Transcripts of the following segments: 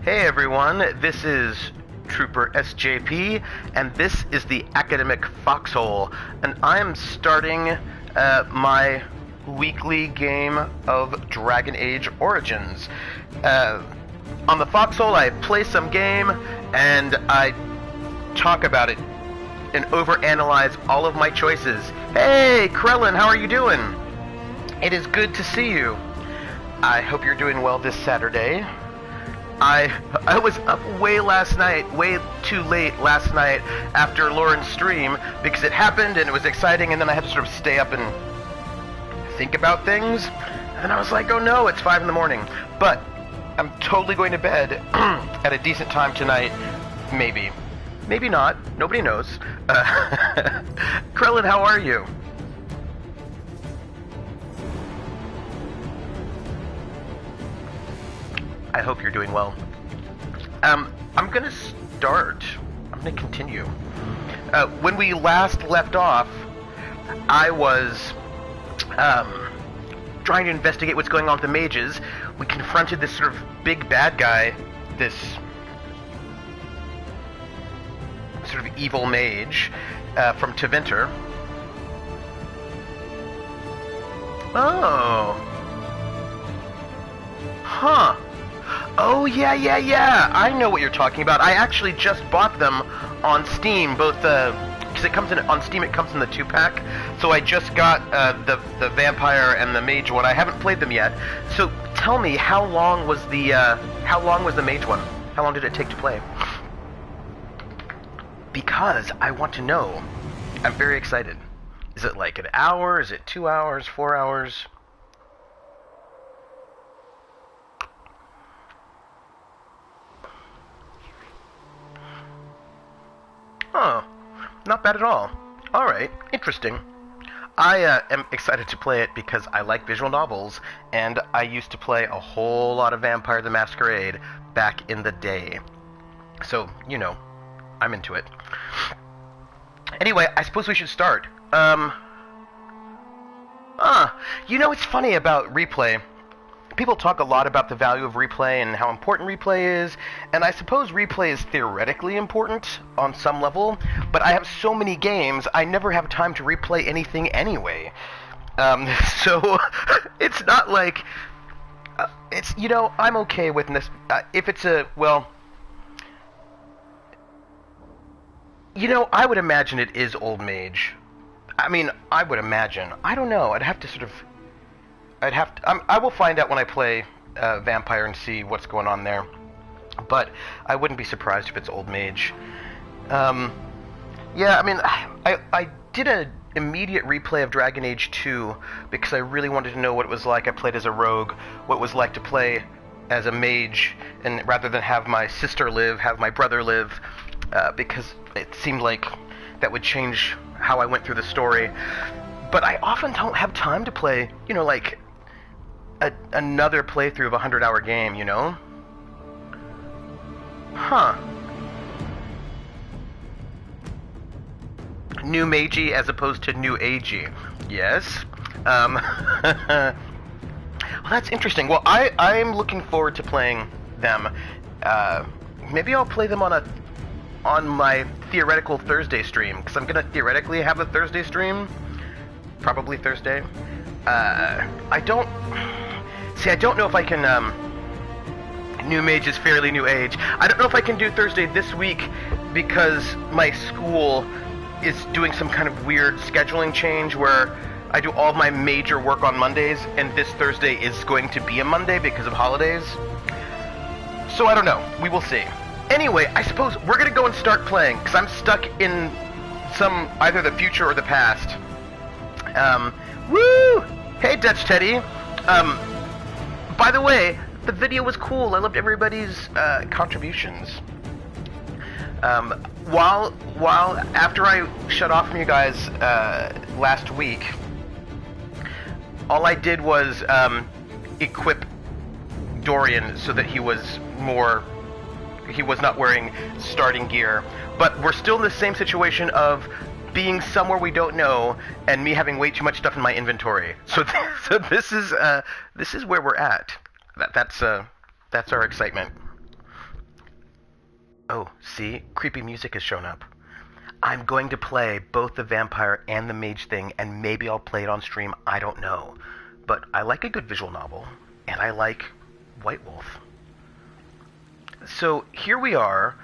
Hey everyone, this is Trooper SJP, and this is the Academic Foxhole, and I am starting my weekly game of Dragon Age Origins. On the Foxhole, I play some game, and I talk about it and overanalyze all of my choices. Hey, Krellin, how are you doing? It is good to see you. I hope you're doing well this Saturday. I was up way too late last night after Lauren's stream because it happened and it was exciting, and then I had to sort of stay up and think about things, and I was like, oh no, it's 5 in the morning. But I'm totally going to bed at a decent time tonight. Maybe not. Nobody knows. Krellin, how are you? I hope you're doing well. I'm gonna start. I'm gonna continue. When we last left off, I was trying to investigate what's going on with the mages. We confronted this sort of big bad guy, this sort of evil mage from Tevinter. Oh. Huh. Oh, yeah. I know what you're talking about. I actually just bought them on Steam, both because it comes in on Steam. It comes in the 2-pack. So I just got the vampire and the mage one. I haven't played them yet. So tell me, how long was the mage one? How long did it take to play? Because I want to know. I'm very excited. Is it like an hour? Is it 2 hours? 4 hours? Oh, not bad at all. Alright, interesting. I am excited to play it because I like visual novels, and I used to play a whole lot of Vampire the Masquerade back in the day. So, you know, I'm into it. Anyway, I suppose we should start. You know, it's funny about replay. People talk a lot about the value of replay and how important replay is, and I suppose replay is theoretically important on some level, but I have so many games, I never have time to replay anything anyway. So, it's not like... it's, you know, I'm okay with this. If it's a, well... You know, I would imagine it is Old Mage. I mean, I would imagine. I don't know, I'd have to sort of... I will find out when I play Vampire and see what's going on there. But I wouldn't be surprised if it's Old Mage. Yeah, I mean, I did an immediate replay of Dragon Age 2 because I really wanted to know what it was like. I played as a rogue, what it was like to play as a mage, and rather than have my sister live, have my brother live, because it seemed like that would change how I went through the story. But I often don't have time to play, you know, like... another playthrough of a 100-hour game, you know? Huh. New Magey as opposed to New Agey. Yes. Well, that's interesting. Well, I'm looking forward to playing them. Maybe I'll play them on my theoretical Thursday stream, because I'm gonna theoretically have a Thursday stream. Probably Thursday. I don't know if I can, New Mage is fairly new age. I don't know if I can do Thursday this week because my school is doing some kind of weird scheduling change where I do all of my major work on Mondays, and this Thursday is going to be a Monday because of holidays. So I don't know. We will see. Anyway, I suppose we're gonna go and start playing, because I'm stuck in either the future or the past. Woo! Hey, Dutch Teddy. By the way, the video was cool. I loved everybody's contributions. After I shut off from you guys last week, all I did was equip Dorian so that he was not wearing starting gear. But we're still in the same situation of being somewhere we don't know, and me having way too much stuff in my inventory. So this is where we're at. That's our excitement. Oh, see? Creepy music has shown up. I'm going to play both the vampire and the mage thing, and maybe I'll play it on stream. I don't know. But I like a good visual novel, and I like White Wolf. So here we are,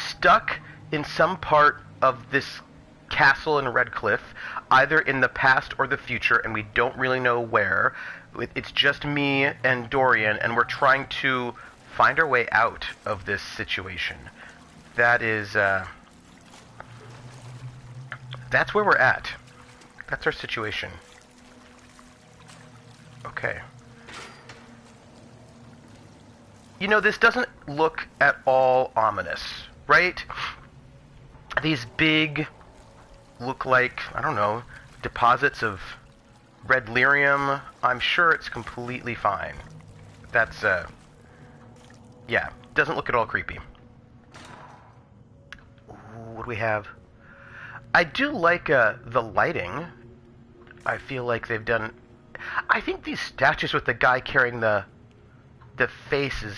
stuck in some part of this castle in Redcliffe, either in the past or the future, and we don't really know where. It's just me and Dorian, and we're trying to find our way out of this situation. That is, that's where we're at. That's our situation. Okay. You know, this doesn't look at all ominous, right? These big, look like, I don't know, deposits of red lyrium. I'm sure it's completely fine. That's, yeah, doesn't look at all creepy. Ooh, what do we have? I do like, the lighting. I feel like they've done... I think these statues with the guy carrying the faces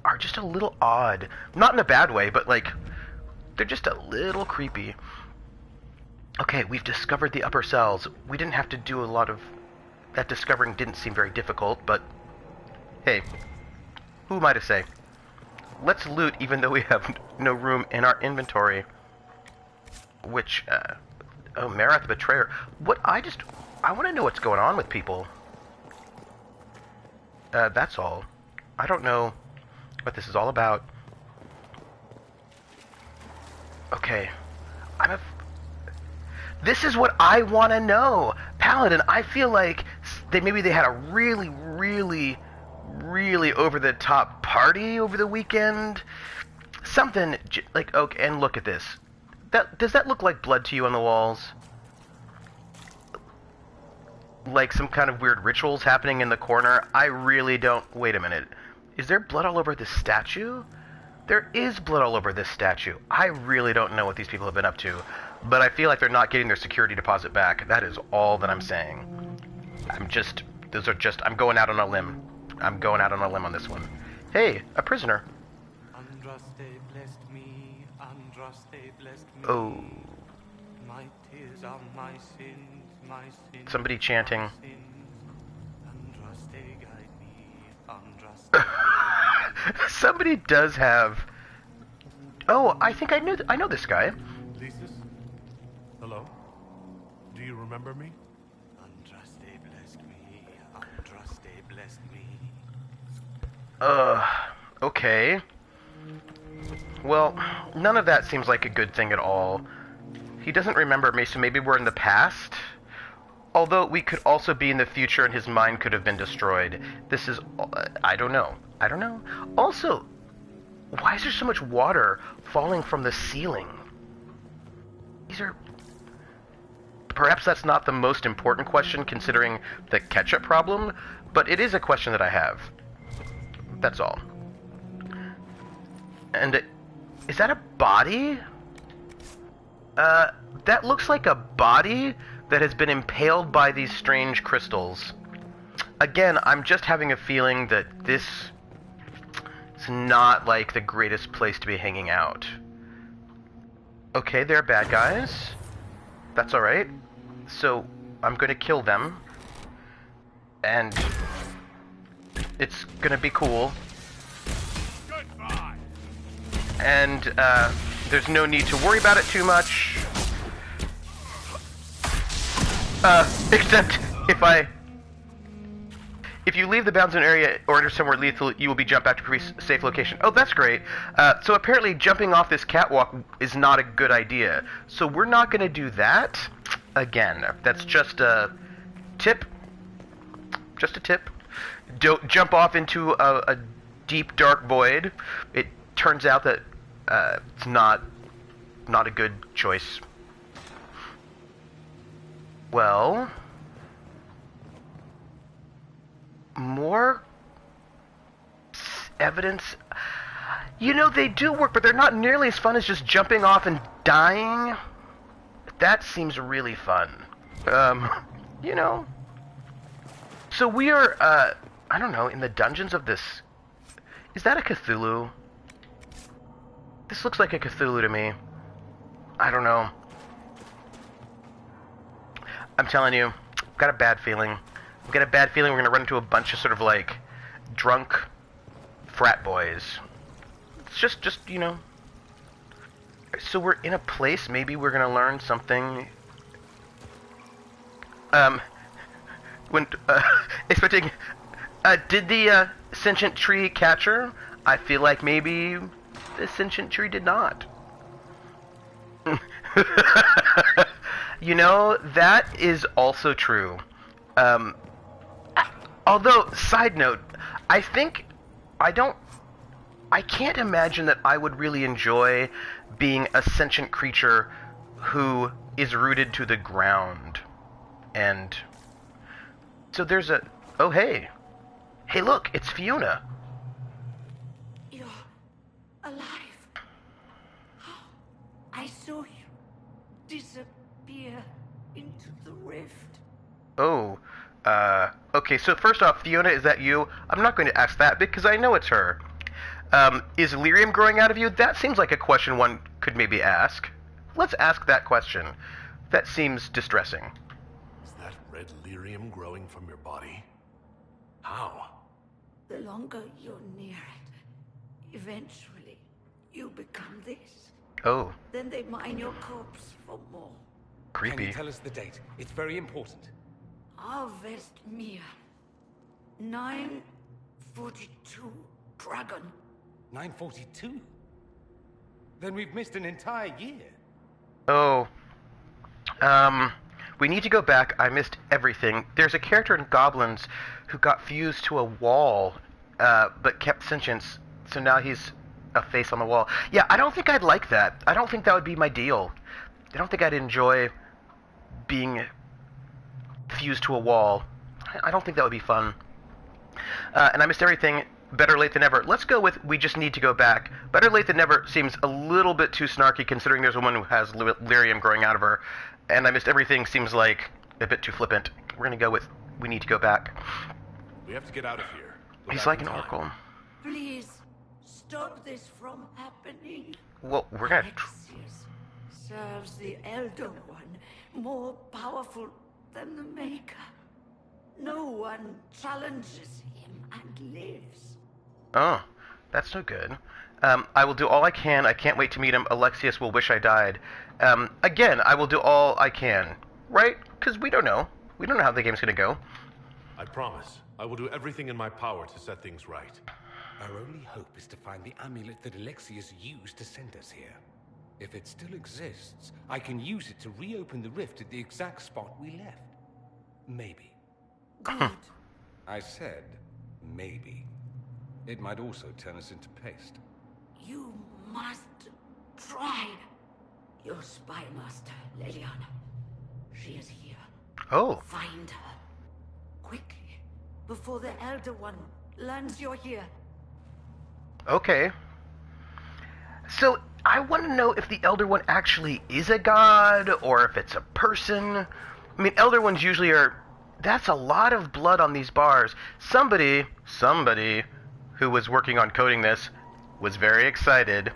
are just a little odd. Not in a bad way, but, like, they're just a little creepy. Okay, we've discovered the upper cells. We didn't have to do a lot of... That discovering didn't seem very difficult, but... Hey, who am I to say? Let's loot even though we have no room in our inventory. Which, oh, Marath the Betrayer. What, I want to know what's going on with people. That's all. I don't know what this is all about. Okay. This is what I want to know. Paladin, I feel like maybe they had a really, really, really over-the-top party over the weekend. Something, like, okay, and look at this. Does that look like blood to you on the walls? Like some kind of weird rituals happening in the corner? I really don't... Wait a minute. Is there blood all over this statue? There is blood all over this statue. I really don't know what these people have been up to, but I feel like they're not getting their security deposit back. That is all that I'm saying. I'm going out on a limb. I'm going out on a limb on this one. Hey, a prisoner. Andraste blessed me, Andraste blessed me. Oh. My tears are my sins, my sins. Somebody chanting. Andraste guide me, Andraste. Somebody does have... Oh, I think I know this guy. Thesis? Hello? Do you remember me? Andraste blessed me, Andraste blessed me. Okay. Well, none of that seems like a good thing at all. He doesn't remember me, so maybe we're in the past? Although we could also be in the future and his mind could have been destroyed. This is... I don't know. I don't know. Also, why is there so much water falling from the ceiling? These are... Perhaps that's not the most important question considering the ketchup problem, but it is a question that I have. That's all. And is that a body? That looks like a body that has been impaled by these strange crystals. Again, I'm just having a feeling that this is not like the greatest place to be hanging out. Okay, they're bad guys. That's alright. So, I'm gonna kill them. And it's gonna be cool. Goodbye. And, there's no need to worry about it too much. Except if you leave the bound zone area or enter somewhere lethal, you will be jumped back to a safe location. Oh, that's great. So apparently jumping off this catwalk is not a good idea. So we're not going to do that. Again, that's just a tip. Just a tip. Don't jump off into a deep, dark void. It turns out that it's not a good choice. Well, more evidence. You know, they do work, but they're not nearly as fun as just jumping off and dying. That seems really fun. You know. So we are, I don't know, in the dungeons of this... Is that a Cthulhu? This looks like a Cthulhu to me. I don't know. I'm telling you, I've got a bad feeling. I've got a bad feeling we're gonna run into a bunch of sort of like drunk frat boys. It's just you know. So we're in a place. Maybe we're gonna learn something. When expecting. Did the sentient tree catch her? I feel like maybe the sentient tree did not. You know, that is also true. Although, side note, I can't imagine that I would really enjoy being a sentient creature who is rooted to the ground. And so there's a... Oh, hey. Hey, look, it's Fiona. You're alive. I saw you disappear into the rift. Oh, okay, so first off, Fiona, is that you? I'm not going to ask that because I know it's her. Is lyrium growing out of you? That seems like a question one could maybe ask. Let's ask that question. That seems distressing. Is that red lyrium growing from your body? How? The longer you're near it, eventually you become this. Oh, Then they mine your corpse for more. Can creepy. you tell us the date? It's very important. Harvest Mir. 942 Dragon. 942? Then we've missed an entire year. Oh, we need to go back. I missed everything. There's a character in Goblins who got fused to a wall, but kept sentience, so now he's a face on the wall. Yeah, I don't think I'd like that. I don't think that would be my deal. I don't think I'd enjoy being fused to a wall. I don't think that would be fun. And I missed everything. Better late than never. Let's go with we just need to go back. Better late than never seems a little bit too snarky considering there's a woman who has lyrium growing out of her. And I missed everything seems like a bit too flippant. We're going to go with we need to go back. We have to get out of here. He's without like an time. oracle. Please, stop this from happening. Well, we're going to... Alexius serves the Elder One, more powerful than the Maker. No one challenges him and lives. Oh, that's no good. I will do all I can. I can't wait to meet him. Alexius will wish I died. Again, I will do all I can. Right? Because we don't know. We don't know how the game's going to go. I promise. I will do everything in my power to set things right. Our only hope is to find the amulet that Alexius used to send us here. If it still exists, I can use it to reopen the rift at the exact spot we left. Maybe. Good. I said, maybe. It might also turn us into paste. You must try. Your spy master, Leliana. She is here. Oh. Find her. Quickly. Before the Elder One learns you're here. Okay. So, I want to know if the Elder One actually is a god, or if it's a person. I mean, Elder Ones usually are... That's a lot of blood on these bars. Somebody who was working on coding this was very excited.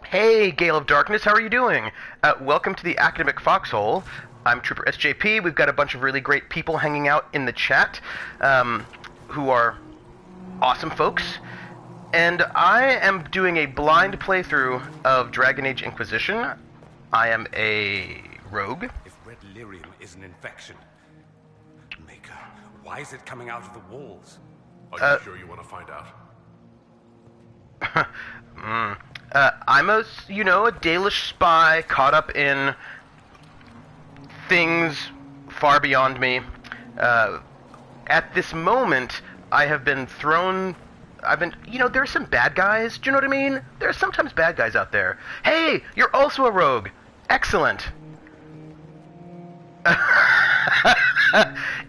Hey, Gale of Darkness, how are you doing? Welcome to the Academic Foxhole. I'm Trooper SJP. We've got a bunch of really great people hanging out in the chat who are awesome folks. And I am doing a blind playthrough of Dragon Age Inquisition. I am a rogue. If red lyrium is an infection, Maker, why is it coming out of the walls? Are you sure you want to find out? I'm a Dalish spy caught up in things far beyond me. At this moment, I have been thrown... there's some bad guys. Do you know what I mean? There are sometimes bad guys out there. Hey, you're also a rogue. Excellent.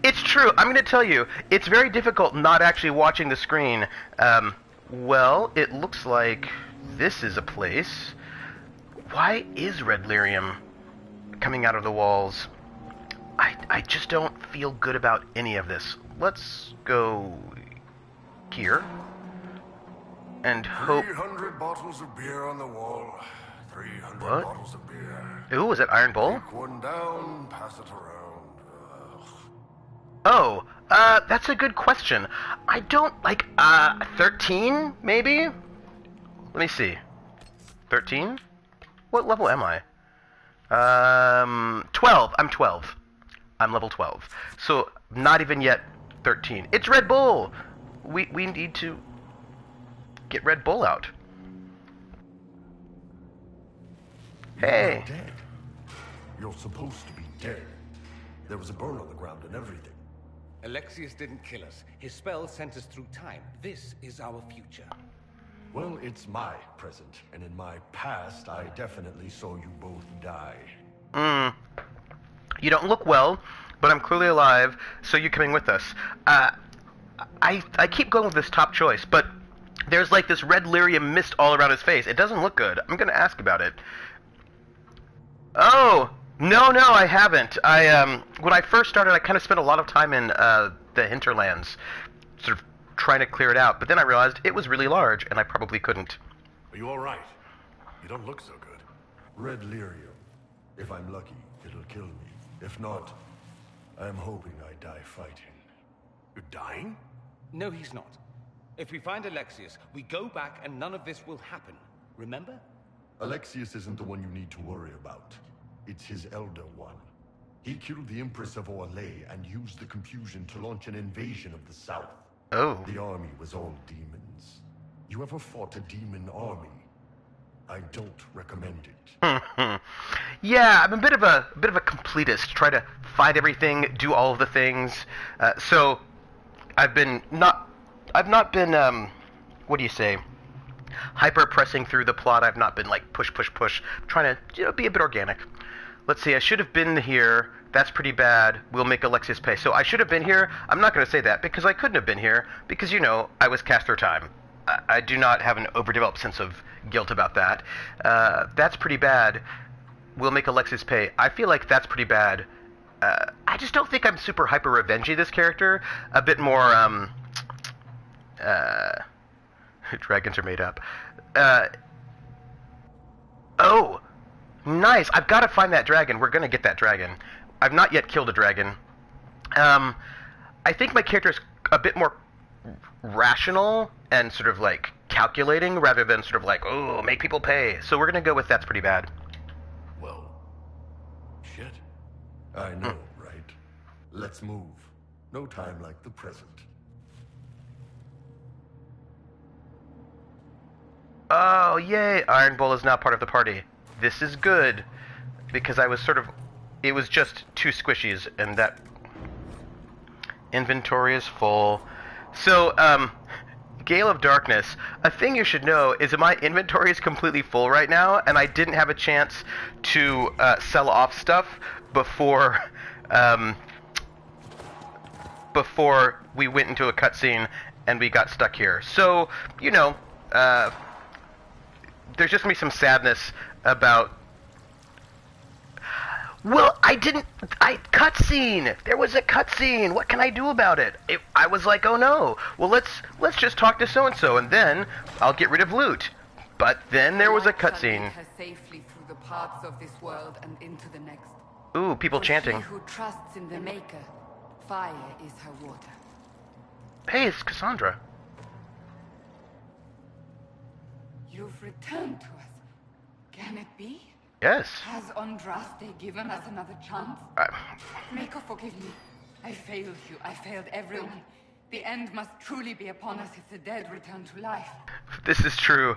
It's true. I'm going to tell you, it's very difficult not actually watching the screen. Well, it looks like this is a place. Why is red lyrium coming out of the walls? I just don't feel good about any of this. Let's go here. and hope. 300 bottles of beer on the wall. 300 What? bottles of beer. Ooh, was it Iron Bull? Take one down, pass it around. Ugh. Oh, that's a good question. I don't, 13, maybe? Let me see. 13? What level am I? 12. I'm 12. I'm level 12. So, not even yet 13. It's Red Bull! We need to get Red Bull out. Hey. You're dead. You're supposed to be dead. There was a burn on the ground and everything. Alexius didn't kill us. His spell sent us through time. This is our future. Well, it's my present, and in my past, I definitely saw you both die. You don't look well, but I'm clearly alive, so you're coming with us. I keep going with this top choice, but there's like this red lyrium mist all around his face. It doesn't look good. I'm gonna ask about it. Oh, no, I haven't. When I first started, I kind of spent a lot of time in the hinterlands, sort of trying to clear it out, but then I realized it was really large, and I probably couldn't. Are you all right? You don't look so good. Red lyrium. If I'm lucky, it'll kill me. If not, I'm hoping I die fighting. You're dying? No, he's not. If we find Alexius, we go back and none of this will happen. Remember? Alexius isn't the one you need to worry about. It's his Elder One. He killed the Empress of Orlais and used the confusion to launch an invasion of the South. Oh. The army was all demons. You ever fought a demon army? I don't recommend it. Yeah, I'm a bit of a completist. Try to fight everything, do all of the things. So I've not been what do you say? Hyper pressing through the plot. I've not been like push. Trying to be a bit organic. Let's see. I should have been here. That's pretty bad. We'll make Alexius pay. So I should have been here. I'm not going to say that because I couldn't have been here because I was cast through time. I do not have an overdeveloped sense of guilt about that. That's pretty bad. We'll make Alexius pay. I feel like that's pretty bad. I just don't think I'm super hyper revengey this character. A bit more dragons are made up. Oh, nice. I've got to find that dragon. We're going to get that dragon. I've not yet killed a dragon. I think my character is a bit more rational and sort of like calculating rather than sort of like, oh, make people pay. So we're going to go with that's pretty bad. Well, shit. I know, right? Let's move. No time like the present. Oh, yay. Iron Bull is now part of the party. This is good because it was just two squishies and that inventory is full. So, Gale of Darkness, a thing you should know is that my inventory is completely full right now, and I didn't have a chance to sell off stuff before we went into a cutscene and we got stuck here. So, there's just gonna be some sadness about. Well, cutscene! There was a cutscene! What can I do about it? I was like, oh no. Well, let's just talk to so-and-so, and then I'll get rid of loot. But then there was a cutscene. Her safely through the paths of this world and into the next. Ooh, people For chanting. He who trusts in the Maker, fire is her water. Hey, it's Cassandra. You've returned to us. Can it be? Yes. Has Andraste given us another chance? Maker, forgive me. I failed you. I failed everyone. The end must truly be upon us if the dead return to life. This is true.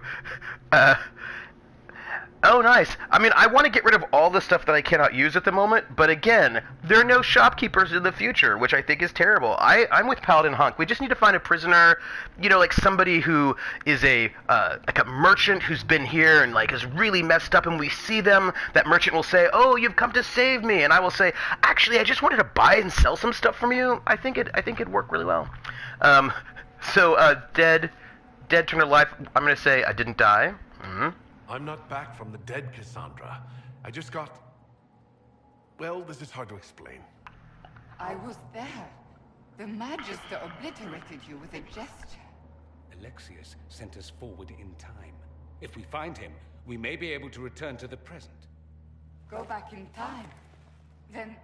Oh, nice. I mean, I want to get rid of all the stuff that I cannot use at the moment, but again, there are no shopkeepers in the future, which I think is terrible. I'm with Paladin Hunk. We just need to find a prisoner, like somebody who is like a merchant who's been here and like is really messed up, and we see them. That merchant will say, "Oh, you've come to save me," and I will say, "Actually, I just wanted to buy and sell some stuff from you." I think it'd work really well. Dead turned to life. I'm gonna say I didn't die. Mm-hmm. I'm not back from the dead, Cassandra. I just got... Well, this is hard to explain. I was there. The Magister obliterated you with a gesture. Alexius sent us forward in time. If we find him, we may be able to return to the present. Go back in time? Then,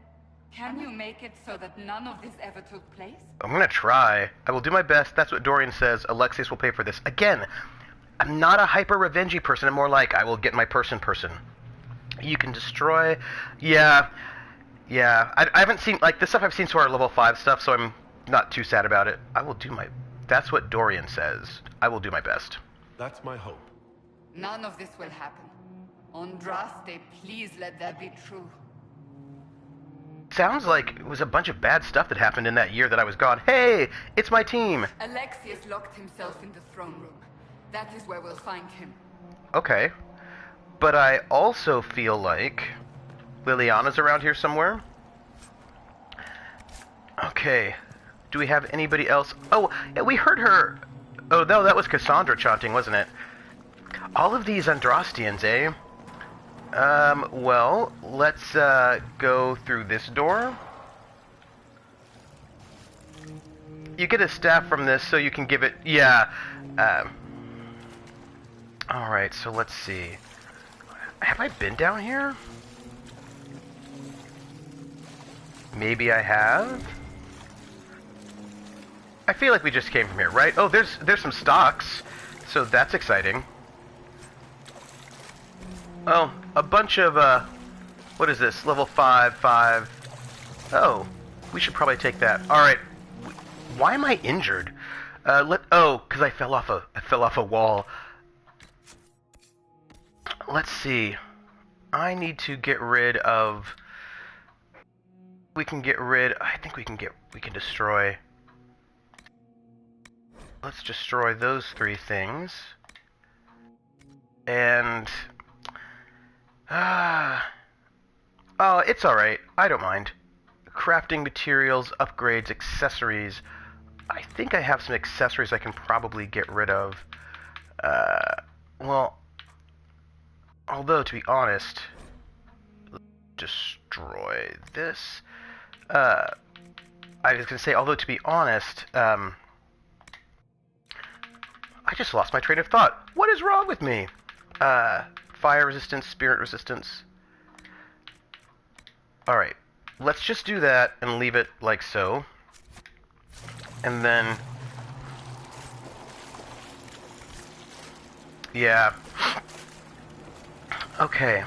can you make it so that none of this ever took place? I'm gonna try. I will do my best. That's what Dorian says. Alexius will pay for this. Again, I'm not a hyper-revengey person. I'm more like, I will get my person. You can destroy... Yeah. I haven't seen... Like, this stuff I've seen sort of level 5 stuff, so I'm not too sad about it. I will do my... That's what Dorian says. I will do my best. That's my hope. None of this will happen. Andraste, please let that be true. Sounds like it was a bunch of bad stuff that happened in that year that I was gone. Hey, it's my team. Alexius locked himself in the throne room. That is where we'll find him. Okay. But I also feel like Liliana's around here somewhere. Okay. Do we have anybody else? Oh, yeah, we heard her. Oh, no, that was Cassandra chanting, wasn't it? All of these Andrastians, eh? Well, let's, go through this door. You get a staff from this, so you can give it... Yeah, alright, so let's see. Have I been down here? Maybe I have? I feel like we just came from here, right? Oh, there's some stocks, so that's exciting. Oh, a bunch of, what is this? Level 5. Oh, we should probably take that. Alright, why am I injured? Oh, because I fell off a wall. Let's see. I need to get rid of... I think we can destroy... Let's destroy those 3 things. And... oh, it's alright. I don't mind. Crafting materials, upgrades, accessories. I think I have some accessories I can probably get rid of. Well... Although, to be honest... Destroy this. I was gonna say, although, to be honest, I just lost my train of thought. What is wrong with me? Fire resistance, spirit resistance. Alright, let's just do that and leave it like so. And then... Yeah. Okay.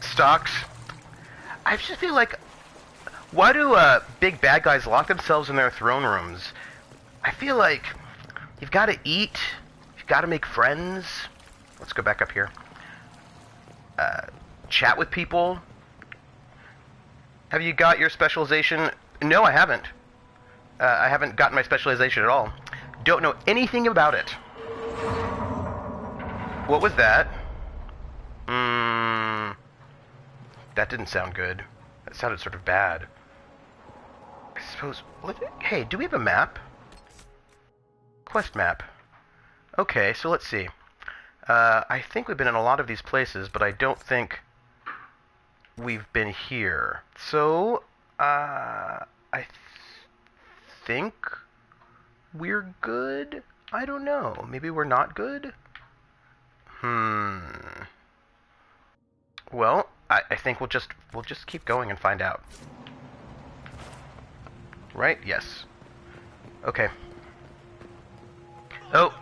Stocks. I just feel like... Why do big bad guys lock themselves in their throne rooms? I feel like you've got to eat, you've got to make friends. Let's go back up here. Chat with people. Have you got your specialization? No, I haven't. I haven't gotten my specialization at all. Don't know anything about it. What was that? That didn't sound good. That sounded sort of bad. I suppose... Hey, do we have a map? Quest map. Okay, so let's see. I think we've been in a lot of these places, but I don't think we've been here. So, I think we're good? I don't know. Maybe we're not good? Well, I think we'll just keep going and find out. Right? Yes. Okay. Oh.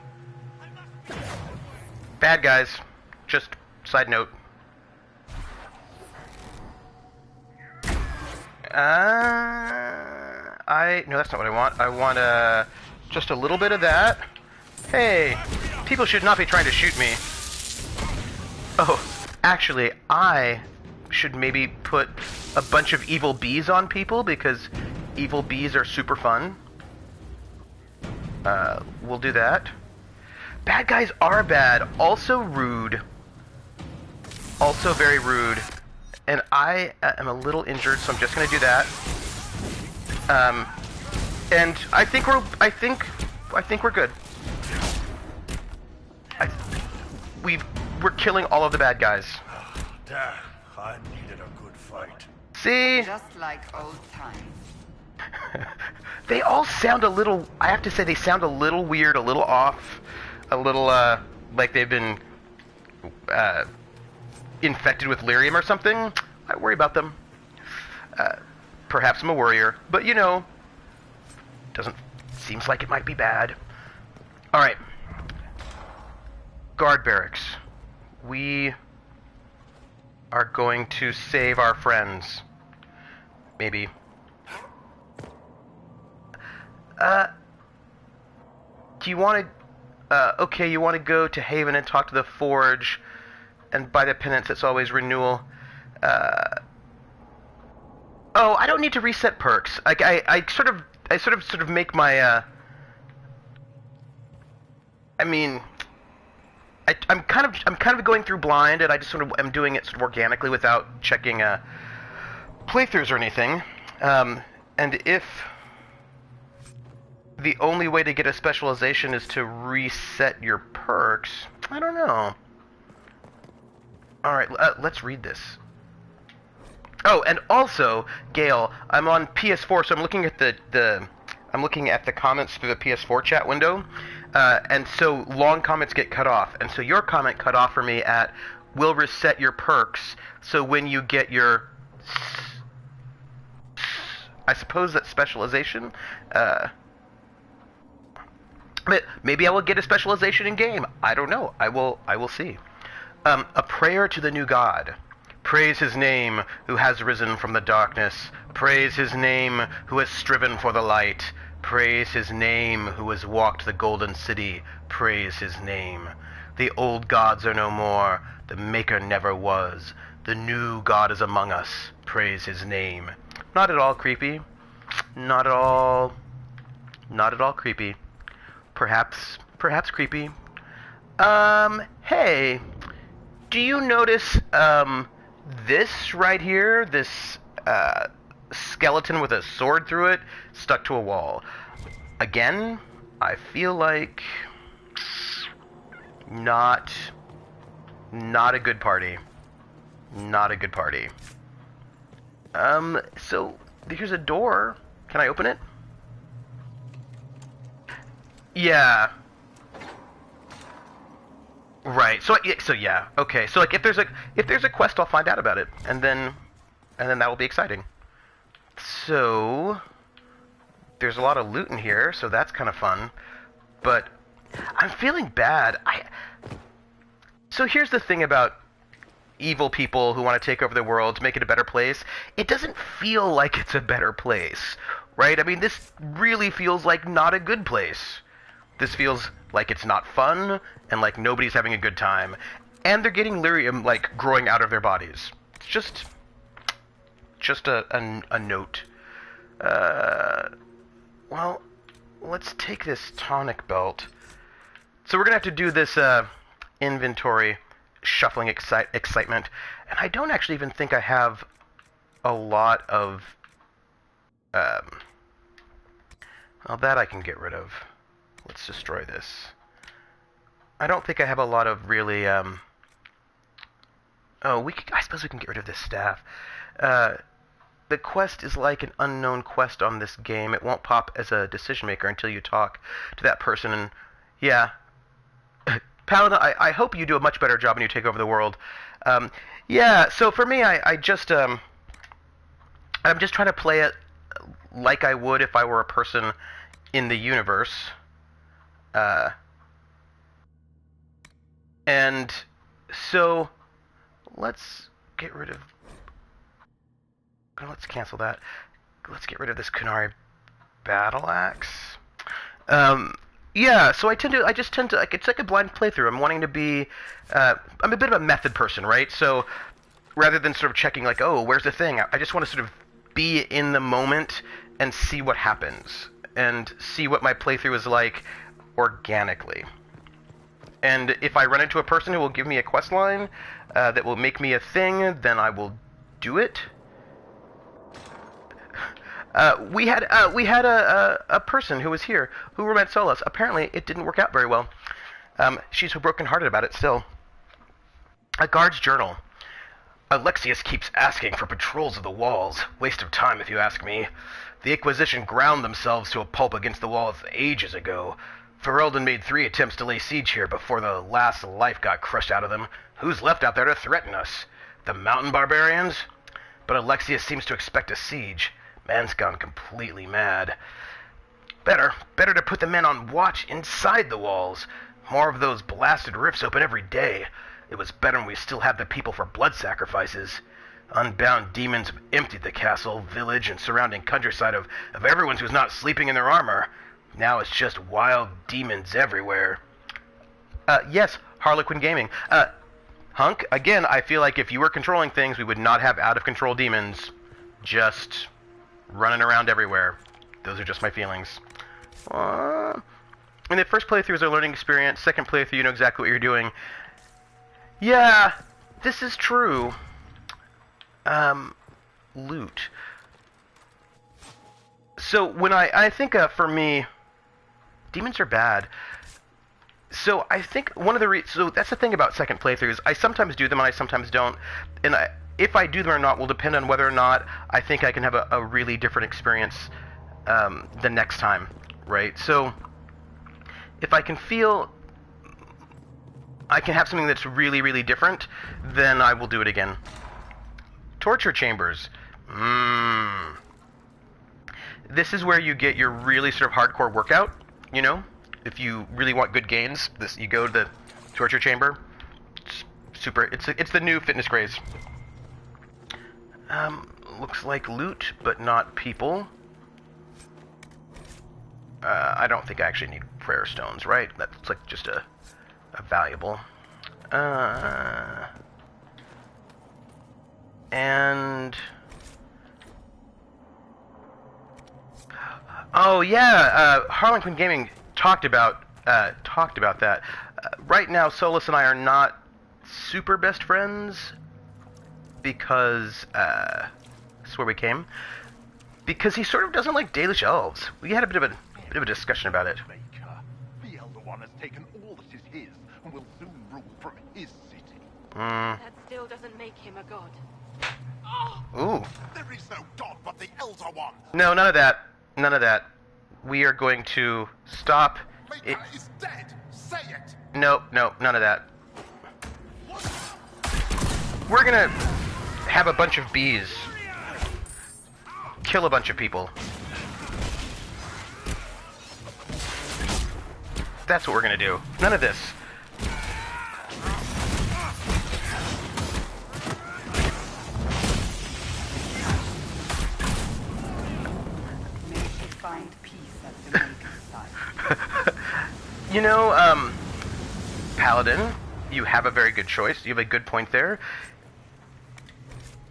Bad guys. Just side note. No, that's not what I want. I want just a little bit of that. Hey, people should not be trying to shoot me. Oh, actually, I should maybe put a bunch of evil bees on people because evil bees are super fun. We'll do that. Bad guys are bad. Also rude. Also very rude. And I am a little injured, so I'm just gonna do that. And I think we're good. We're killing all of the bad guys. Damn, I needed a good fight. See? Just like old times. They all sound a little, I have to say, they sound a little weird, a little off, a little, like they've been, infected with lyrium or something. I worry about them. Perhaps I'm a worrier, but you know, seems like it might be bad. Alright. Guard barracks. We are going to save our friends. Maybe. Do you want to... okay, you want to go to Haven and talk to the Forge, and buy the penance that's always renewal. Oh, I don't need to reset perks. Like, I sort of make my, I mean... I'm kind of going through blind, and I just sort of am doing it sort of organically without checking playthroughs or anything. And if the only way to get a specialization is to reset your perks, I don't know. All right, let's read this. Oh, and also, Gale, I'm on PS4, so I'm looking at the comments through the PS4 chat window. And so long comments get cut off. And so your comment cut off for me at, will reset your perks, so when you get your, I suppose that's specialization? Maybe I will get a specialization in game. I don't know. I will see. A prayer to the new god. Praise his name who has risen from the darkness. Praise his name who has striven for the light. Praise his name who has walked the golden city. Praise his name. The old gods are no more. The maker never was. The new god is among us. Praise his name. Not at all creepy. Not at all creepy. Perhaps creepy. Hey, do you notice, this right here? This, skeleton with a sword through it, stuck to a wall. Again, I feel like not a good party. Not a good party. So here's a door. Can I open it? Yeah. Right. So yeah. Okay. So like if there's a quest, I'll find out about it, and then that will be exciting. So there's a lot of loot in here, so that's kind of fun. But I'm feeling bad. So here's the thing about evil people who want to take over the world to make it a better place. It doesn't feel like it's a better place, right? I mean, this really feels like not a good place. This feels like it's not fun, and like nobody's having a good time. And they're getting lyrium, like, growing out of their bodies. It's just a note. Well, let's take this tonic belt. So we're gonna have to do this inventory shuffling excitement, and I don't actually even think I have a lot of. Well, that I can get rid of. Let's destroy this. I don't think I have a lot of really. Oh, I suppose we can get rid of this staff. The quest is like an unknown quest on this game. It won't pop as a decision maker until you talk to that person. And yeah, Paladin, I hope you do a much better job when you take over the world. Yeah. So for me, I'm just trying to play it like I would if I were a person in the universe. And so let's get rid of. Let's cancel that. Let's get rid of this Kunari battle axe. Yeah, so I just tend to, like, it's like a blind playthrough. I'm wanting to be, I'm a bit of a method person, right? So rather than sort of checking, like, oh, where's the thing? I just want to sort of be in the moment and see what happens and see what my playthrough is like organically. And if I run into a person who will give me a quest line that will make me a thing, then I will do it. We had a person who was here who met Solus. Apparently, it didn't work out very well. She's so brokenhearted about it still. A guard's journal. Alexius keeps asking for patrols of the walls. Waste of time, if you ask me. The Inquisition ground themselves to a pulp against the walls ages ago. Ferelden made 3 attempts to lay siege here before the last life got crushed out of them. Who's left out there to threaten us? The mountain barbarians? But Alexius seems to expect a siege. Man's gone completely mad. Better to put the men on watch inside the walls. More of those blasted rifts open every day. It was better when we still had the people for blood sacrifices. Unbound demons have emptied the castle, village, and surrounding countryside of everyone who's not sleeping in their armor. Now it's just wild demons everywhere. Yes, Harlequin Gaming. Hunk, again, I feel like if you were controlling things, we would not have out-of-control demons just running around everywhere. Those are just my feelings. In the first playthrough is a learning experience. Second playthrough, you know exactly what you're doing. Yeah, this is true. Loot. So when I think for me, demons are bad. So I think one of the so that's the thing about second playthroughs. I sometimes do them and I sometimes don't. And if I do them or not will depend on whether or not I think I can have a really different experience the next time, right? So if I can feel I can have something that's really, really different, then I will do it again. Torture chambers. This is where you get your really sort of hardcore workout, you know? If you really want good gains, you go to the torture chamber. It's super. It's the new fitness craze. Looks like loot, but not people. I don't think I actually need prayer stones, right? That's like just a valuable. And oh yeah, Harlequin Gaming talked about that. Right now, Solus and I are not super best friends because that's where we came. Because he sort of doesn't like Dalish elves. We had a bit of a discussion about it. The Elder One has taken all that is his and will soon rule from his city. That still doesn't make him a god. Ooh. There is no god but the Elder One. No, none of that. None of that. We are going to stop. Maker is dead. Say it. No, none of that. We're gonna have a bunch of bees. Kill a bunch of people. That's what we're gonna do. None of this. May she find peace at the Maker's side. You know, Paladin, you have a very good choice. You have a good point there.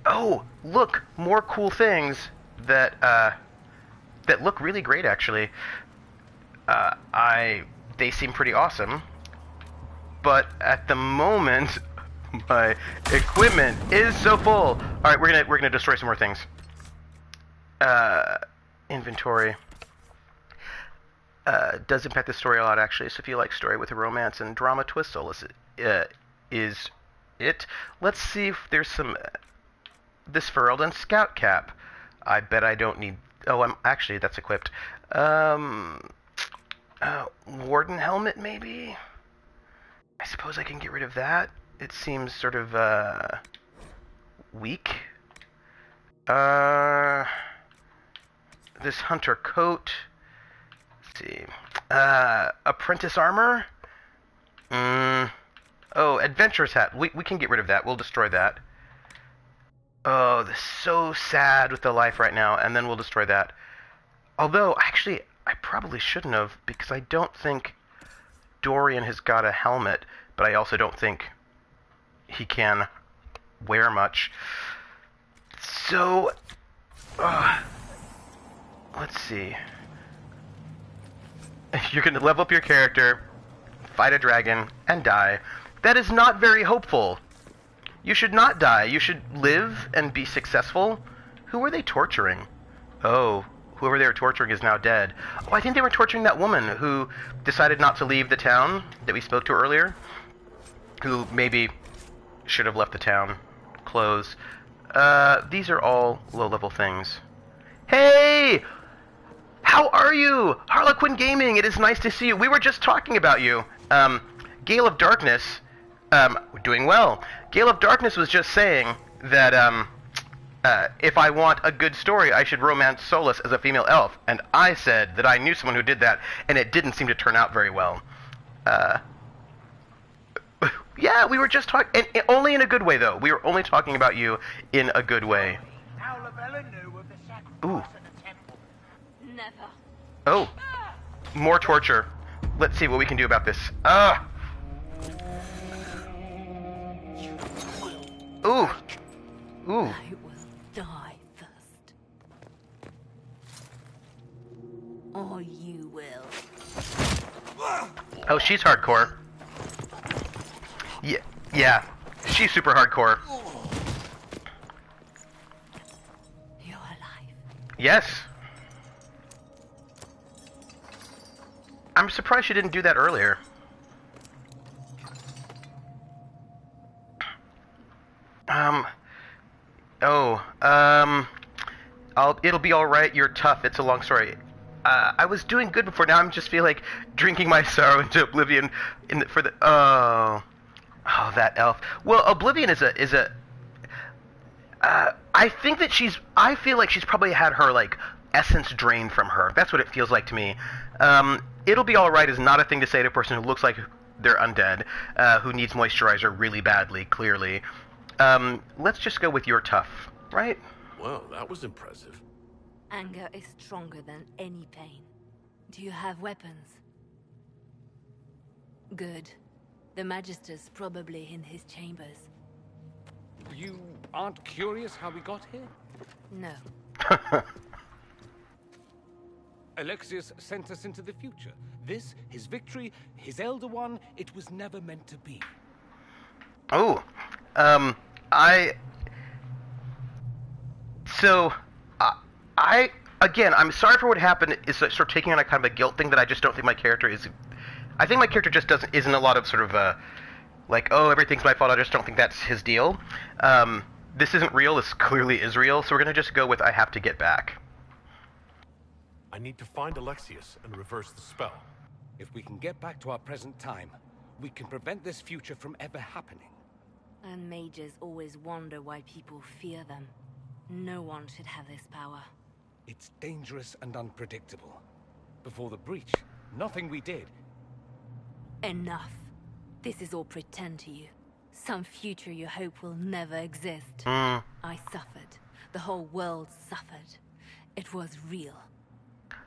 Oh, look, more cool things that that look really great, actually. They seem pretty awesome, but at the moment, my equipment is so full. All right, we're gonna destroy some more things. Inventory does impact the story a lot, actually. So if you like story with a romance and drama twist, Solus is it. Let's see if there's some. This Ferelden Scout Cap. I bet I don't need... Oh, actually, that's equipped. Warden Helmet, maybe? I suppose I can get rid of that. It seems sort of, weak. This Hunter Coat. Let's see. Apprentice Armor? Oh, Adventurer's Hat. We can get rid of that. We'll destroy that. Oh, this is so sad with the life right now, and then we'll destroy that. Although, actually, I probably shouldn't have, because I don't think Dorian has got a helmet, but I also don't think he can wear much. So, let's see. You're going to level up your character, fight a dragon, and die. That is not very hopeful. You should not die. You should live and be successful. Who were they torturing? Oh, whoever they were torturing is now dead. Oh, I think they were torturing that woman who decided not to leave the town that we spoke to earlier. Who maybe should have left the town. clothes. These are all low-level things. Hey! How are you? Harlequin Gaming, it is nice to see you. We were just talking about you. Gale of Darkness, doing well. Gale of Darkness was just saying that, if I want a good story, I should romance Solas as a female elf. And I said that I knew someone who did that, and it didn't seem to turn out very well. Yeah, we were just talking, only in a good way, though. We were only talking about you in a good way. Ooh. Never. Oh. More torture. Let's see what we can do about this. Ooh. Ooh. I will die first. Or you will. Oh, she's hardcore. Yeah. She's super hardcore. You're alive. Yes. I'm surprised she didn't do that earlier. It'll be alright, you're tough, it's a long story. I was doing good before, now I'm just feel like drinking my sorrow into oblivion oh, that elf. Well, Oblivion is a I think that I feel like she's probably had her, like, essence drained from her. That's what it feels like to me. It'll be alright is not a thing to say to a person who looks like they're undead, who needs moisturizer really badly, clearly. Let's just go with you're tough, right? Well, that was impressive. Anger is stronger than any pain. Do you have weapons? Good. The Magister's probably in his chambers. You aren't curious how we got here? No. Alexius sent us into the future. This, his victory, his Elder One, it was never meant to be. Oh, again, I'm sorry for what happened. Is sort of taking on a kind of a guilt thing that I just don't think my character is. I think my character just isn't a lot of sort of like, oh, everything's my fault. I just don't think that's his deal. This isn't real. This clearly is real. So we're gonna just go with I have to get back. I need to find Alexius and reverse the spell. If we can get back to our present time, we can prevent this future from ever happening. And mages always wonder why people fear them. No one should have this power. It's dangerous and unpredictable. Before the breach, nothing we did. Enough. This is all pretend to you. Some future you hope will never exist. Mm. I suffered. The whole world suffered. It was real.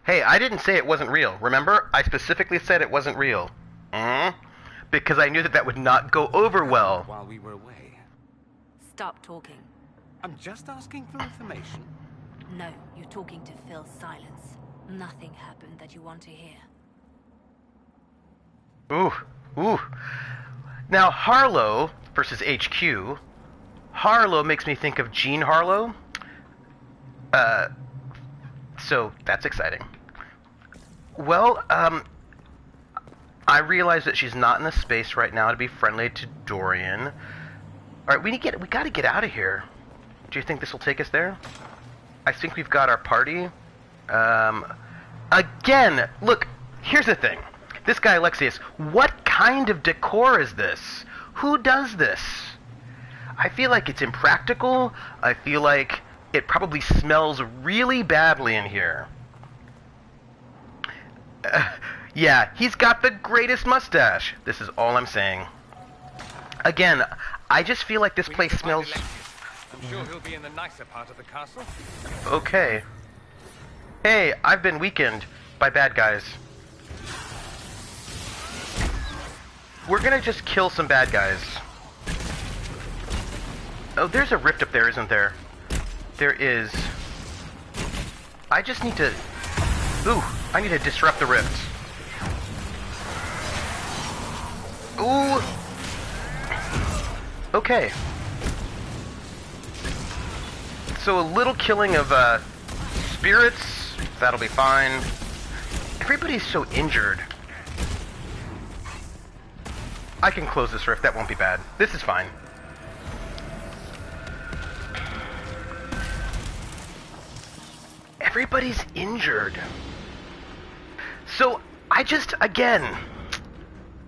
Hey, I didn't say it wasn't real. Remember? I specifically said it wasn't real. Because I knew that would not go over well. While we were away. Stop talking. I'm just asking for information. No, you're talking to fill silence. Nothing happened that you want to hear. Ooh. Now, Harlow versus HQ. Harlow makes me think of Jean Harlow. So that's exciting. Well, I realize that she's not in the space right now to be friendly to Dorian. All right, we gotta get out of here. Do you think this will take us there? I think we've got our party. Again, look, here's the thing. This guy, Alexius, what kind of decor is this? Who does this? I feel like it's impractical. I feel like it probably smells really badly in here. Yeah, he's got the greatest mustache. This is all I'm saying. Again, I just feel like this place smells... I'm sure he'll be in the nicer part of the castle. Okay. Hey, I've been weakened by bad guys. We're gonna just kill some bad guys. Oh, there's a rift up there, isn't there? There is. I just need to... Ooh, I need to disrupt the rift. Ooh. Okay. So a little killing of spirits, that'll be fine. Everybody's so injured. I can close this rift, that won't be bad. This is fine. everybody's injured. So, again,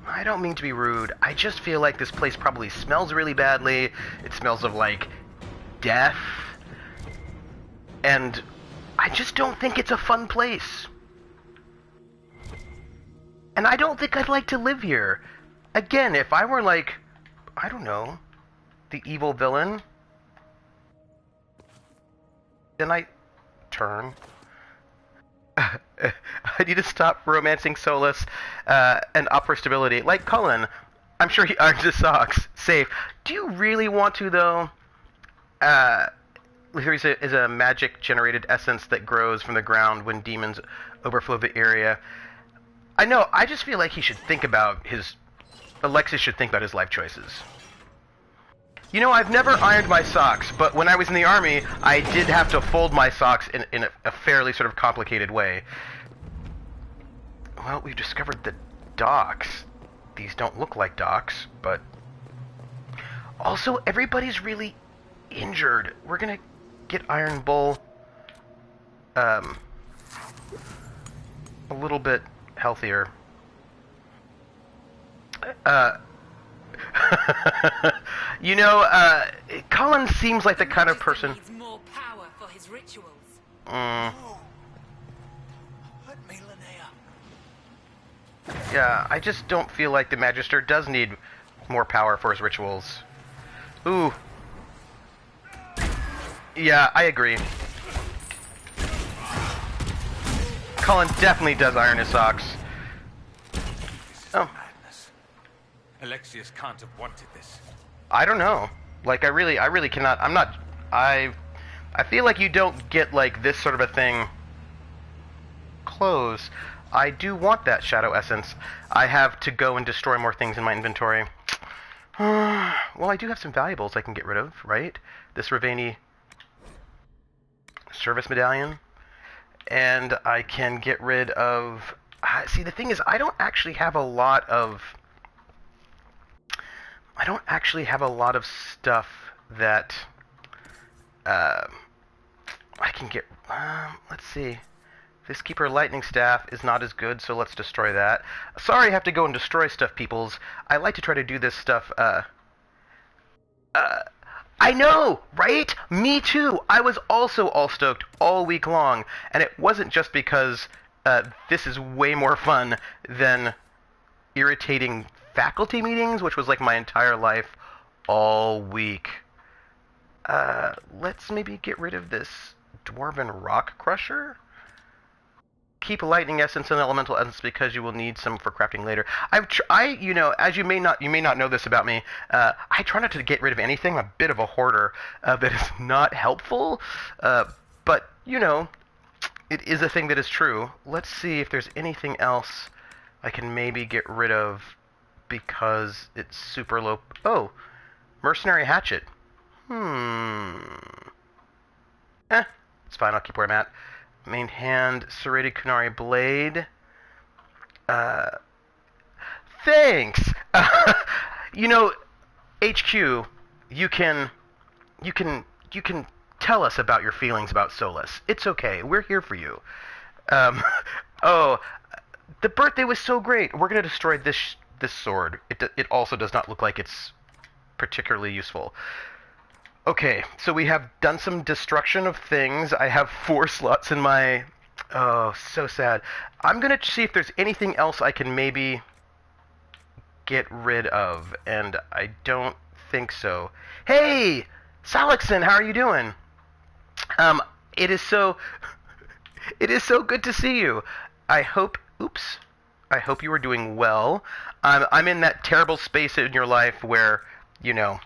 I don't mean to be rude. I just feel like this place probably smells really badly. It smells of, like, death. And I just don't think it's a fun place. And I don't think I'd like to live here. Again, if I were, like, I don't know, the evil villain, then I turn. I need to stop romancing Solus and opt for stability. Like Cullen, I'm sure he irons his socks. Safe. Do you really want to, though? Here is a magic-generated essence that grows from the ground when demons overflow the area. I know, I just feel like he should think about Alexis should think about his life choices. You know, I've never ironed my socks, but when I was in the army, I did have to fold my socks in a fairly sort of complicated way. Well, we've discovered the docks. These don't look like docks, but... Also, everybody's really injured. We're gonna get Iron Bull a little bit healthier. You know, Colin seems like the kind of person... Needs more power for his rituals. Let me, Linnea. Yeah, I just don't feel like the Magister does need more power for his rituals. Ooh. Yeah, I agree. Colin definitely does iron his socks. Oh. Alexius can't have wanted this. I don't know. Like, I really cannot. I feel like you don't get, like, this sort of a thing close. I do want that Shadow Essence. I have to go and destroy more things in my inventory. Well, I do have some valuables I can get rid of, right? This Ravani Service Medallion. And I can get rid of... See, the thing is, I don't actually have a lot of stuff that I can get... let's see. This Keeper Lightning Staff is not as good, so let's destroy that. Sorry I have to go and destroy stuff, peoples. I like to try to do this stuff, I know, right? Me too. I was also all stoked all week long, and it wasn't just because this is way more fun than irritating faculty meetings, which was like my entire life all week. Let's maybe get rid of this Dwarven Rock Crusher. Keep a lightning essence and elemental essence because you will need some for crafting later. You know, as you may not know this about me, I try not to get rid of anything. I'm a bit of a hoarder that is not helpful, but you know, it is a thing that is true. Let's see if there's anything else I can maybe get rid of because it's super low. Oh, Mercenary Hatchet. It's fine. I'll keep where I'm at. Main hand, Serrated Kunari Blade. Thanks! You know, HQ, you can tell us about your feelings about Solus. It's okay. We're here for you. Oh, the birthday was so great. We're gonna destroy this sword. It also does not look like it's particularly useful. Okay, so we have done some destruction of things. I have 4 slots in my... Oh, so sad. I'm going to see if there's anything else I can maybe get rid of, and I don't think so. Hey! Salixon, how are you doing? It is so good to see you. I hope you are doing well. I'm in that terrible space in your life where, you know...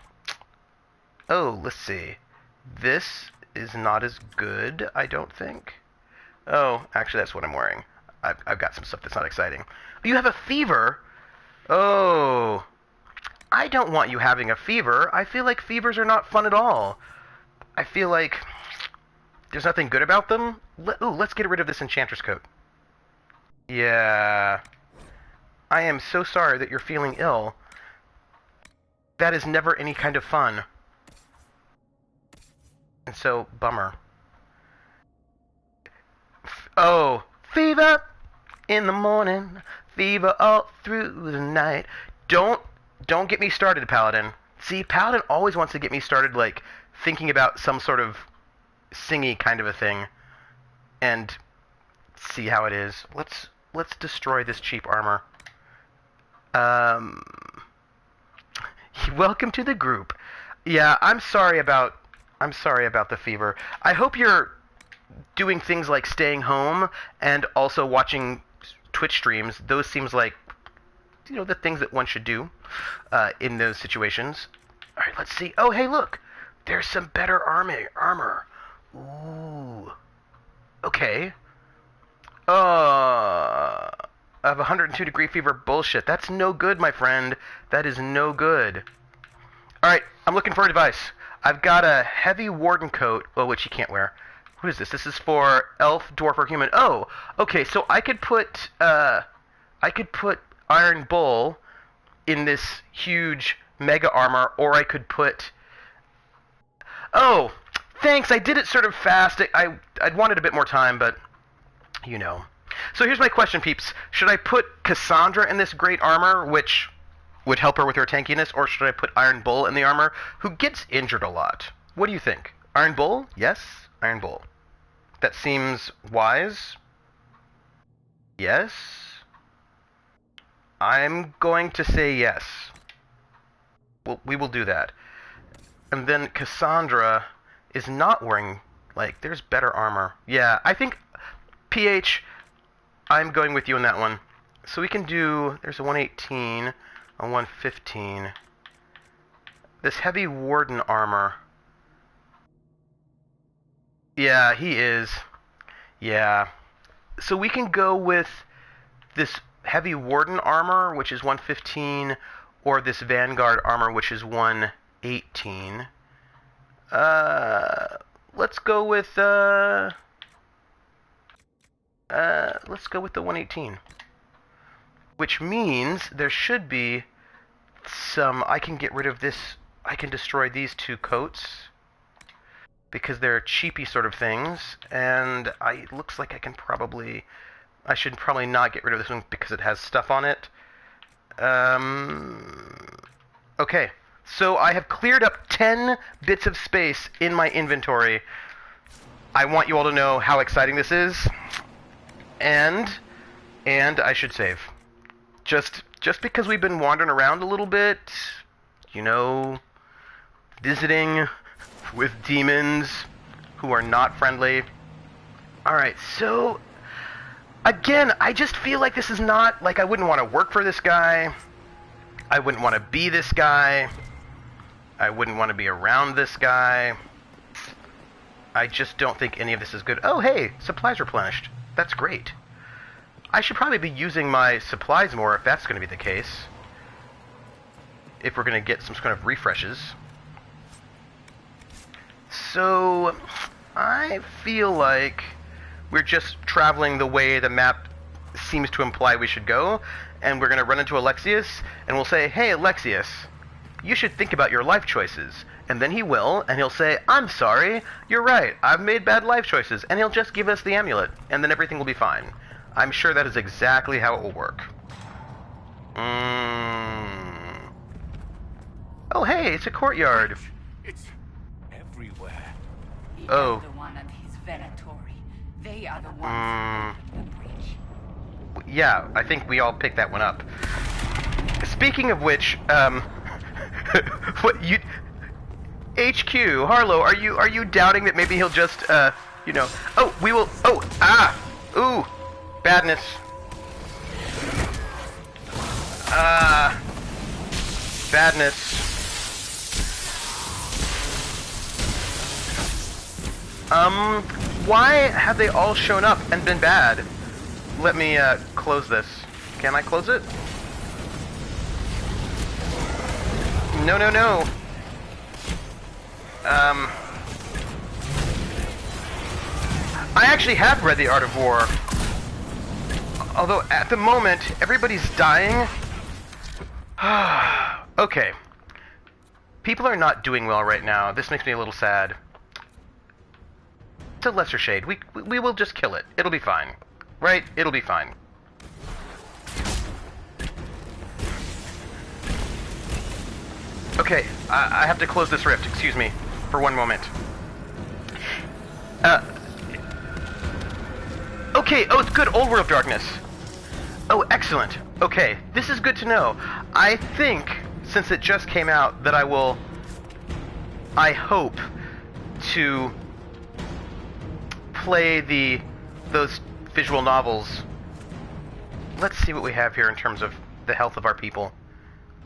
Oh, let's see. This is not as good, I don't think. Oh, actually, that's what I'm wearing. I've got some stuff that's not exciting. You have a fever? Oh. I don't want you having a fever. I feel like fevers are not fun at all. I feel like there's nothing good about them. Let's get rid of this Enchantress coat. Yeah. I am so sorry that you're feeling ill. That is never any kind of fun. And so, bummer. Oh, fever in the morning, fever all through the night. Don't get me started, Paladin. See, Paladin always wants to get me started, like, thinking about some sort of singy kind of a thing, and see how it is. Let's destroy this cheap armor. Welcome to the group. Yeah, I'm sorry about the fever. I hope you're doing things like staying home and also watching Twitch streams. Those seems like, you know, the things that one should do in those situations. All right, let's see. Oh, hey, look. There's some better armor. Ooh. Okay. I have 102 degree fever bullshit. That's no good, my friend. That is no good. All right, I'm looking for a device. I've got a heavy warden coat, which you can't wear. What is this? This is for elf, dwarf, or human. Oh, okay. So I could put Iron Bull in this huge mega armor, or I could put. Oh, thanks. I did it sort of fast. I'd wanted a bit more time, but you know. So here's my question, peeps. Should I put Cassandra in this great armor, which would help her with her tankiness, or should I put Iron Bull in the armor, who gets injured a lot? What do you think? Iron Bull? Yes? Iron Bull. That seems wise. Yes? I'm going to say yes. Well, we will do that. And then Cassandra is not wearing, like, there's better armor. Yeah, I think, PH, I'm going with you on that one. So we can do, there's a 118, a 115. This heavy warden armor. Yeah, he is. Yeah. So we can go with this heavy warden armor, which is 115, or this vanguard armor, which is 118. Let's go with the 118. Which means there should be some, I can get rid of this, I can destroy these two coats because they're cheapy sort of things, and it looks like I should probably not get rid of this one because it has stuff on it. Okay, so I have cleared up 10 bits of space in my inventory. I want you all to know how exciting this is, and I should save. Just because we've been wandering around a little bit, you know, visiting with demons who are not friendly. Alright, so again, I just feel like this is not, like, I wouldn't want to work for this guy. I wouldn't want to be this guy. I wouldn't want to be around this guy. I just don't think any of this is good. Oh, hey, supplies replenished. That's great. I should probably be using my supplies more if that's going to be the case. If we're going to get some kind of refreshes. So, I feel like we're just traveling the way the map seems to imply we should go, and we're going to run into Alexius, and we'll say, hey, Alexius, you should think about your life choices. And then he will, and he'll say, I'm sorry, you're right, I've made bad life choices, and he'll just give us the amulet, and then everything will be fine. I'm sure that is exactly how it will work. Oh, hey, it's a courtyard. It's everywhere. Oh. The one and his Venatori. They are the ones who opened the breach. Yeah, I think we all picked that one up. Speaking of which, what you... HQ, Harlow, are you doubting that maybe he'll just, you know... Oh, we will... Oh, ooh, badness. Badness. Why have they all shown up and been bad? Let me, close this. Can I close it? No, no, no. I actually have read The Art of War. Although, at the moment, everybody's dying. Okay. People are not doing well right now. This makes me a little sad. It's a lesser shade. We will just kill it. It'll be fine. Right? It'll be fine. Okay, I have to close this rift. Excuse me for one moment. Okay, oh, it's good. Old World Darkness. Oh, excellent. Okay, this is good to know. I think, since it just came out, that I hope to play those visual novels. Let's see what we have here in terms of the health of our people.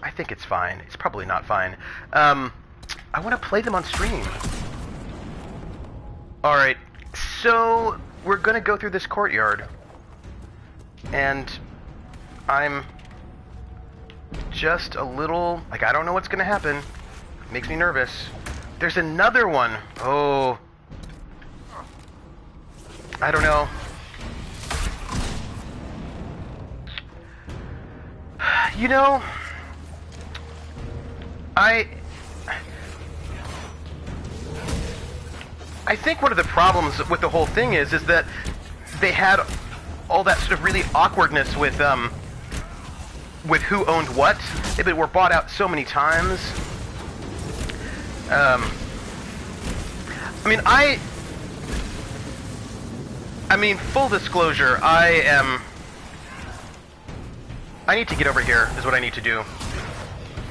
I think it's fine. It's probably not fine. I want to play them on stream. Alright, so we're going to go through this courtyard. And I'm just a little... like, I don't know what's going to happen. It makes me nervous. There's another one. Oh. I don't know. You know... I think one of the problems with the whole thing is that they had all that sort of really awkwardness with who owned what. They were bought out so many times. I mean, full disclosure, I need to get over here, is what I need to do.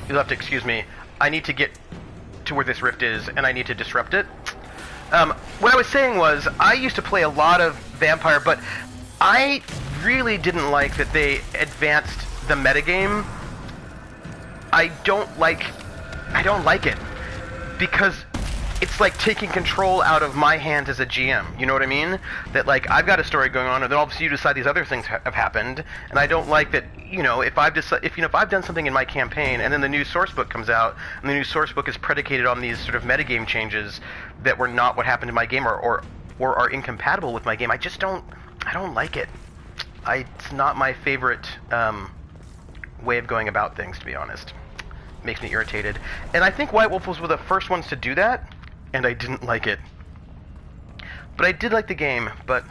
You'll have to excuse me. I need to get to where this rift is, and I need to disrupt it. What I was saying was, I used to play a lot of Vampire, but I really didn't like that they advanced the metagame. I don't like it. Because it's like taking control out of my hands as a GM. You know what I mean? That, like, I've got a story going on, and then all of a sudden you decide these other things have happened, and I don't like that. You know, if I've done something in my campaign, and then the new source book comes out, and the new source book is predicated on these sort of metagame changes that were not what happened in my game, or are incompatible with my game, I don't like it. It's not my favorite way of going about things, to be honest. It makes me irritated. And I think White Wolf was one of the first ones to do that, and I didn't like it. But I did like the game, but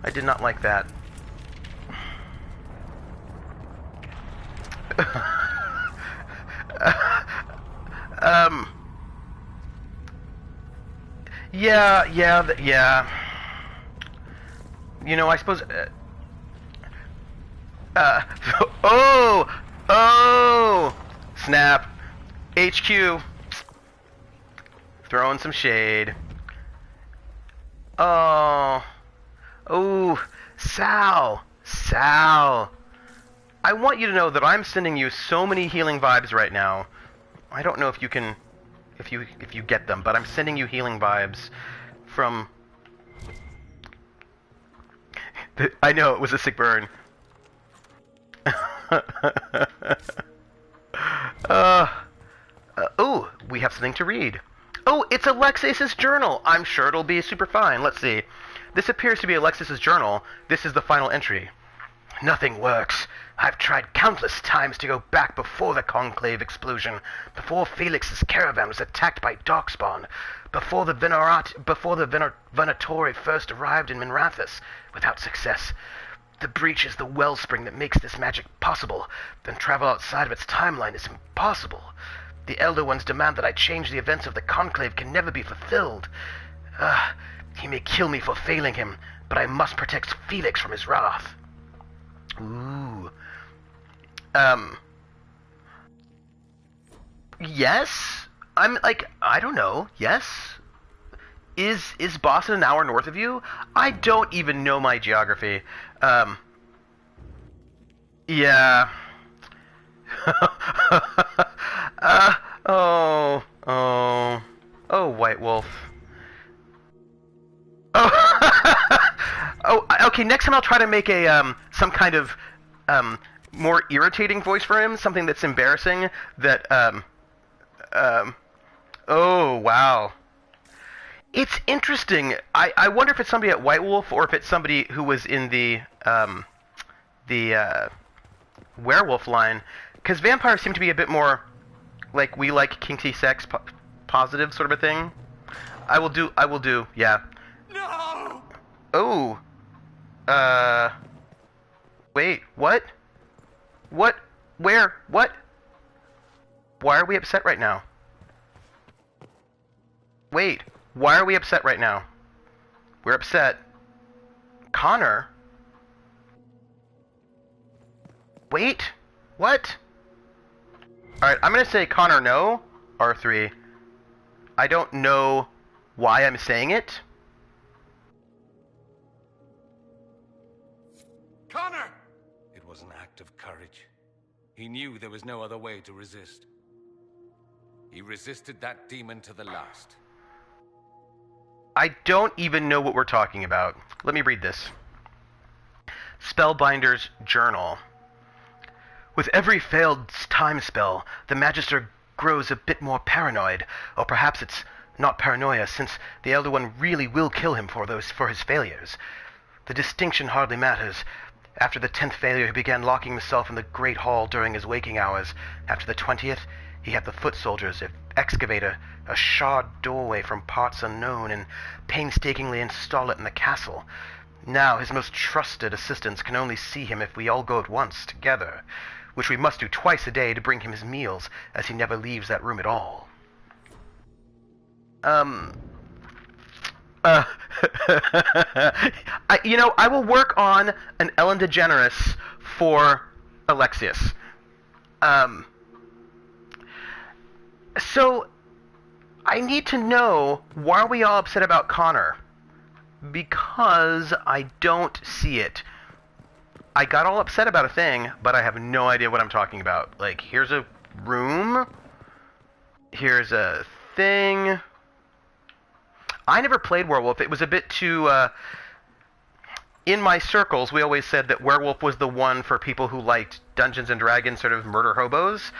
I did not like that. Yeah. You know, I suppose... Oh! Snap. HQ. Throwing some shade. Oh. Sal. I want you to know that I'm sending you so many healing vibes right now. I don't know if you can... if you get them, but I'm sending you healing vibes from... I know, it was a sick burn. Oh, we have something to read. Oh, it's Alexis's journal. I'm sure it'll be super fine. Let's see. This appears to be Alexis's journal. This is the final entry. Nothing works. I've tried countless times to go back before the Conclave explosion, before Felix's caravan was attacked by Darkspawn, before the Venatori first arrived in Minrathous, without success. The breach is the wellspring that makes this magic possible. Then travel outside of its timeline is impossible. The Elder One's demand that I change the events of the Conclave can never be fulfilled. He may kill me for failing him, but I must protect Felix from his wrath. Ooh. Yes? I'm like, I don't know. Yes? Is Boston an hour north of you? I don't even know my geography. Yeah. Oh, White Wolf. Oh, okay, next time I'll try to make a, some kind of, more irritating voice for him, something that's embarrassing, that, oh, wow. It's interesting. I wonder if it's somebody at White Wolf, or if it's somebody who was in the werewolf line, because vampires seem to be a bit more, like, we like kinky sex, positive sort of a thing. I will do, yeah. No! Oh. Wait, what? What? Where? What? Why are we upset right now? Wait, why are we upset right now? We're upset. Connor? Wait, what? Alright, I'm gonna say Connor no, R3. I don't know why I'm saying it. Connor! It was an act of courage. He knew there was no other way to resist. He resisted that demon to the last. I don't even know what we're talking about. Let me read this. Spellbinder's Journal. With every failed time spell, the Magister grows a bit more paranoid. Or perhaps it's not paranoia, since the Elder One really will kill him for his failures. The distinction hardly matters. After the 10th failure, he began locking himself in the Great Hall during his waking hours. After the 20th, he had the foot soldiers excavate a shard doorway from parts unknown and painstakingly install it in the castle. Now his most trusted assistants can only see him if we all go at once, together, which we must do twice a day to bring him his meals, as he never leaves that room at all. I will work on an Ellen DeGeneres for Alexius. So, I need to know, why are we all upset about Connor? Because I don't see it. I got all upset about a thing, but I have no idea what I'm talking about. Like, here's a room. Here's a thing. I never played Werewolf. It was a bit too... in my circles, we always said that Werewolf was the one for people who liked Dungeons & Dragons, sort of murder hobos.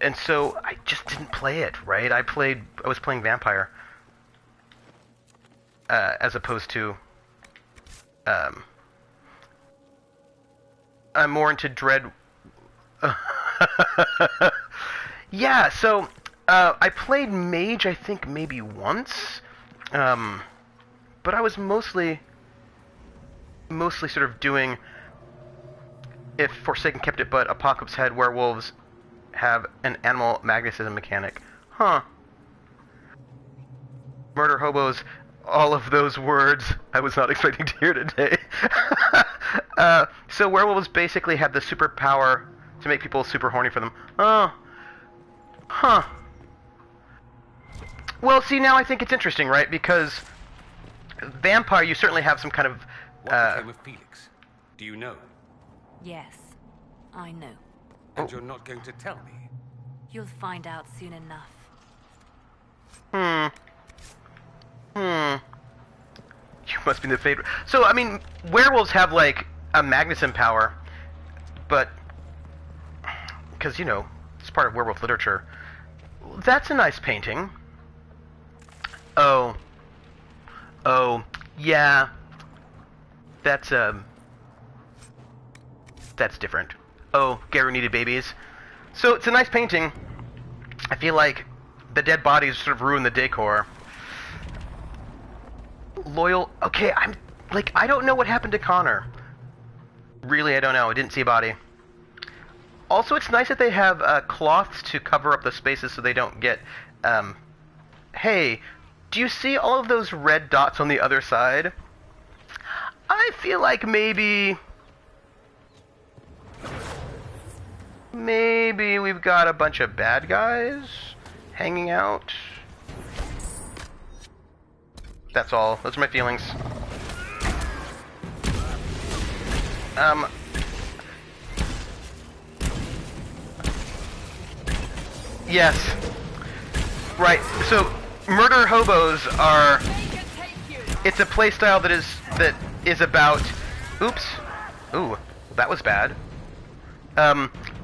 And so I just didn't play it, right? I was playing Vampire. As opposed to... I'm more into Dread... Yeah, so... I played Mage, I think, maybe once. But I was mostly sort of doing... If Forsaken kept it, but Apocalypse had werewolves... have an animal magnetism mechanic. Huh. Murder hobos, all of those words I was not expecting to hear today. So werewolves basically have the superpower to make people super horny for them. Oh. Huh. Well, see, now I think it's interesting, right? Because vampire, you certainly have some kind of... What became of Felix? Do you know? Yes, I know. And you're not going to tell me? You'll find out soon enough. You must be the favorite. So, I mean, werewolves have, like, a magnetism power, but... Because, you know, it's part of werewolf literature. That's a nice painting. Oh, yeah. That's different. Oh, Garu needed babies. So, it's a nice painting. I feel like the dead bodies sort of ruin the decor. Loyal... Okay, I don't know what happened to Connor. Really, I don't know. I didn't see a body. Also, it's nice that they have cloths to cover up the spaces so they don't get... Hey, do you see all of those red dots on the other side? I feel like maybe we've got a bunch of bad guys hanging out. That's all. Those are my feelings. Yes. Right. So, murder hobos are... It's a playstyle that is about... Oops. Ooh, that was bad.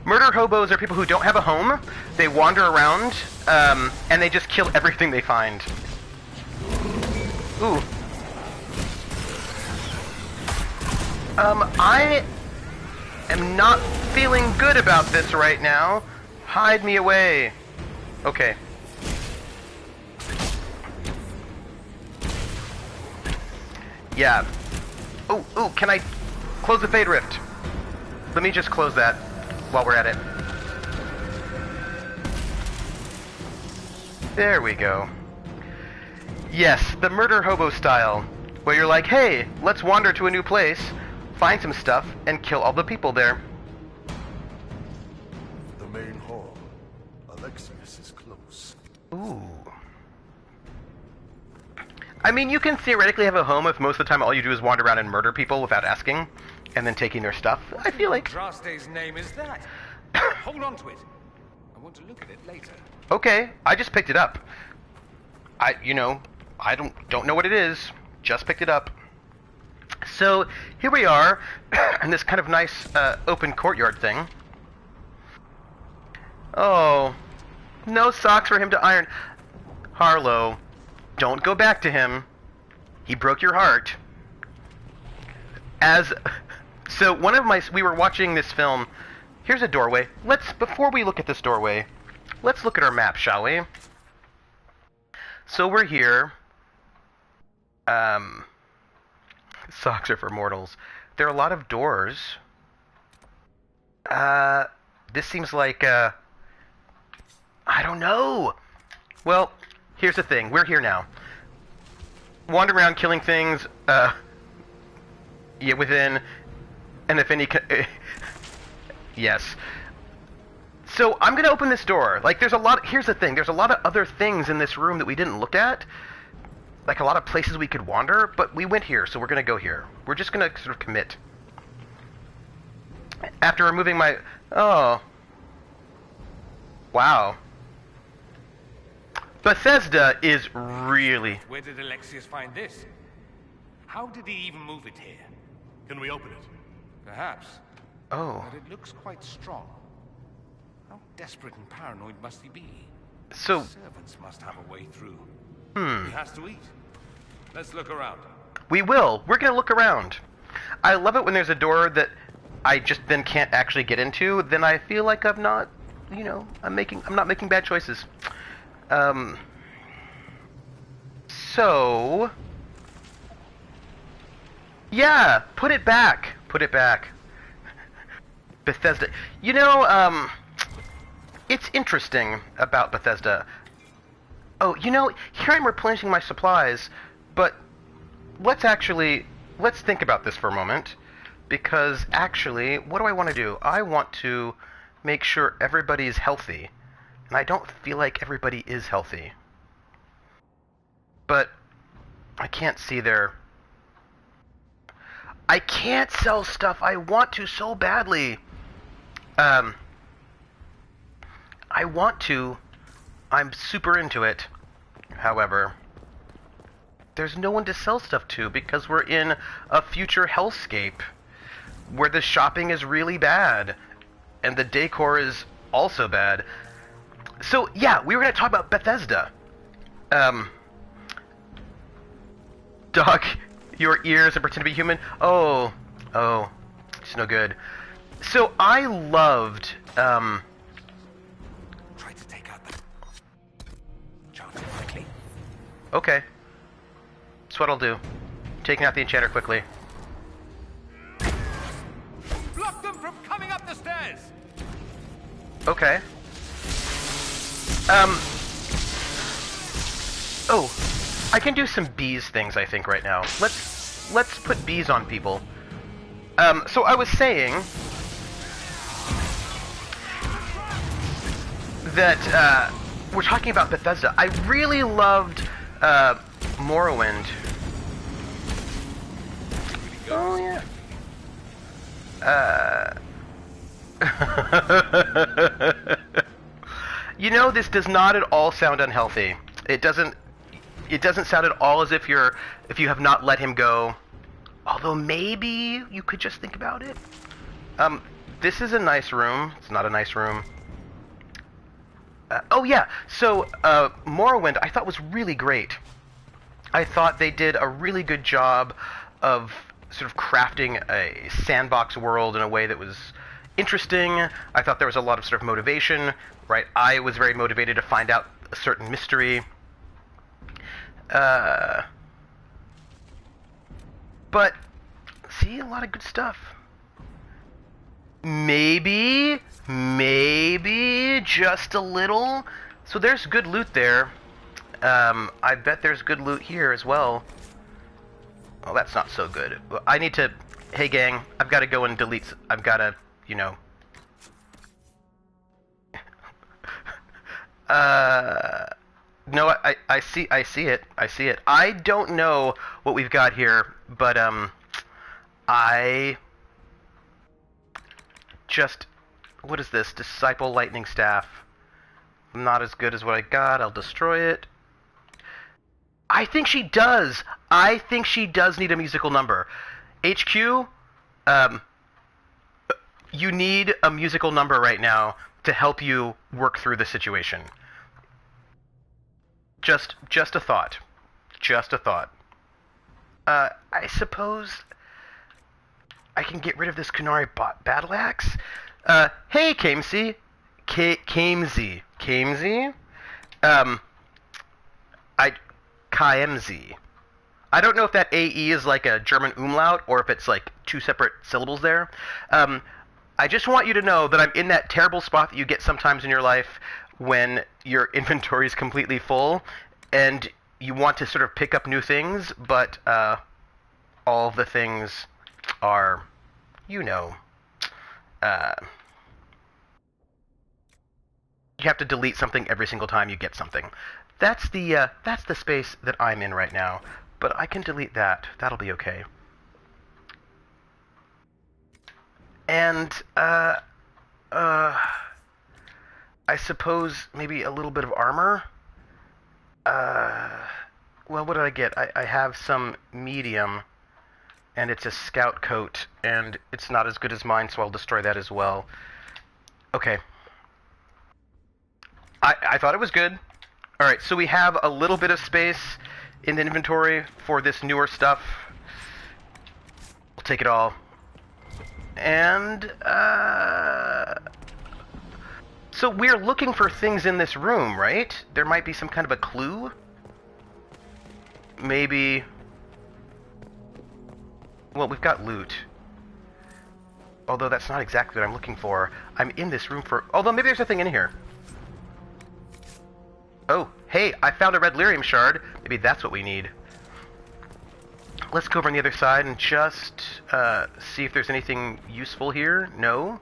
Murder hobos are people who don't have a home. They wander around, and they just kill everything they find. Ooh. I am not feeling good about this right now. Hide me away. Okay. Yeah. Oh, can I close the Fade Rift? Let me just close that while we're at it. There we go. Yes, the murder hobo style, where you're like, hey, let's wander to a new place, find some stuff, and kill all the people there. The main hall. Alexius is close. Ooh. I mean, you can theoretically have a home if most of the time all you do is wander around and murder people without asking, and then taking their stuff. I feel like... Drastay's name is that? Hold on to it. I want to look at it later. Okay, I just picked it up. I don't know what it is. Just picked it up. So, here we are, in this kind of nice, open courtyard thing. Oh, no socks for him to iron. Harlow, don't go back to him. He broke your heart. So we were watching this film. Here's a doorway. Before we look at this doorway, let's look at our map, shall we? So we're here. Socks are for mortals. There are a lot of doors. This seems like, I don't know. Well, here's the thing. We're here now. Wander around killing things, within, and if any, yes. So, I'm gonna open this door. Like, here's the thing, there's a lot of other things in this room that we didn't look at. Like, a lot of places we could wander, but we went here, so we're gonna go here. We're just gonna sort of commit. After removing my... Oh. Wow. Bethesda is really... Where did Alexius find this? How did he even move it here? Can we open it? Perhaps. Oh. But it looks quite strong. How desperate and paranoid must he be? So... Servants must have a way through. He has to eat. Let's look around. We will. We're gonna look around. I love it when there's a door that I just then can't actually get into. Then I feel like I'm not, I'm not making bad choices. So... Yeah, put it back. Put it back. Bethesda. It's interesting about Bethesda. Oh, here I'm replenishing my supplies, but let's think about this for a moment, because actually, what do I want to do? I want to make sure everybody is healthy, and I don't feel like everybody is healthy. But I can't see their... I can't sell stuff. I want to so badly. I want to. I'm super into it. However, there's no one to sell stuff to because we're in a future hellscape where the shopping is really bad and the decor is also bad. So, yeah, we were going to talk about Bethesda. Doc, your ears and pretend to be human. Oh, it's no good. So I loved, Try to take out the enchanter quickly. Okay. That's what I'll do. Taking out the enchanter quickly. Block them from coming up the stairs! Okay. Oh, I can do some bees things, I think, right now. Let's put bees on people. So I was saying that we're talking about Bethesda. I really loved Morrowind. Oh yeah. This does not at all sound unhealthy. It doesn't sound at all as if you have not let him go. Although maybe you could just think about it. This is a nice room. It's not a nice room. Oh yeah, so Morrowind I thought was really great. I thought they did a really good job of sort of crafting a sandbox world in a way that was interesting. I thought there was a lot of sort of motivation, right? I was very motivated to find out a certain mystery. But, see, a lot of good stuff. Maybe, just a little. So there's good loot there. I bet there's good loot here as well. Oh, that's not so good. I need to... Hey, gang, I've got to go and delete... I've got to, you know... No, I see it. I see it. I don't know what we've got here, but, I... Just... What is this? Disciple Lightning Staff. Not as good as what I got. I'll destroy it. I think she does. I think she does need a musical number. HQ, you need a musical number right now to help you work through the situation. Just a thought. Just a thought. I suppose I can get rid of this Kunari battle axe. Hey, Kamesy. Kamesy. Kaemzi. I don't know if that AE is like a German umlaut or if it's like two separate syllables there. I just want you to know that I'm in that terrible spot that you get sometimes in your life when your inventory is completely full and you want to sort of pick up new things, but all of the things are, you know, you have to delete something every single time you get something. That's the space that I'm in right now, but I can delete that. That'll be okay. And I suppose maybe a little bit of armor. Well, what did I get? I have some medium, and it's a scout coat, and it's not as good as mine, so I'll destroy that as well. Okay. I thought it was good. Alright, so we have a little bit of space in the inventory for this newer stuff. We'll take it all. And, so we're looking for things in this room, right? There might be some kind of a clue? Maybe... Well, we've got loot. Although that's not exactly what I'm looking for. I'm in this room for... Although maybe there's a thing in here. Oh, hey, I found a red lyrium shard. Maybe that's what we need. Let's go over on the other side and just see if there's anything useful here. No?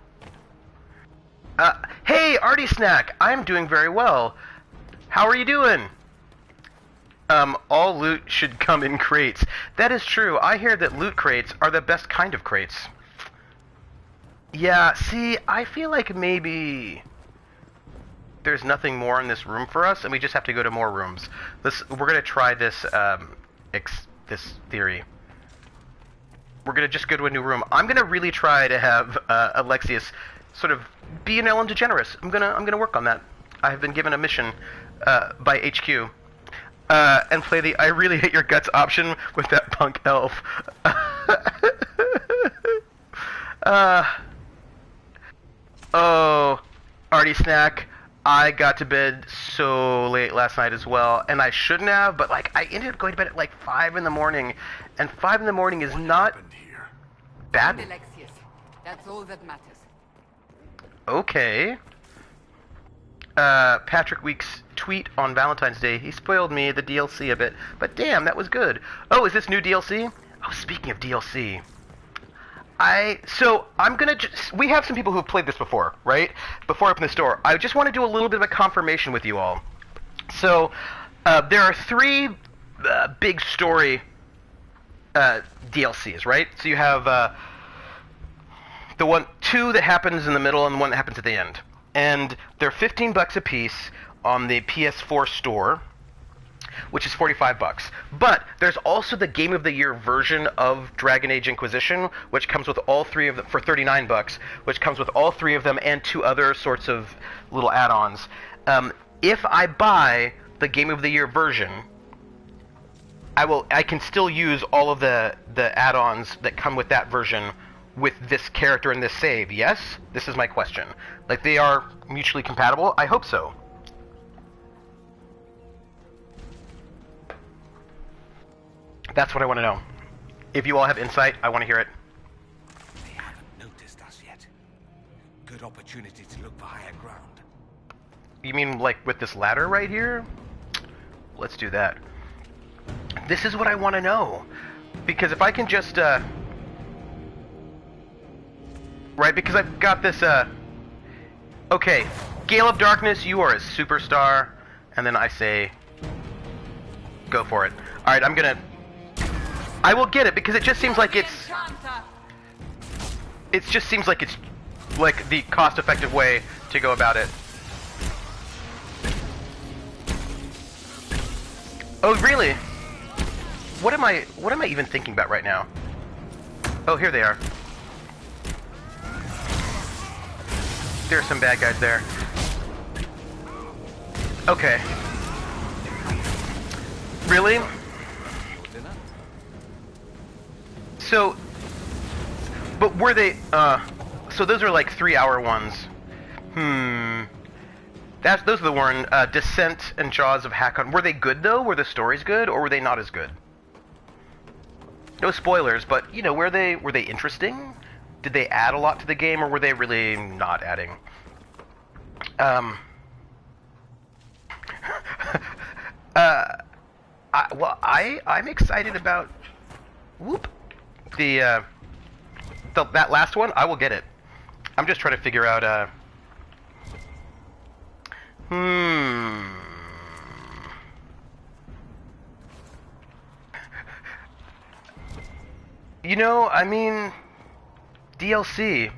Hey, Artie Snack! I'm doing very well. How are you doing? All loot should come in crates. That is true. I hear that loot crates are the best kind of crates. Yeah, see, I feel like maybe... there's nothing more in this room for us, and we just have to go to more rooms. We're gonna try this, this theory. We're gonna just go to a new room. I'm gonna really try to have Alexius sort of be an Ellen DeGeneres. I'm gonna work on that. I have been given a mission by HQ, and play the "I really hate your guts" option with that punk elf. Oh, Artie Snack. I got to bed so late last night as well, and I shouldn't have, but like I ended up going to bed at like 5 in the morning, and 5 in the morning is not bad. Alexius, that's all that matters. Okay. Patrick Weeks' tweet on Valentine's Day, he spoiled me the DLC a bit, but damn, that was good. Oh, is this new DLC? Oh, speaking of DLC. I'm gonna we have some people who have played this before, right? Before I open this door, I just want to do a little bit of a confirmation with you all. So, there are 3 big story DLCs, right? So you have the 2 that happens in the middle and the one that happens at the end. And they're $15 a piece on the PS4 store, which is $45. But there's also the Game of the Year version of Dragon Age Inquisition, which comes with all 3 of them for $39, which comes with all 3 of them and 2 other sorts of little add-ons. If I buy the Game of the Year version, I can still use all of the add-ons that come with that version with this character and this save. Yes? This is my question. Like, they are mutually compatible? I hope so. That's what I want to know. If you all have insight, I want to hear it. They haven't noticed us yet. Good opportunity to look for higher ground. You mean like with this ladder right here? Let's do that. This is what I want to know. Because if I can just, right, because I've got this, okay, Gale of Darkness, you are a superstar. And then I say, go for it. Alright, I will get it because it just seems like it just seems like it's like the cost-effective way to go about it. Oh, really? What am I even thinking about right now? Oh, here they are. There are some bad guys there. Okay. Really? So, but were they, so those are like 3-hour ones. Those are the one, Descent and Jaws of Hakon. Were they good though? Were the stories good, or were they not as good? No spoilers, but, you know, were they interesting? Did they add a lot to the game, or were they really not adding? I'm excited about, that last one. I will get it. I'm just trying to figure out, You know, I mean, DLC.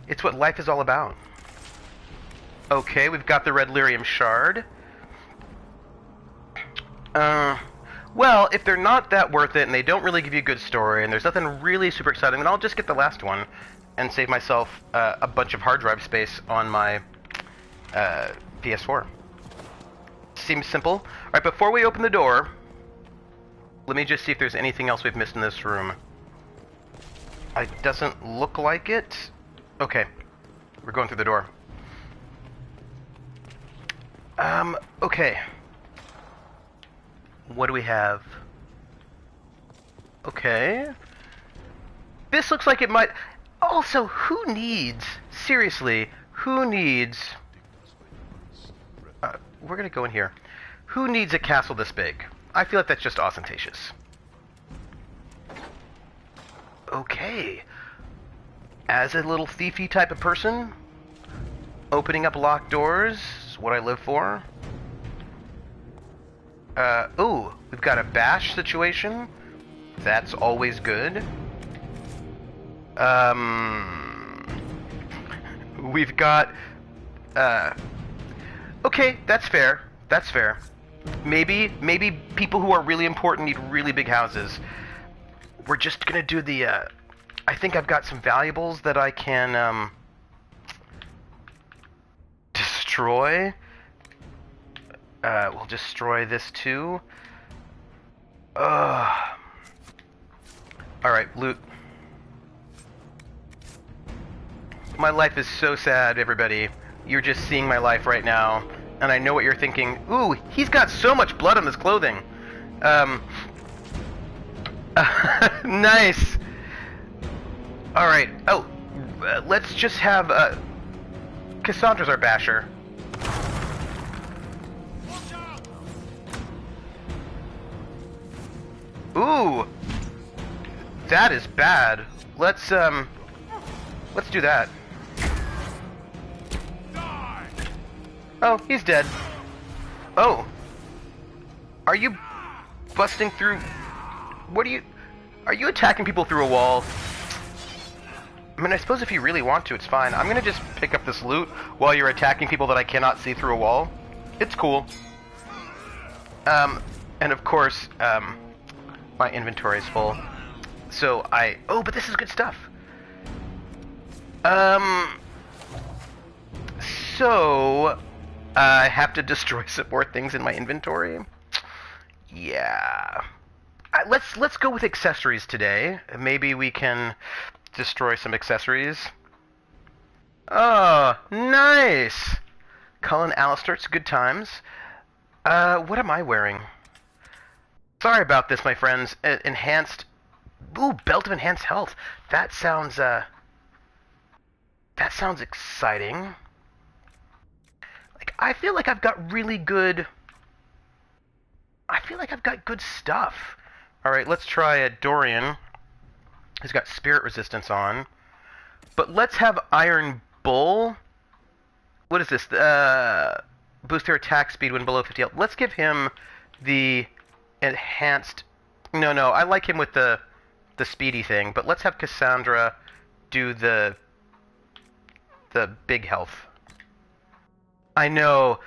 It's what life is all about. Okay, we've got the Red Lyrium Shard. Well, if they're not that worth it, and they don't really give you a good story, and there's nothing really super exciting, then I'll just get the last one, and save myself a bunch of hard drive space on my PS4. Seems simple. Alright, before we open the door, let me just see if there's anything else we've missed in this room. It doesn't look like it. Okay, we're going through the door. Okay. What do we have? Okay. This looks like it might... Also, who needs... Seriously, who needs... we're gonna go in here. Who needs a castle this big? I feel like that's just ostentatious. Okay. As a little thiefy type of person, opening up locked doors is what I live for. Ooh, we've got a bash situation. That's always good. We've got, okay, that's fair. That's fair. Maybe people who are really important need really big houses. We're just gonna do the, I think I've got some valuables that I can, destroy. We'll destroy this too. Alright, loot. My life is so sad, everybody. You're just seeing my life right now, and I know what you're thinking. Ooh, he's got so much blood on his clothing. Nice. Alright, oh, let's just have, Cassandra's our basher. Ooh, that is bad. Let's do that. Oh, he's dead. Oh. Are you busting through... What are you... Are you attacking people through a wall? I mean, I suppose if you really want to, it's fine. I'm gonna just pick up this loot while you're attacking people that I cannot see through a wall. It's cool. And of course, my inventory is full. So oh, but this is good stuff. So I have to destroy some more things in my inventory. Yeah. Let's go with accessories today. Maybe we can destroy some accessories. Oh, nice. Cullen Alistair, it's good times. What am I wearing? Sorry about this, my friends. Enhanced Ooh, Belt of Enhanced Health. That sounds exciting. Like, I feel like I've got good stuff. Alright, let's try Dorian, who's got Spirit Resistance on. But let's have Iron Bull. What is this? Boost their attack speed when below 50 health. Let's give him the enhanced... No, I like him with the speedy thing, but let's have Cassandra do the big health. I know.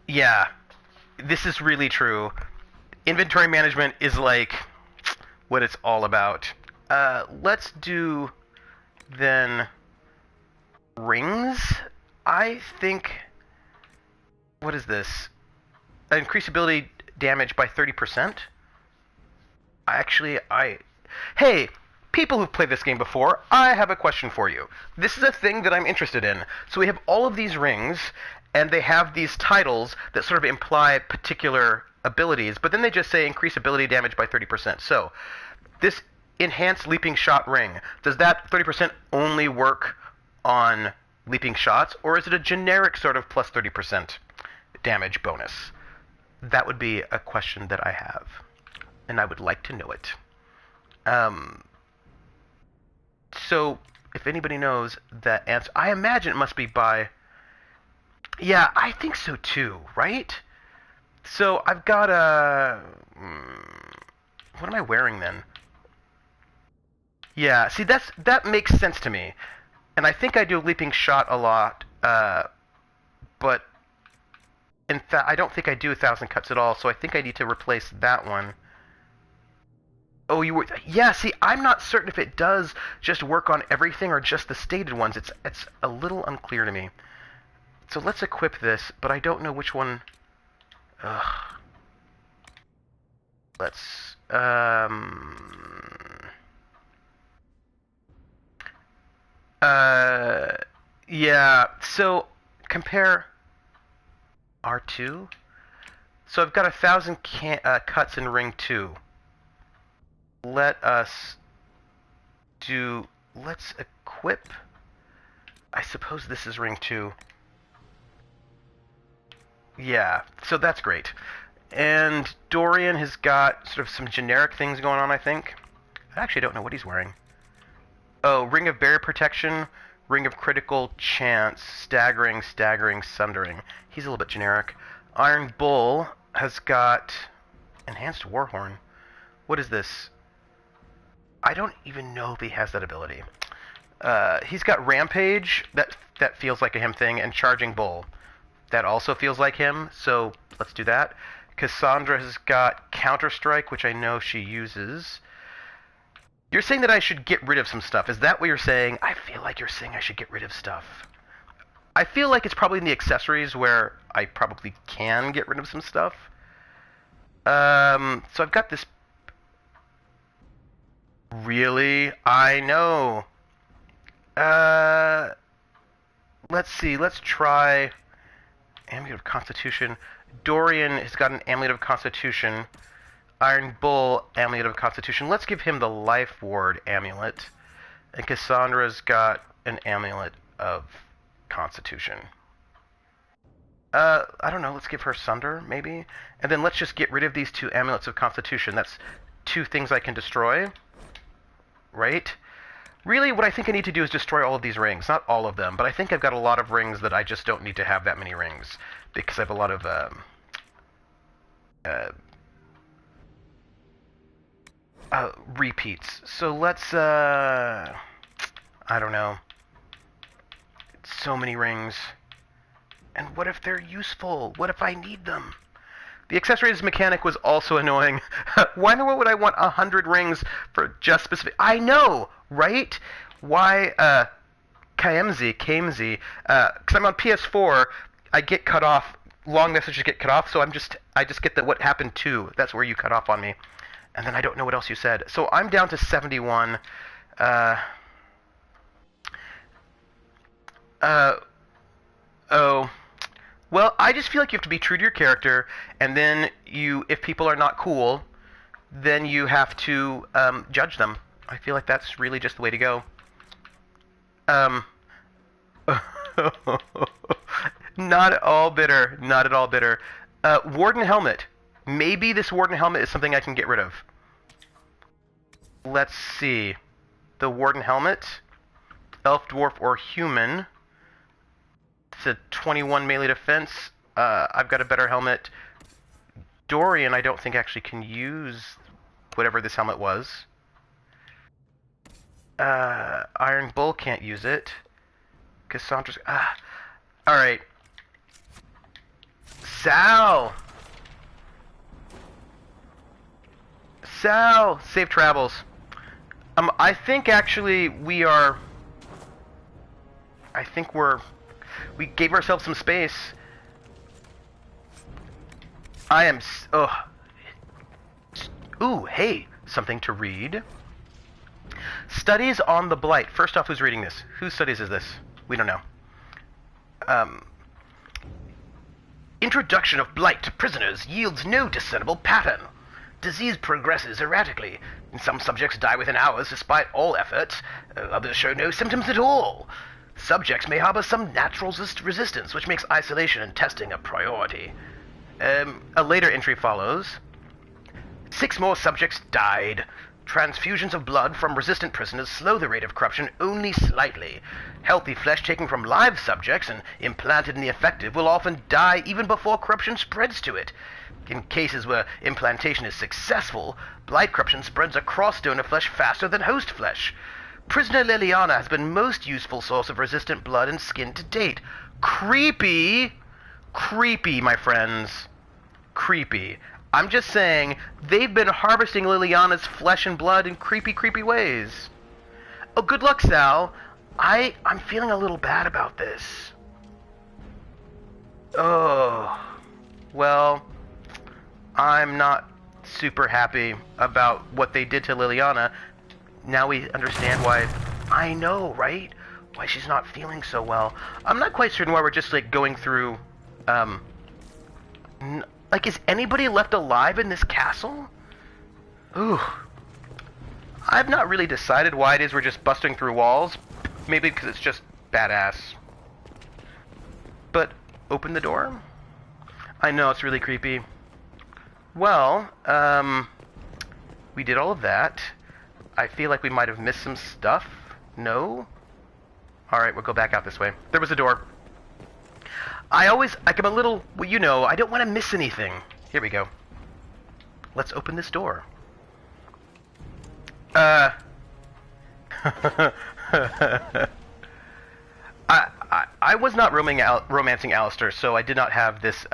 Yeah. This is really true. Inventory management is like what it's all about. Let's do then rings. I think... What is this? Increase ability damage by 30%? Hey, people who've played this game before, I have a question for you. This is a thing that I'm interested in. So we have all of these rings, and they have these titles that sort of imply particular abilities, but then they just say increase ability damage by 30%. So, this enhanced leaping shot ring, does that 30% only work on leaping shots, or is it a generic sort of plus 30% damage bonus? That would be a question that I have, and I would like to know it. So, if anybody knows that answer, I imagine it must be by... Yeah, I think so too, right? So, I've got a... What am I wearing then? Yeah, see, that makes sense to me. And I think I do leaping shot a lot, but in fact, I don't think I do 1,000 cuts at all, so I think I need to replace that one. Oh, yeah, see, I'm not certain if it does just work on everything or just the stated ones. It's a little unclear to me. So let's equip this, but I don't know which one. Let's, yeah, so compare R2. So I've got 1,000 cuts in ring 2. Let's equip, I suppose this is ring 2. Yeah, so that's great. And Dorian has got sort of some generic things going on, I think. I actually don't know what he's wearing. Oh, Ring of Barrier Protection, Ring of Critical Chance, Staggering, Sundering. He's a little bit generic. Iron Bull has got Enhanced Warhorn. What is this? I don't even know if he has that ability. He's got Rampage, that feels like a him thing, and Charging Bull. That also feels like him, so let's do that. Cassandra has got Counter-Strike, which I know she uses. You're saying that I should get rid of some stuff. Is that what you're saying? I feel like you're saying I should get rid of stuff. I feel like it's probably in the accessories where I probably can get rid of some stuff. So I've got this... Really? I know. Let's see. Let's try... Amulet of Constitution. Dorian has got an Amulet of Constitution. Iron Bull, Amulet of Constitution. Let's give him the Life Ward Amulet. And Cassandra's got an Amulet of Constitution. I don't know. Let's give her Sunder, maybe? And then let's just get rid of these 2 Amulets of Constitution. That's 2 things I can destroy. Right? Really, what I think I need to do is destroy all of these rings. Not all of them, but I think I've got a lot of rings that I just don't need to have that many rings. Because I have a lot of, repeats. So let's, I don't know. So many rings. And what if they're useful? What if I need them? The accessories mechanic was also annoying. Why in the world would I want 100 rings for just specific... I know, right? Why, KMZ, because I'm on PS4, I get cut off, long messages get cut off, so I just get the what happened to, that's where you cut off on me. And then I don't know what else you said. So I'm down to 71. Oh. Well, I just feel like you have to be true to your character, and then if people are not cool, then you have to judge them. I feel like that's really just the way to go. Not at all bitter. Not at all bitter. Warden helmet. Maybe this Warden helmet is something I can get rid of. Let's see. The Warden helmet. Elf, dwarf, or human. It's a 21 melee defense. I've got a better helmet. Dorian, I don't think actually can use whatever this helmet was. Iron Bull can't use it. Cassandra's... Alright. Sal! Sal! Safe travels. I think actually we are... I think we gave ourselves some space. I am... Ooh, hey! Something to read. Studies on the Blight. First off, who's reading this? Whose studies is this? We don't know. Introduction of Blight to prisoners yields no discernible pattern. Disease progresses erratically. Some subjects die within hours despite all efforts. Others show no symptoms at all. Subjects may harbor some natural resistance, which makes isolation and testing a priority. A later entry follows. 6 more subjects died. Transfusions of blood from resistant prisoners slow the rate of corruption only slightly. Healthy flesh taken from live subjects and implanted in the affected will often die even before corruption spreads to it. In cases where implantation is successful, blight corruption spreads across donor flesh faster than host flesh. Prisoner Liliana has been most useful source of resistant blood and skin to date. Creepy! Creepy, my friends. Creepy. I'm just saying, they've been harvesting Liliana's flesh and blood in creepy, creepy ways. Oh, good luck, Sal. I'm feeling a little bad about this. Oh. Well, I'm not super happy about what they did to Liliana. Now we understand why... I know, right? Why she's not feeling so well. I'm not quite certain why we're just, like, going through, like, is anybody left alive in this castle? Ooh. I've not really decided why it is we're just busting through walls. Maybe because it's just badass. But, open the door? I know, it's really creepy. Well, we did all of that. I feel like we might have missed some stuff. No? Alright, we'll go back out this way. There was a door. I'm a little, well, you know, I don't want to miss anything. Here we go. Let's open this door. I was not romancing Alistair, so I did not have this,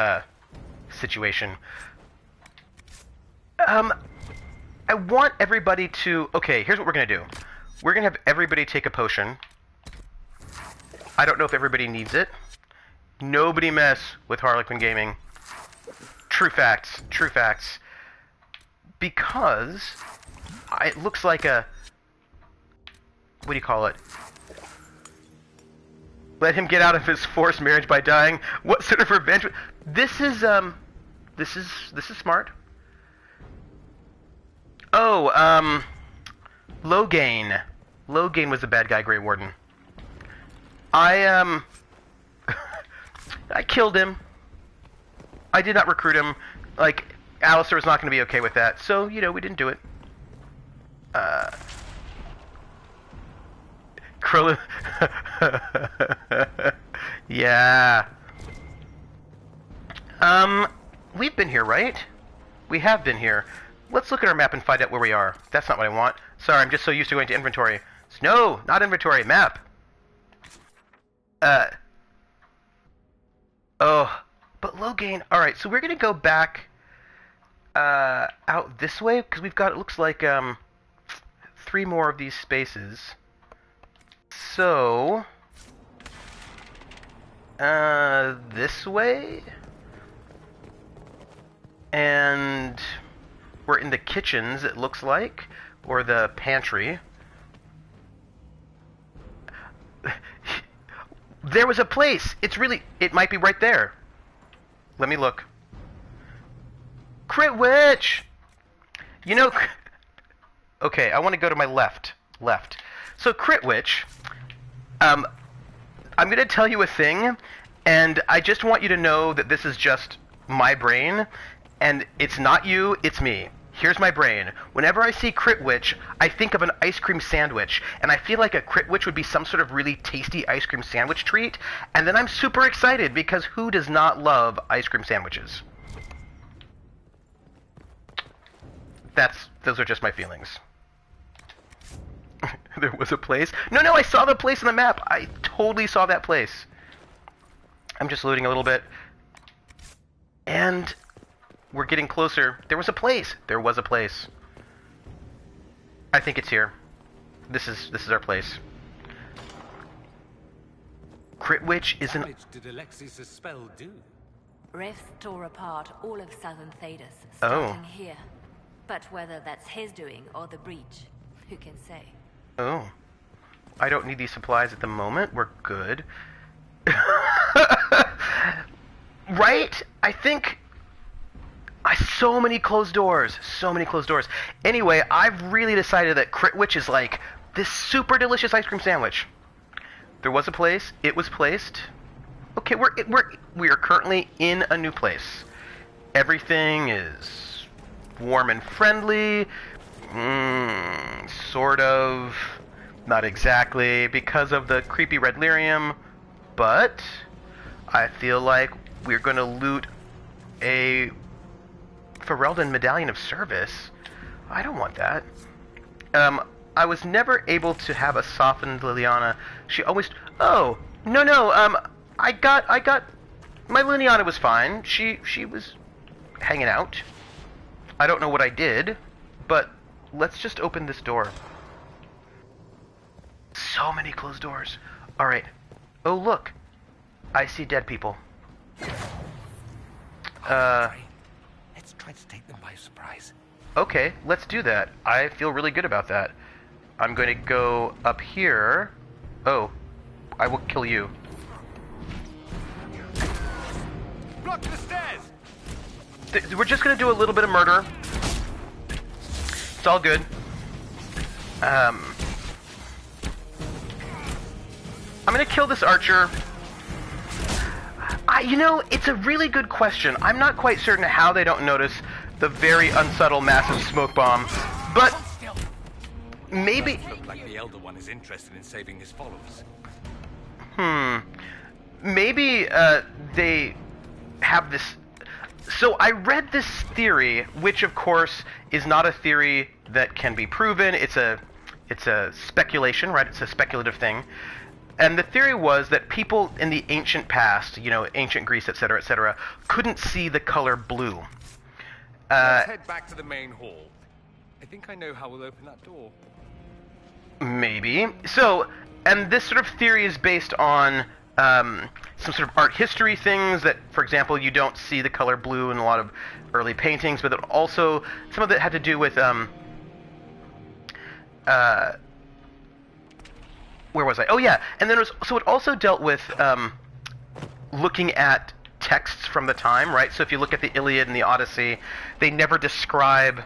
situation. I want everybody to... Okay, here's what we're gonna do. We're gonna have everybody take a potion. I don't know if everybody needs it. Nobody mess with Harlequin Gaming. True facts. True facts. Because... it looks like a... What do you call it? Let him get out of his forced marriage by dying. What sort of revenge... This is smart. Oh, Loghain. Loghain was the bad guy, Grey Warden. I killed him. I did not recruit him. Like, Alistair was not going to be okay with that. So, you know, we didn't do it. Krillin... yeah. We've been here, right? We have been here. Let's look at our map and find out where we are. That's not what I want. Sorry, I'm just so used to going to inventory. No, not inventory, map. Oh, but Loghain... Alright, so we're gonna go back, out this way, because we've got, it looks like, 3 more of these spaces. So... this way? And... we're in the kitchens, it looks like, or the pantry. There was a place! It might be right there. Let me look. Crit Witch! You know... Okay, I want to go to my left. So, Crit Witch, I'm going to tell you a thing, and I just want you to know that this is just my brain, and it's not you, it's me. Here's my brain. Whenever I see Crit Witch, I think of an ice cream sandwich, and I feel like a Crit Witch would be some sort of really tasty ice cream sandwich treat, and then I'm super excited, because who does not love ice cream sandwiches? Those are just my feelings. There was a place? No, I saw the place on the map. I totally saw that place. I'm just loading a little bit. And we're getting closer. There was a place. I think it's here. This is our place. Crit Witch isn't... What did Alexius' spell do? Rifts tore apart all of Southern Thedas, Oh. starting here. But whether that's his doing or the breach, who can say? Oh. I don't need these supplies at the moment. We're good. Right? I think... So many closed doors. Anyway, I've really decided that Crit Witch is like this super delicious ice cream sandwich. There was a place. It was placed. Okay, we are currently in a new place. Everything is warm and friendly. Sort of. Not exactly, because of the creepy red lyrium. But I feel like we're going to loot a Ferelden Medallion of Service. I don't want that. I was never able to have a softened Liliana. She always... Oh, no, I got... My Liliana was fine. She was hanging out. I don't know what I did, but let's just open this door. So many closed doors. Alright. Oh, look. I see dead people. Let's try to take them by surprise. Okay, let's do that. I feel really good about that. I'm going to go up here. Oh, I will kill you. Block the stairs! We're just going to do a little bit of murder. It's all good. I'm going to kill this archer. You know, it's a really good question. I'm not quite certain how they don't notice the very unsubtle massive smoke bomb, but maybe... Look like the Elder One is interested in saving his followers. Maybe they have this... So I read this theory, which of course is not a theory that can be proven. It's a speculation, right? It's a speculative thing. And the theory was that people in the ancient past, you know, ancient Greece, etc., couldn't see the color blue. Let's head back to the main hall. I think I know how we'll open that door. Maybe. So, and this sort of theory is based on some sort of art history things that, for example, you don't see the color blue in a lot of early paintings, but also some of it had to do with where was I? Oh yeah, and then so it also dealt with looking at texts from the time, right? So if you look at the Iliad and the Odyssey, they never describe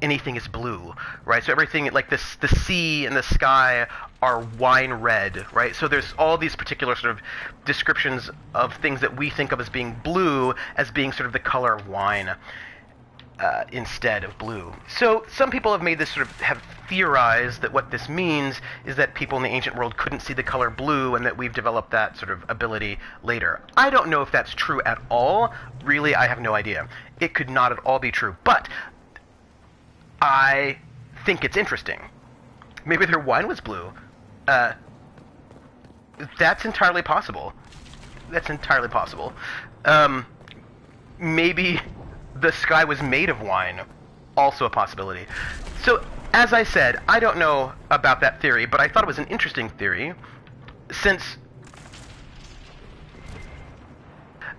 anything as blue, right? So everything, like the sea and the sky are wine red, right? So there's all these particular sort of descriptions of things that we think of as being blue as being sort of the color of wine instead of blue. So some people have made this sort of, have theorized that what this means is that people in the ancient world couldn't see the color blue and that we've developed that sort of ability later. I don't know if that's true at all. Really, I have no idea. It could not at all be true. But I think it's interesting. Maybe their wine was blue. That's entirely possible. Maybe the sky was made of wine. Also a possibility. So, as I said, I don't know about that theory, but I thought it was an interesting theory, since...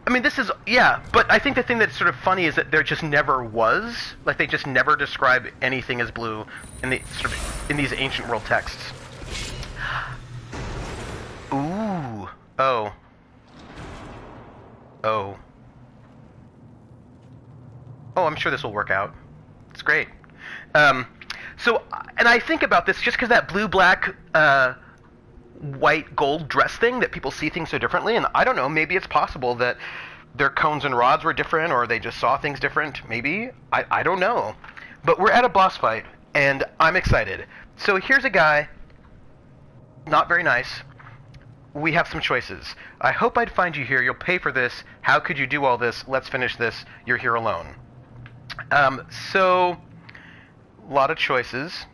I mean, this is... Yeah, but I think the thing that's sort of funny is that there just never was. Like, they just never describe anything as blue in the sort of in these ancient world texts. Ooh. Oh. Oh, I'm sure this will work out. It's great. So, and I think about this just because that blue, black, white, gold dress thing, that people see things so differently, and I don't know, maybe it's possible that their cones and rods were different, or they just saw things different, maybe. I don't know. But we're at a boss fight, and I'm excited. So here's a guy, not very nice. We have some choices. I hope I'd find you here. You'll pay for this. How could you do all this? Let's finish this. You're here alone. So, a lot of choices.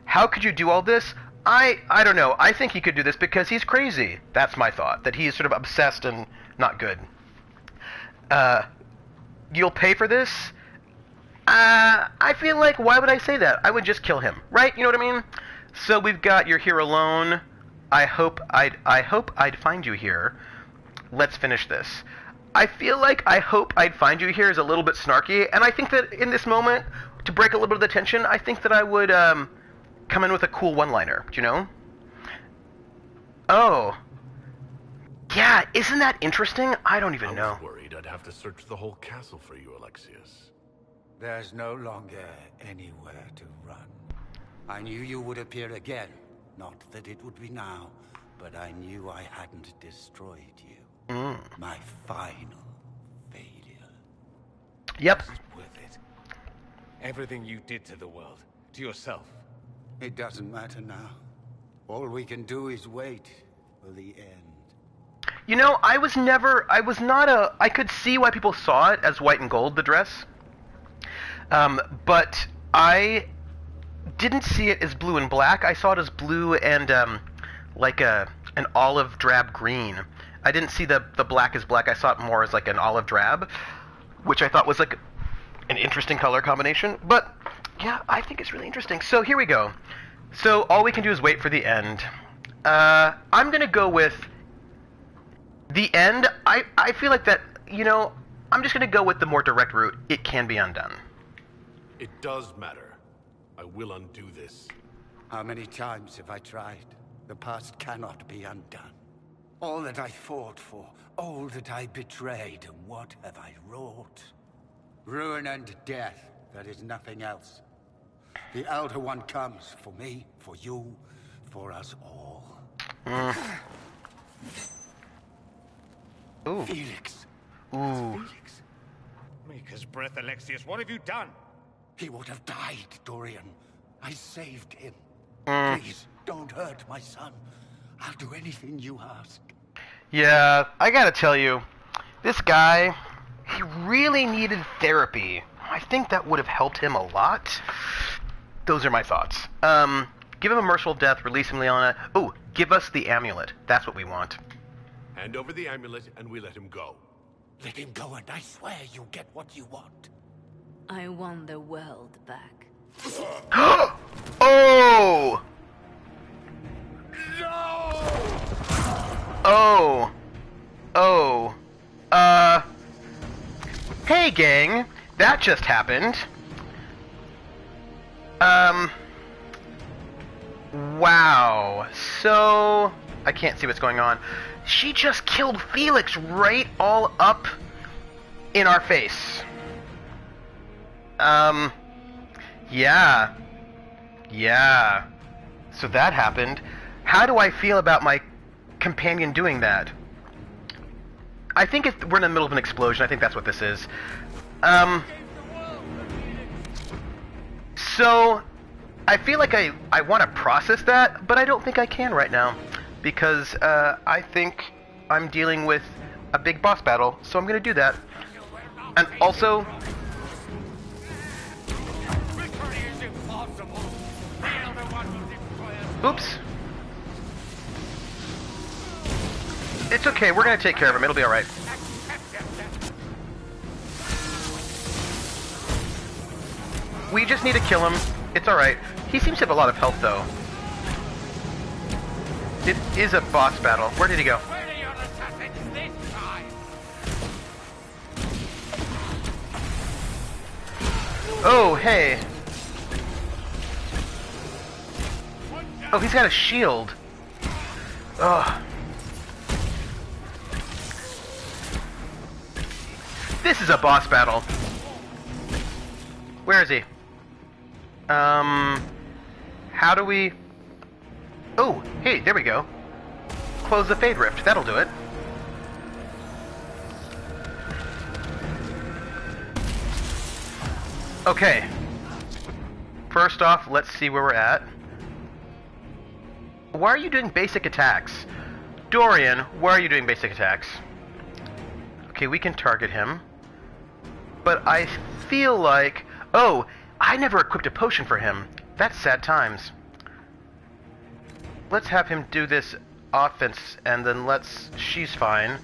How could you do all this? I don't know. I think he could do this because he's crazy. That's my thought. That he's sort of obsessed and not good. You'll pay for this? I feel like, why would I say that? I would just kill him, right? You know what I mean? So we've got you're here alone. I hope I'd find you here. Let's finish this. I feel like I hope I'd find you here is a little bit snarky, and I think that in this moment, to break a little bit of the tension, I think that I would come in with a cool one-liner, do you know? Oh. Yeah, isn't that interesting? I don't even know. I was worried I'd have to search the whole castle for you, Alexius. There's no longer anywhere to run. I knew you would appear again. Not that it would be now, but I knew I hadn't destroyed you. My final failure. Yep. Was it worth it? Everything you did to the world, to yourself. It doesn't matter now. All we can do is wait for the end. You know, I could see why people saw it as white and gold, the dress. But I didn't see it as blue and black. I saw it as blue and like an olive drab green. I didn't see the black as black. I saw it more as like an olive drab, which I thought was like an interesting color combination. But yeah, I think it's really interesting. So here we go. So all we can do is wait for the end. I'm gonna go with the end. I feel like that, you know, I'm just gonna go with the more direct route. It can be undone. It does matter. I will undo this. How many times have I tried? The past cannot be undone. All that I fought for, all that I betrayed, and what have I wrought? Ruin and death, that is nothing else. The Elder One comes for me, for you, for us all. Ooh. Felix. Ooh. Felix. Maker's breath, Alexius, what have you done? He would have died, Dorian. I saved him. Please, don't hurt my son. I'll do anything you ask. Yeah, I gotta tell you, this guy, he really needed therapy. I think that would have helped him a lot. Those are my thoughts. Give him a merciful death, release him, Leona. Oh, give us the amulet. That's what we want. Hand over the amulet and we let him go. Let him go and I swear you'll get what you want. I want the world back. Oh! No! Oh. Oh. Hey, gang. That just happened. Wow. So, I can't see what's going on. She just killed Felix right all up in our face. Yeah. Yeah. So that happened. How do I feel about my companion doing that? I think we're in the middle of an explosion. I think that's what this is. So, I feel like I want to process that, but I don't think I can right now. Because, I think I'm dealing with a big boss battle, so I'm going to do that. And also... Oops. It's okay, we're gonna take care of him, it'll be alright. We just need to kill him. It's alright. He seems to have a lot of health, though. It is a boss battle. Where did he go? Oh, hey. Oh, he's got a shield. Ugh. This is a boss battle. Where is he? How do we... Oh, hey, there we go. Close the Fade Rift. That'll do it. Okay. First off, let's see where we're at. Why are you doing basic attacks? Dorian, why are you doing basic attacks? Okay, we can target him. But I feel like... Oh, I never equipped a potion for him. That's sad times. Let's have him do this offense, and then she's fine.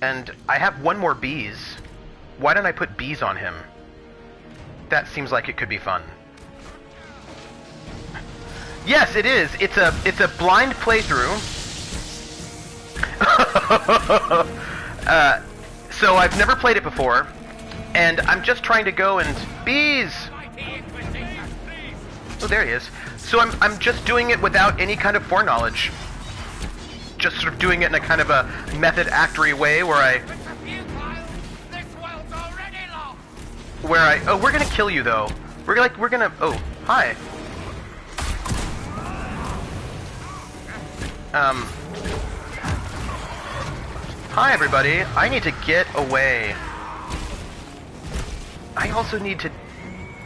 And I have one more bees. Why don't I put bees on him? That seems like it could be fun. Yes, it is. It's a blind playthrough. So I've never played it before, and I'm just trying to go and bees. Oh, there he is. So I'm just doing it without any kind of foreknowledge. Just sort of doing it in a kind of a method actory way where oh, we're gonna kill you though. We're gonna, oh, hi. Hi everybody, I need to get away. I also need to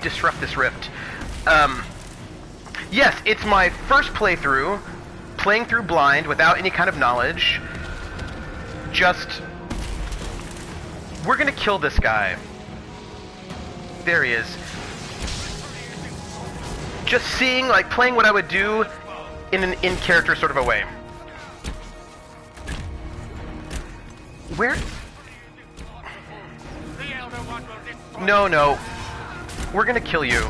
disrupt this rift. Yes, it's my first playthrough, playing through blind without any kind of knowledge. We're gonna kill this guy. There he is. Just seeing, like, playing what I would do in an in-character sort of a way. Where? No. We're gonna kill you.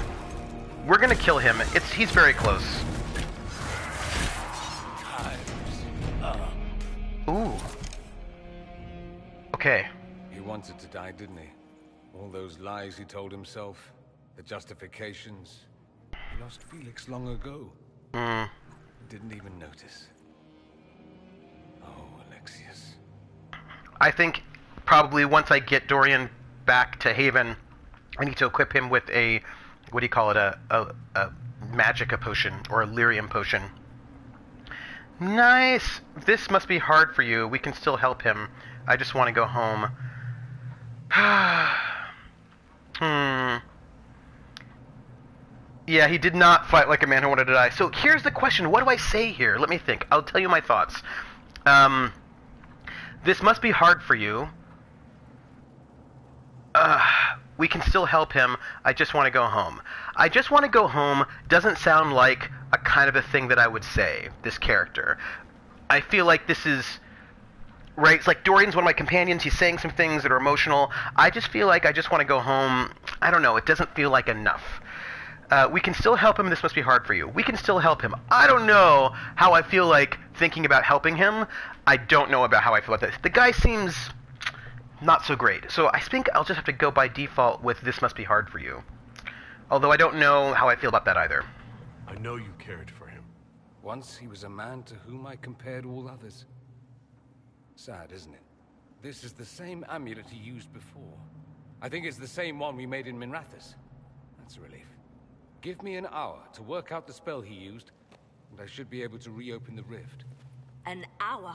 We're gonna kill him. He's very close. Ooh. Okay. He wanted to die, didn't he? All those lies he told himself, the justifications. He lost Felix long ago. Didn't even notice. Oh, Alexius. I think probably once I get Dorian back to Haven, I need to equip him with a, what do you call it, a Magicka potion, or a Lyrium potion. Nice! This must be hard for you. We can still help him. I just want to go home. Yeah, he did not fight like a man who wanted to die. So here's the question. What do I say here? Let me think. I'll tell you my thoughts. This must be hard for you. We can still help him. I just want to go home. I just want to go home doesn't sound like a kind of a thing that I would say, this character. I feel like this is... Right? It's like Dorian's one of my companions. He's saying some things that are emotional. I just feel like I just want to go home. I don't know. It doesn't feel like enough. We can still help him. This must be hard for you. We can still help him. I don't know how I feel like thinking about helping him. I don't know about how I feel about this. The guy seems not so great. So I think I'll just have to go by default with this must be hard for you. Although I don't know how I feel about that either. I know you cared for him. Once he was a man to whom I compared all others. Sad, isn't it? This is the same amulet he used before. I think it's the same one we made in Minrathous. That's a relief. Give me an hour to work out the spell he used, and I should be able to reopen the rift. An hour?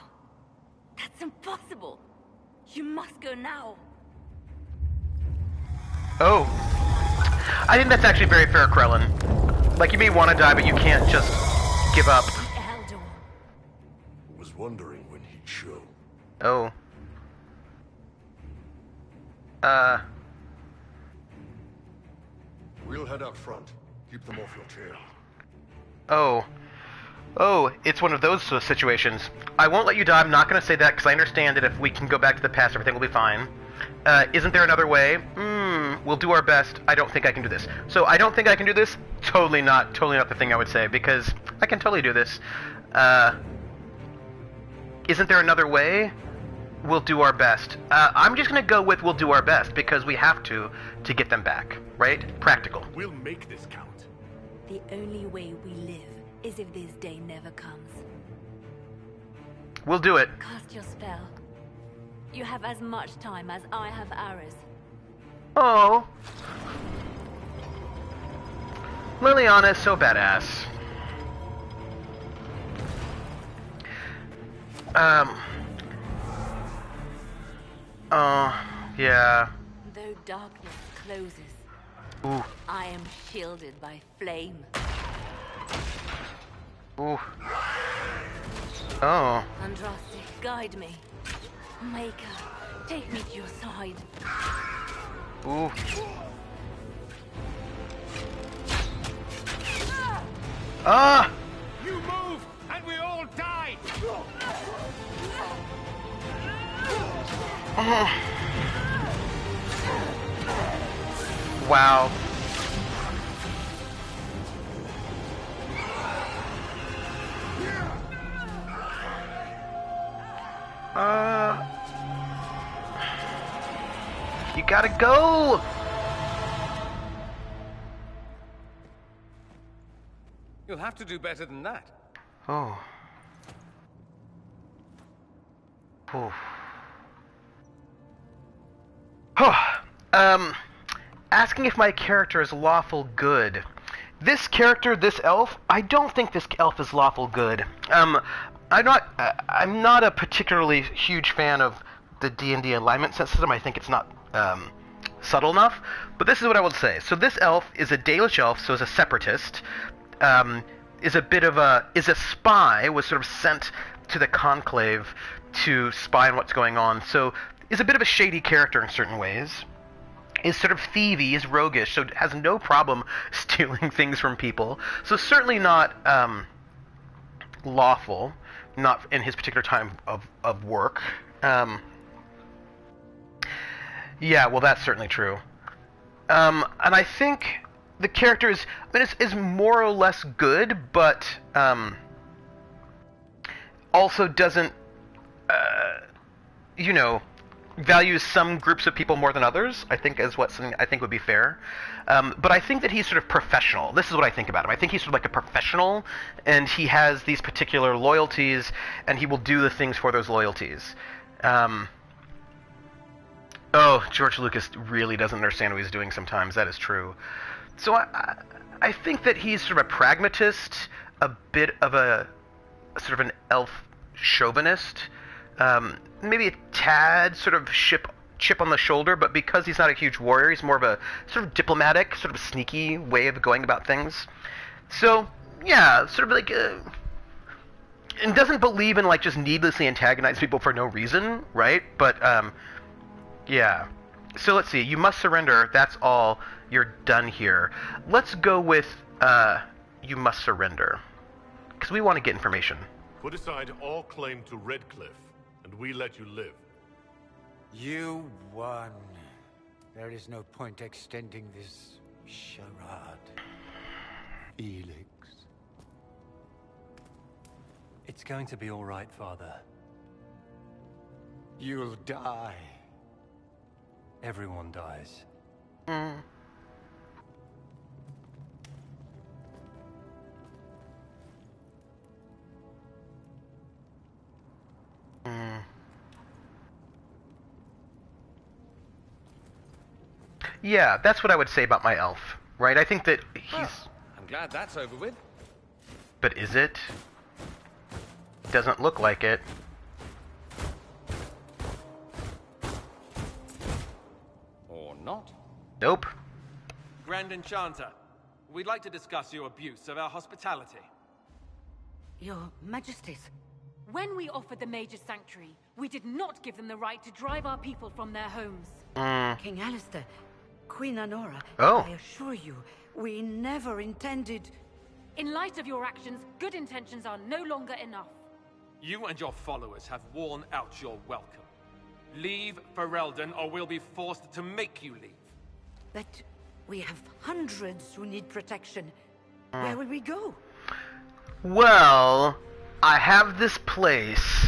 That's impossible. You must go now. Oh. I think that's actually very fair, Krellin. Like, you may want to die, but you can't just give up. Was wondering when he'd show. Oh. We'll head out front. Keep them off your tail. Oh. Oh, it's one of those situations. I won't let you die. I'm not going to say that because I understand that if we can go back to the past, everything will be fine. Isn't there another way? We'll do our best. I don't think I can do this. So I don't think I can do this? Totally not the thing I would say, because I can totally do this. Isn't there another way? We'll do our best. I'm just going to go with we'll do our best, because we have to get them back, right? Practical. We'll make this count. The only way we live is if this day never comes. We'll do it. Cast your spell. You have as much time as I have hours. Oh. Liliana is so badass. Oh, yeah. Though darkness closes, Ooh. I am shielded by flame. Ooh. Oh. Andraste, guide me. Maker, take me to your side. Ooh. Ah! You move, and we all die! Wow. You gotta go! You'll have to do better than that. Oh. Oh. Asking if my character is lawful good. This character, this elf, I don't think this elf is lawful good. I'm not a particularly huge fan of the D&D alignment system. I think it's not subtle enough. But this is what I will say. So this elf is a Dalish elf, so is a separatist. Is a spy, was sort of sent to the Conclave to spy on what's going on. So is a bit of a shady character in certain ways. Is sort of thievy, is roguish, so has no problem stealing things from people. So certainly not lawful, not in his particular time of work. Yeah, well, that's certainly true. And I think the character is more or less good, but also doesn't, values some groups of people more than others, I think is something I think would be fair. But I think that he's sort of professional. This is what I think about him. I think he's sort of like a professional, and he has these particular loyalties, and he will do the things for those loyalties. George Lucas really doesn't understand what he's doing sometimes. That is true. So I think that he's sort of a pragmatist, a bit of a sort of an elf chauvinist, maybe a tad sort of chip on the shoulder, but because he's not a huge warrior, he's more of a sort of diplomatic, sort of sneaky way of going about things. So, yeah, sort of like and doesn't believe in like just needlessly antagonize people for no reason, right? But yeah. So let's see. You must surrender. That's all. You're done here. Let's go with you must surrender, because we want to get information. Put aside all claim to Redcliffe, and we let you live. You won. There is no point extending this charade. Felix. It's going to be all right, Father. You'll die. Everyone dies. Yeah, that's what I would say about my elf, right? I think that he's... Well, I'm glad that's over with. But is it? Doesn't look like it. Or not. Nope. Grand Enchanter, we'd like to discuss your abuse of our hospitality. Your Majesties. When we offered the Major Sanctuary, we did not give them the right to drive our people from their homes. King Alistair, Queen Anora, I assure you, we never intended... In light of your actions, good intentions are no longer enough. You and your followers have worn out your welcome. Leave Ferelden, or we'll be forced to make you leave. But we have hundreds who need protection. Where will we go? Well, I have this place.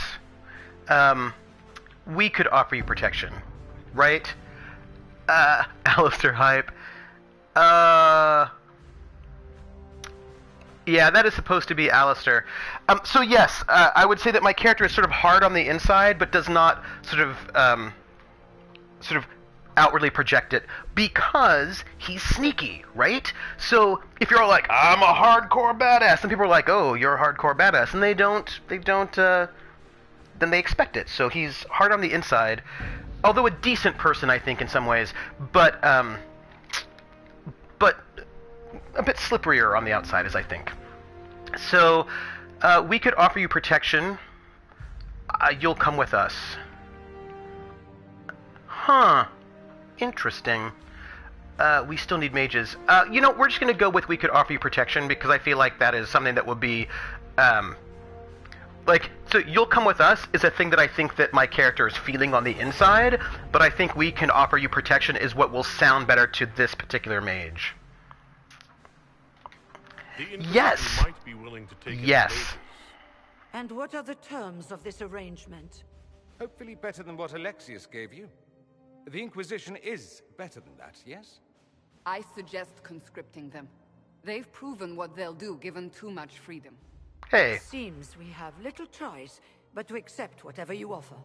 We could offer you protection, right? Alistair hype. Yeah, that is supposed to be Alistair. So yes, I would say that my character is sort of hard on the inside, but does not sort of outwardly project it because he's sneaky, right? So if you're all like, I'm a hardcore badass, and people are like, oh, you're a hardcore badass, and they don't, then they expect it. So he's hard on the inside, although a decent person, I think, in some ways, but a bit slipperier on the outside, as I think. So we could offer you protection. You'll come with us. Huh. Interesting. We still need mages. We're just going to go with we could offer you protection because I feel like that is something that would be, so you'll come with us is a thing that I think that my character is feeling on the inside, but I think we can offer you protection is what will sound better to this particular mage. Yes. Might be willing to take yes. And what are the terms of this arrangement? Hopefully better than what Alexius gave you. The Inquisition is better than that, yes? I suggest conscripting them. They've proven what they'll do given too much freedom. Hey. Seems we have little choice but to accept whatever you offer.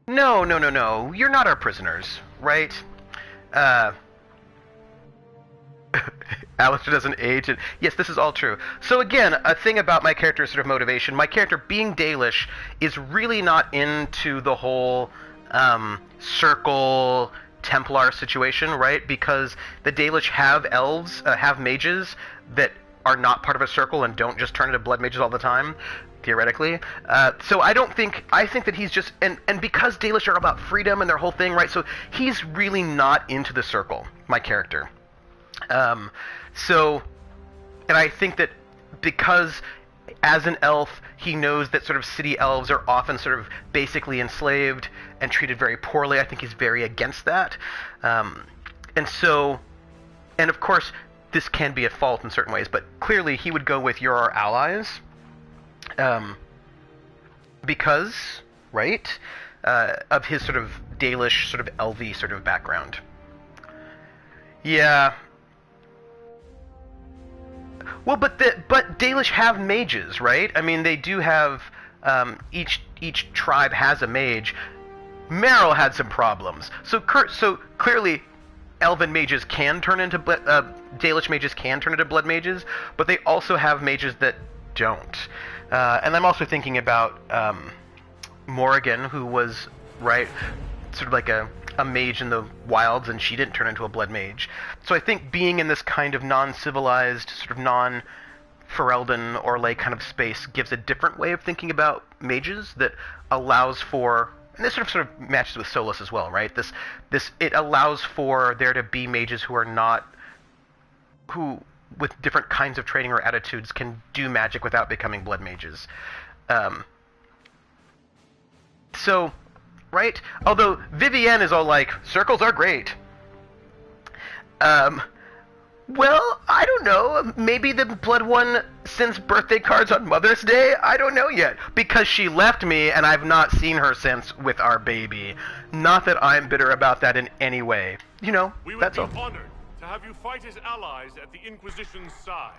No. You're not our prisoners, right? Alistair doesn't age. Yes, this is all true. So again, a thing about my character's sort of motivation. My character, being Dalish, is really not into the whole circle Templar situation, right? Because the Dalish have elves, have mages that are not part of a circle and don't just turn into blood mages all the time, theoretically. So I think that he's just, and because Dalish are about freedom and their whole thing, right? So he's really not into the circle, my character. And I think that because as an elf, he knows that sort of city elves are often sort of basically enslaved and treated very poorly. I think he's very against that. And of course, this can be a fault in certain ways, but clearly he would go with you're our allies. Because, right, of his sort of Dalish, sort of elvy sort of background. Yeah. Well, but Dalish have mages, right? I mean, they do have, each tribe has a mage. Meryl had some problems. So clearly, elven mages can turn into, Dalish mages can turn into blood mages, but they also have mages that don't. And I'm also thinking about, Morrigan, who was, right, sort of like a mage in the wilds, and she didn't turn into a blood mage. So I think being in this kind of non-civilized, sort of non-Ferelden or Orlais kind of space gives a different way of thinking about mages that allows for, and this sort of matches with Solas as well, right? It allows for there to be mages who with different kinds of training or attitudes can do magic without becoming blood mages. Right? Although Vivienne is all like, circles are great. Well, I don't know. Maybe the Blood One sends birthday cards on Mother's Day? I don't know yet. Because she left me and I've not seen her since with our baby. Not that I'm bitter about that in any way. That's all. We would be honored to have you fight as allies at the Inquisition's side.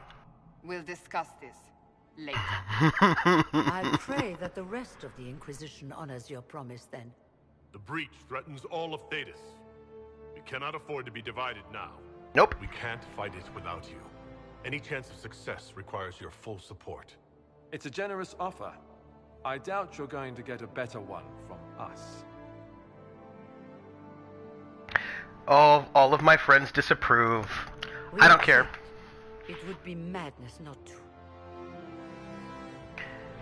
We'll discuss this later. I pray that the rest of the Inquisition honors your promise then. The breach threatens all of Thedas. We cannot afford to be divided now. Nope. We can't fight it without you. Any chance of success requires your full support. It's a generous offer. I doubt you're going to get a better one from us. All of my friends disapprove. I don't care. It would be madness not to.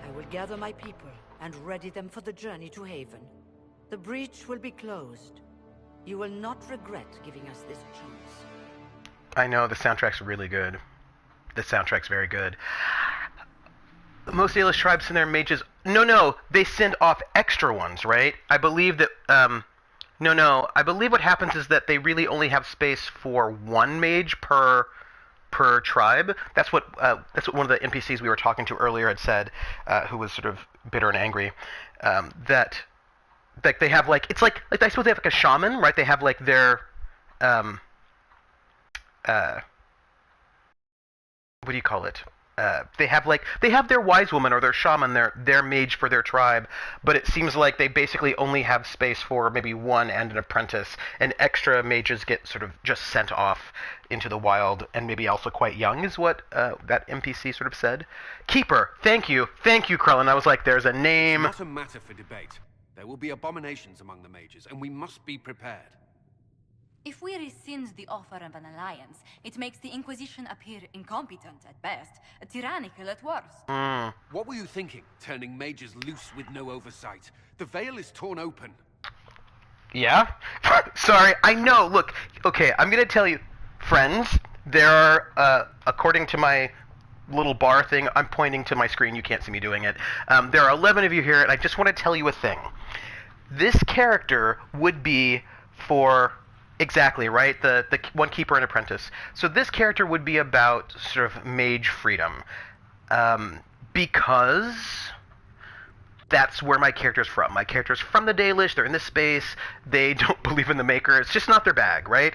I will gather my people and ready them for the journey to Haven. The breach will be closed. You will not regret giving us this chance. I know, the soundtrack's really good. The soundtrack's very good. Most Dalish tribes send their mages... No, they send off extra ones, right? I believe that... No. I believe what happens is that they really only have space for one mage per tribe. That's what one of the NPCs we were talking to earlier had said, who was sort of bitter and angry, that like they have like, it's like I suppose they have like a shaman, right? They have like their what do you call it? they have their wise woman or their shaman, their mage for their tribe, but it seems like they basically only have space for maybe one and an apprentice, and extra mages get sort of just sent off into the wild, and maybe also quite young, is what that NPC sort of said. Keeper, thank you, Krellin. I was like, there's a name. It's not a matter for debate. There will be abominations among the mages, and we must be prepared. If we rescind the offer of an alliance, it makes the Inquisition appear incompetent at best, tyrannical at worst. What were you thinking, turning mages loose with no oversight? The veil is torn open. Yeah? Sorry, I know, look, okay, I'm gonna tell you, friends, there are, according to my little bar thing, I'm pointing to my screen, you can't see me doing it, there are 11 of you here, and I just want to tell you a thing. This character would be for... Exactly, right? The one keeper and apprentice. So this character would be about sort of mage freedom. Because that's where my character's from. My character's from the Dalish, they're in this space, they don't believe in the Maker, it's just not their bag, right?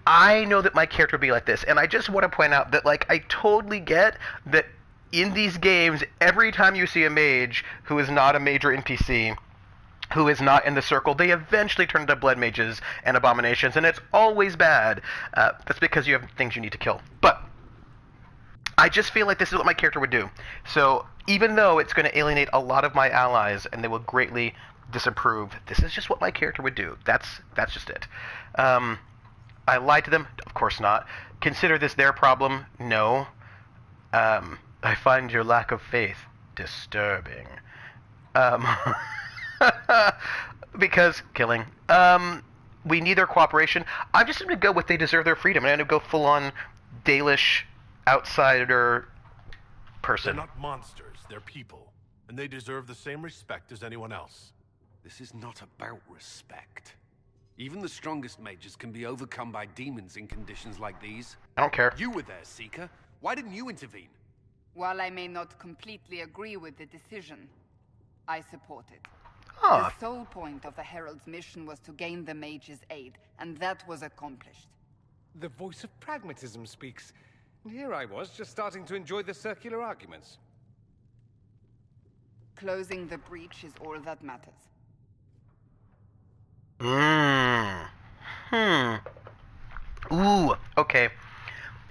I know that my character would be like this, and I just want to point out that, like, I totally get that in these games, every time you see a mage who is not a major NPC, who is not in the circle, they eventually turn into blood mages and abominations, and it's always bad. That's because you have things you need to kill. But I just feel like this is what my character would do. So even though it's going to alienate a lot of my allies and they will greatly disapprove, this is just what my character would do. That's just it. I lied to them? Of course not. Consider this their problem? No. I find your lack of faith disturbing. Because killing. We need their cooperation. I'm just going to go with they deserve their freedom. I'm going to go full-on Dalish outsider person. They're not monsters. They're people. And they deserve the same respect as anyone else. This is not about respect. Even the strongest mages can be overcome by demons in conditions like these. I don't care. You were there, Seeker. Why didn't you intervene? While I may not completely agree with the decision, I support it. Huh. The sole point of the Herald's mission was to gain the mage's aid, and that was accomplished. The voice of pragmatism speaks. And here I was, just starting to enjoy the circular arguments. Closing the breach is all that matters. Ooh, okay.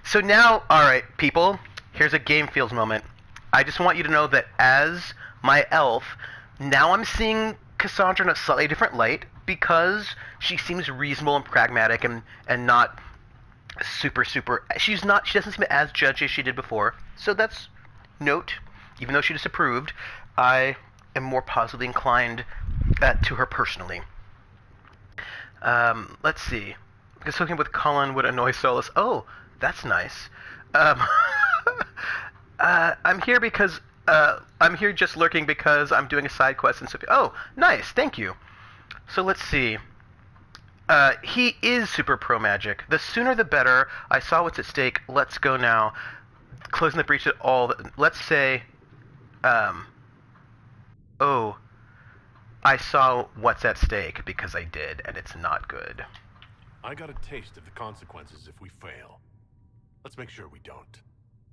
So now, alright, people, here's a Game Feels moment. I just want you to know that as my elf, now I'm seeing Cassandra in a slightly different light because she seems reasonable and pragmatic and not super, she doesn't seem as judgy as she did before. So that's note. Even though she disapproved, I am more positively inclined to her personally. Let's see. Because hooking with Cullen would annoy Solus. Oh, that's nice. I'm here because I'm here just lurking because I'm doing a side quest and stuff. Oh, nice, thank you. So let's see. He is super pro magic. The sooner the better. I saw what's at stake. Let's go now. Closing the breach at all. Let's say, oh, I saw what's at stake because I did, and it's not good. I got a taste of the consequences if we fail. Let's make sure we don't.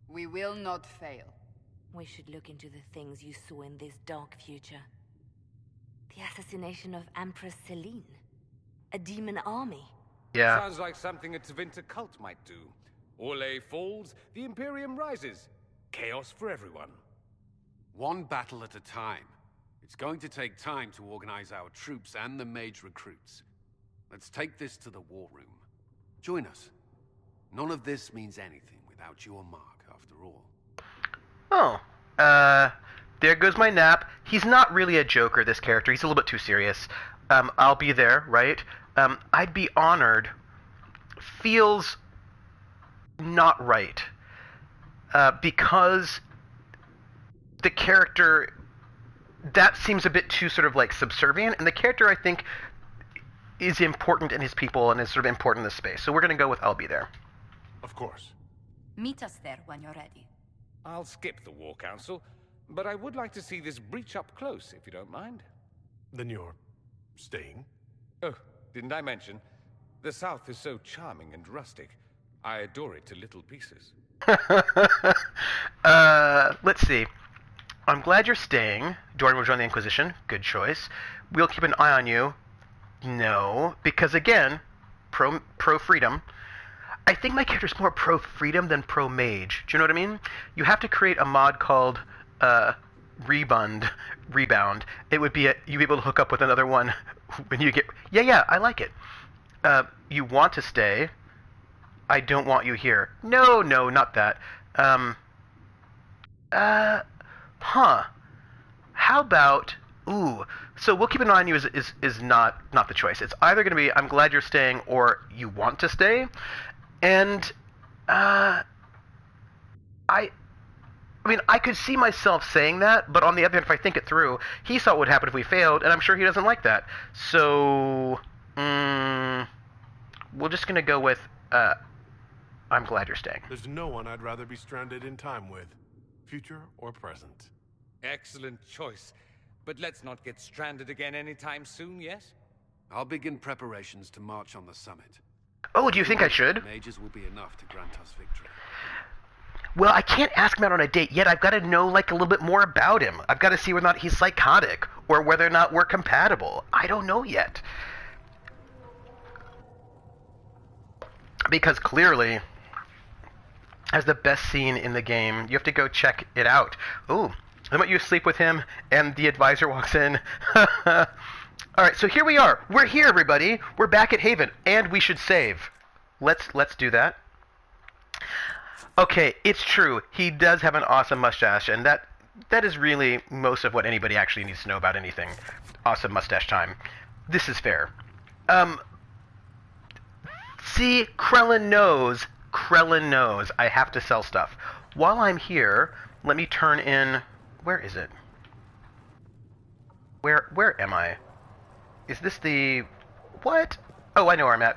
We will not fail. We should look into the things you saw in this dark future. The assassination of Empress Celine. A demon army. Yeah. Sounds like something a Tevinter cult might do. Orlais falls, the Imperium rises. Chaos for everyone. One battle at a time. It's going to take time to organize our troops and the mage recruits. Let's take this to the war room. Join us. None of this means anything without your mark, after all. Oh, there goes my nap. He's not really a joker, this character. He's a little bit too serious. I'll be there, right? I'd be honored. Feels not right. Because the character, that seems a bit too sort of like subservient, and the character, I think, is important in his people and is sort of important in this space. So we're going to go with I'll be there. Of course. Meet us there when you're ready. I'll skip the War Council, but I would like to see this breach up close, if you don't mind. Then you're staying? Oh, didn't I mention? The South is so charming and rustic. I adore it to little pieces. Let's see. I'm glad you're staying. Jordan will join the Inquisition. Good choice. We'll keep an eye on you. No, because again, pro freedom. I think my character's more pro freedom than pro mage. Do you know what I mean? You have to create a mod called Rebound. It would be you'd be able to hook up with another one when you get. Yeah, I like it. You want to stay. I don't want you here. No, not that. How about, so we'll keep an eye on you is not the choice. It's either going to be, I'm glad you're staying, or you want to stay. And, I mean, I could see myself saying that, but on the other hand, if I think it through, he saw what would happen if we failed, and I'm sure he doesn't like that. So, we're just going to go with, I'm glad you're staying. There's no one I'd rather be stranded in time with, future or present. Excellent choice. But let's not get stranded again anytime soon, yes? I'll begin preparations to march on the summit. Oh, do you think I should? Mages will be enough to grant us victory. Well, I can't ask him out on a date yet. I've got to know, like, a little bit more about him. I've got to see whether or not he's psychotic, or whether or not we're compatible. I don't know yet. Because clearly, as the best scene in the game, you have to go check it out. Ooh, how about you sleep with him, and the advisor walks in. Alright, so here we are. We're here, everybody. We're back at Haven, and we should save. Let's do that. Okay, it's true. He does have an awesome mustache, and that is really most of what anybody actually needs to know about anything. Awesome mustache time. This is fair. See, Krellin knows I have to sell stuff. While I'm here, let me turn in... Where is it? Where am I? Is this the... What? Oh, I know where I'm at.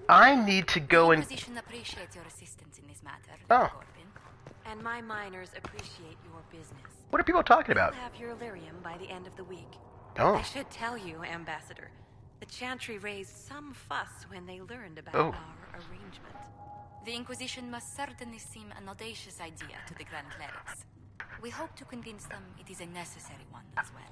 I need to go and... The Inquisition appreciates your assistance in this matter, Oh. Corbin. And my miners appreciate your business. What are people talking about? We'll have your lyrium by the end of the week. Oh. I should tell you, Ambassador, the Chantry raised some fuss when they learned about Oh. our arrangement. The Inquisition must certainly seem an audacious idea to the Grand Clerics. We hope to convince them it is a necessary one as well.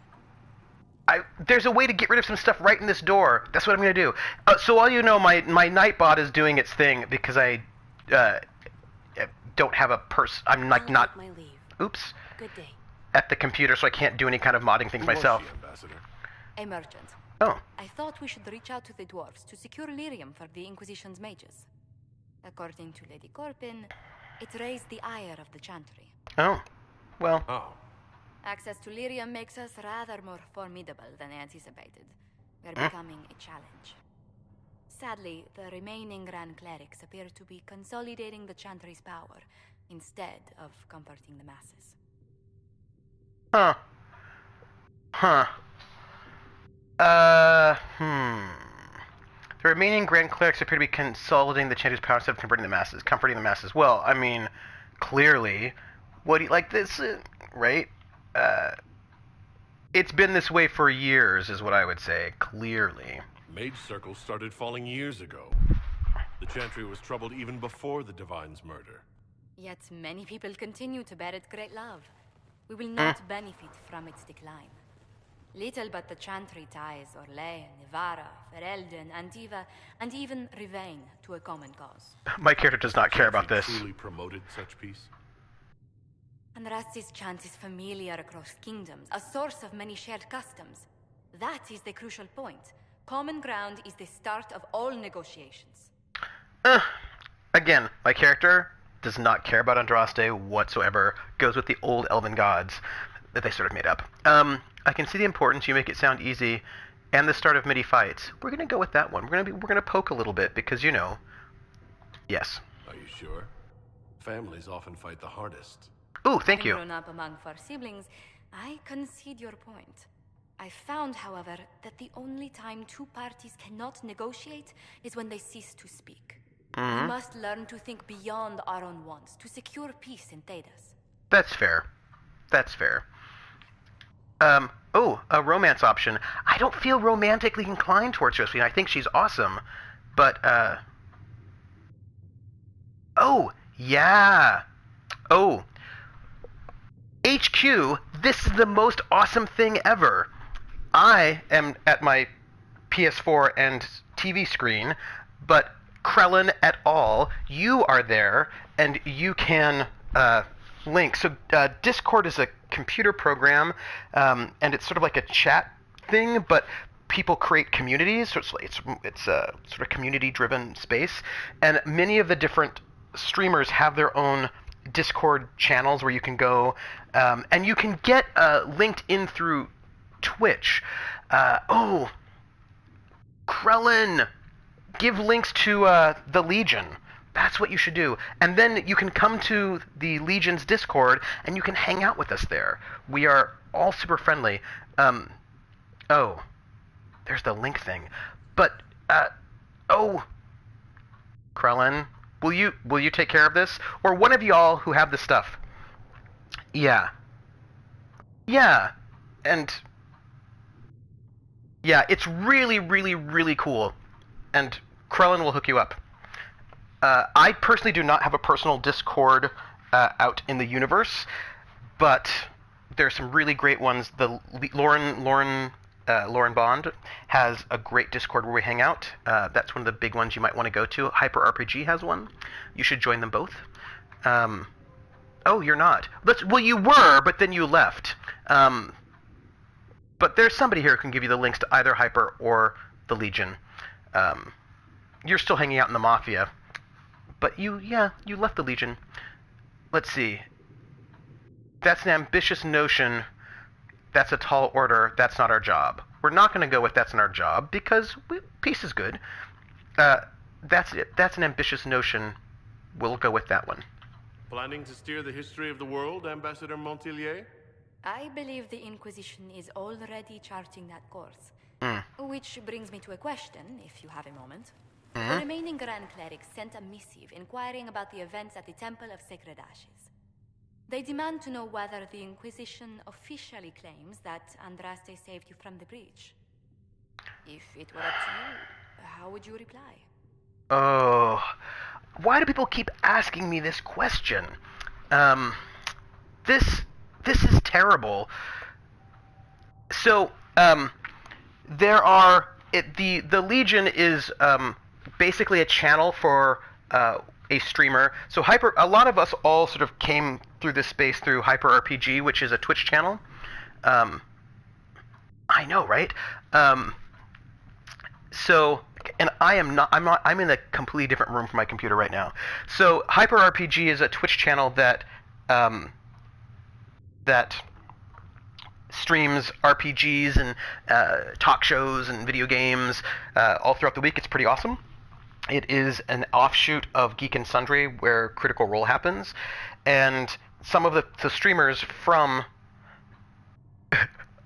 There's a way to get rid of some stuff right in this door. That's what I'm going to do. So all you know, my Nightbot is doing its thing because I don't have a I'm like not... My leave. Oops. Good day. At the computer, so I can't do any kind of modding things myself. Ambassador? A merchant. Oh. I thought we should reach out to the dwarves to secure lyrium for the Inquisition's mages. According to Lady Corbin, it raised the ire of the Chantry. Oh. Well. Oh. Access to lyrium makes us rather more formidable than anticipated. We're becoming a challenge. Sadly, the remaining Grand Clerics appear to be consolidating the Chantry's power instead of comforting the masses. The remaining Grand Clerics appear to be consolidating the Chantry's power instead of comforting the masses. Well, I mean, clearly, what do you like this, right? It's been this way for years, is what I would say, clearly. Mage circles started falling years ago. The Chantry was troubled even before the Divine's murder. Yet many people continue to bear it great love. We will not benefit from its decline. Little but the Chantry ties Orlais, Nevarra, Ferelden, Antiva, and even Rivain to a common cause. My character does not care about this. Truly promoted such peace? Andrasti's chant is familiar across kingdoms, a source of many shared customs. That is the crucial point. Common ground is the start of all negotiations. Again, my character does not care about Andraste whatsoever. Goes with the old elven gods that they sort of made up. I can see the importance. You make it sound easy, and the start of MIDI fights. We're gonna go with that one. We're gonna poke a little bit because yes. Are you sure? Families often fight the hardest. Ooh, thank you. Grown up among 4 siblings, I concede your point. I found, however, that the only time 2 parties cannot negotiate is when they cease to speak. We must learn to think beyond our own wants to secure peace in Thedas. That's fair. A romance option. I don't feel romantically inclined towards Josephine. I think she's awesome, but Oh, yeah. Oh. HQ, this is the most awesome thing ever. I am at my PS4 and TV screen, but Krellin et al., you are there, and you can link. So Discord is a computer program, and it's sort of like a chat thing, but people create communities, so it's a sort of community-driven space, and many of the different streamers have their own Discord channels where you can go, and you can get linked in through Twitch. Krellin, give links to the Legion. That's what you should do. And then you can come to the Legion's Discord, and you can hang out with us there. We are all super friendly. There's the link thing. But, Krellin, will you take care of this? Or one of y'all who have the stuff. Yeah. Yeah. And yeah, it's really, really, really cool. And Krellin will hook you up. I personally do not have a personal Discord out in the universe, but there's some really great ones. The Lauren Bond has a great Discord where we hang out. That's one of the big ones you might want to go to. Hyper RPG has one. You should join them both. You're not. Well, you were, but then you left. But there's somebody here who can give you the links to either Hyper or the Legion. You're still hanging out in the Mafia. But you left the Legion. Let's see. That's an ambitious notion. That's a tall order. That's not our job. We're not going to go with that's not our job because peace is good. That's it. That's an ambitious notion. We'll go with that one. Planning to steer the history of the world, Ambassador Montilyet? I believe the Inquisition is already charting that course. Which brings me to a question, if you have a moment. The remaining Grand Clerics sent a missive inquiring about the events at the Temple of Sacred Ashes. They demand to know whether the Inquisition officially claims that Andraste saved you from the breach. If it were up to you, how would you reply? Oh, why do people keep asking me this question? This is terrible. So, there are the Legion is basically a channel for a streamer. So a lot of us all sort of came through this space through Hyper RPG, which is a Twitch channel. I know, right? And I'm in a completely different room from my computer right now. So Hyper RPG is a Twitch channel that streams RPGs and talk shows and video games all throughout the week. It's pretty awesome. It is an offshoot of Geek and Sundry where Critical Role happens, and some of the streamers from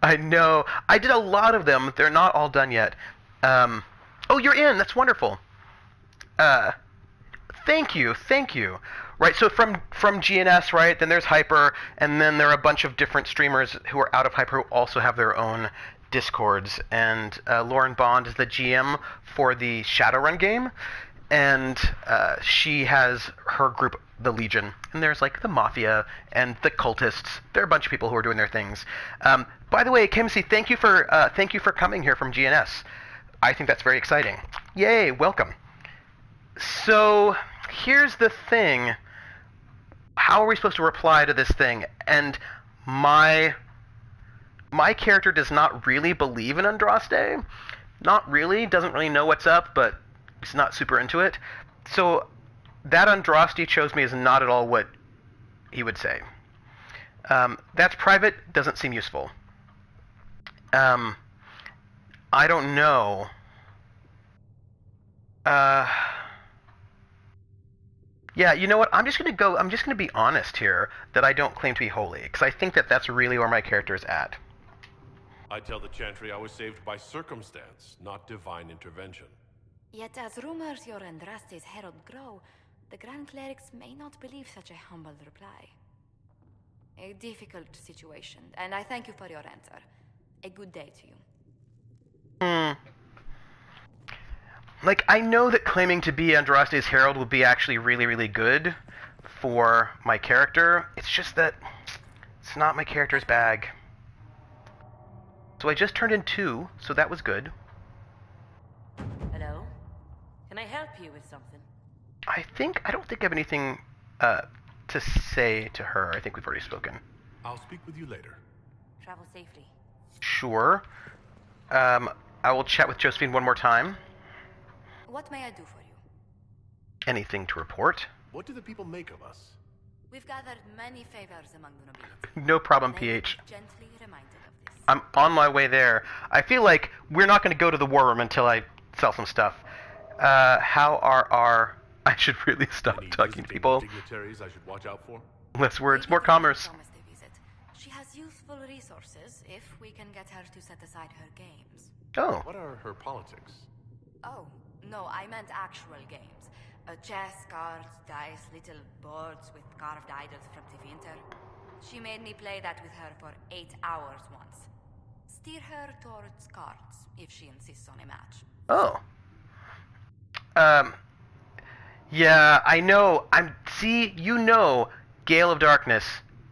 I know, I did a lot of them. They're not all done yet. You're in. That's wonderful. Thank you. Right, so from GNS, right, then there's Hyper, and then there are a bunch of different streamers who are out of Hyper who also have their own Discords, and Lauren Bond is the GM for the Shadowrun game, and she has her group, the Legion, and there's like the Mafia and the Cultists. There are a bunch of people who are doing their things. By the way, Kimsey, thank you for coming here from GNS. I think that's very exciting. Yay, welcome. So here's the thing. How are we supposed to reply to this thing? And my character does not really believe in Andraste. Not really. Doesn't really know what's up, but he's not super into it. So that Andraste chose me is not at all what he would say. That's private. Doesn't seem useful. I don't know. Yeah, you know what? I'm just going to be honest here that I don't claim to be holy, because I think that that's really where my character is at. I tell the Chantry I was saved by circumstance, not divine intervention. Yet as rumors your Andraste's herald grow, the Grand Clerics may not believe such a humble reply. A difficult situation, and I thank you for your answer. A good day to you. like, I know that claiming to be Andraste's herald would be actually really, really good for my character. It's just that it's not my character's bag. So I just turned in 2, so that was good. Hello? Can I help you with something? I don't think I have anything to say to her. I think we've already spoken. I'll speak with you later. Travel safely. Sure. I will chat with Josephine one more time. What may I do for you? Anything to report? What do the people make of us? We've gathered many favors among the nobility. No problem, They PH. gently reminded of this. I'm on my way there. I feel like we're not going to go to the war room until I sell some stuff. How are our... I should really stop talking to people. Dignitaries I should watch out for? Less words, more commerce. She has useful resources if we can get her to set aside her games. Oh. What are her politics? Oh, no, I meant actual games. Chess, cards, dice, little boards with carved idols from the winter. She made me play that with her for 8 hours once. Steer her towards cards, if she insists on a match. Oh. Yeah, I know. Gale of Darkness,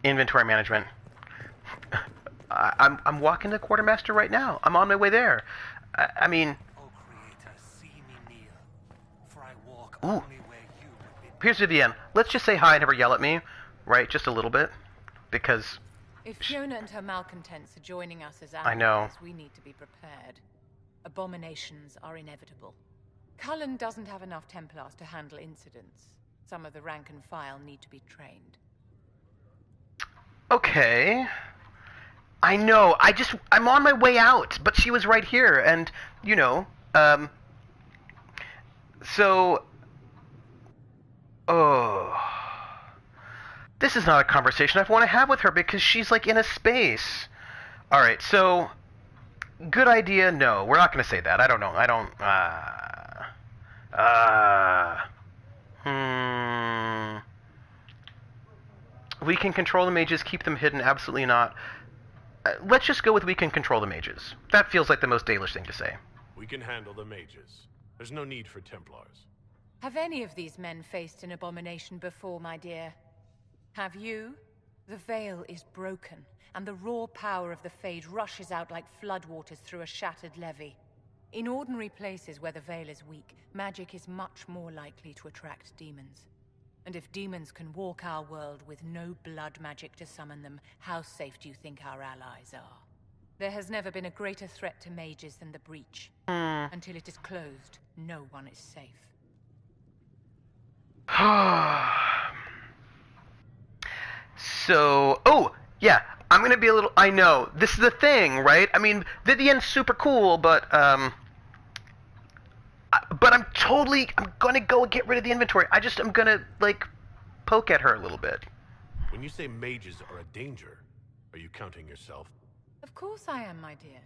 inventory management. I'm walking to Quartermaster right now. I'm on my way there. I mean... O Creator, see me near, for I walk Ooh. only where you would bid me. Here's Vivienne. Let's just say hi and have her yell at me, right? Just a little bit, because... If Fiona and her malcontents are joining us as allies, I know. we need to be prepared. Abominations are inevitable. Cullen doesn't have enough Templars to handle incidents. Some of the rank and file need to be trained. Okay. I know. I'm on my way out, but she was right here, and, so... Oh... This is not a conversation I want to have with her because she's, like, in a space. Alright, so... Good idea, no. We're not going to say that. I don't know. We can control the mages, keep them hidden, absolutely not. Let's just go with we can control the mages. That feels like the most Dalish thing to say. We can handle the mages. There's no need for Templars. Have any of these men faced an abomination before, my dear? Have you? The veil is broken, and the raw power of the Fade rushes out like floodwaters through a shattered levee. In ordinary places where the veil is weak, magic is much more likely to attract demons. And if demons can walk our world with no blood magic to summon them, how safe do you think our allies are? There has never been a greater threat to mages than the Breach. Until it is closed, no one is safe. So, yeah, I'm gonna be a little, I know, this is the thing, right? I mean, Vivienne's super cool, but I'm gonna go get rid of the inventory. I'm gonna, like, poke at her a little bit. When you say mages are a danger, are you counting yourself? Of course I am, my dear.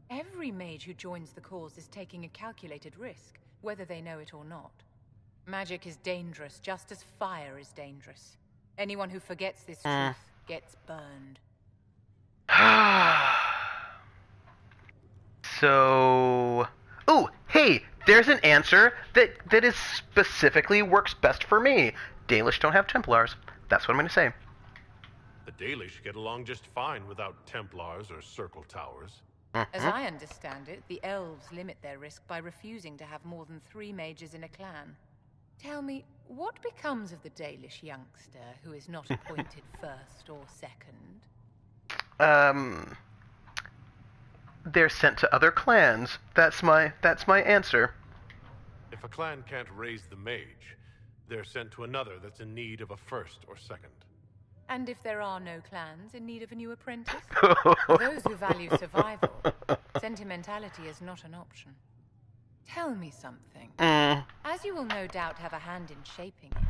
Every mage who joins the cause is taking a calculated risk, whether they know it or not. Magic is dangerous, just as fire is dangerous. Anyone who forgets this truth gets burned. So... Ooh, hey, there's an answer that is specifically works best for me. Dalish don't have Templars. That's what I'm going to say. The Dalish get along just fine without Templars or Circle Towers. As I understand it, the elves limit their risk by refusing to have more than 3 mages in a clan. Tell me, what becomes of the Dalish youngster who is not appointed first or second? They're sent to other clans. That's my answer. If a clan can't raise the mage, they're sent to another that's in need of a first or second. And if there are no clans in need of a new apprentice? For those who value survival, sentimentality is not an option. Tell me something. As you will no doubt have a hand in shaping it,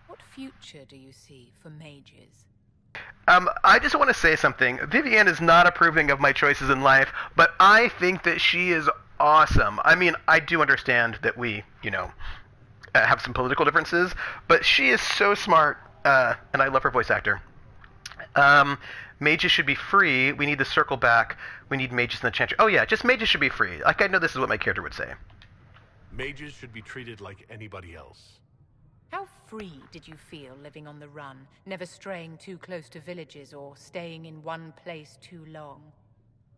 what future do you see for mages? I just want to say something. Vivienne is not approving of my choices in life, but I think that she is awesome. I mean, I do understand that we, have some political differences, but she is so smart, and I love her voice actor. Mages should be free. We need the circle back. We need mages in the chantry. Oh yeah, just mages should be free. Like, I know this is what my character would say. Mages should be treated like anybody else. How free did you feel living on the run, never straying too close to villages or staying in one place too long?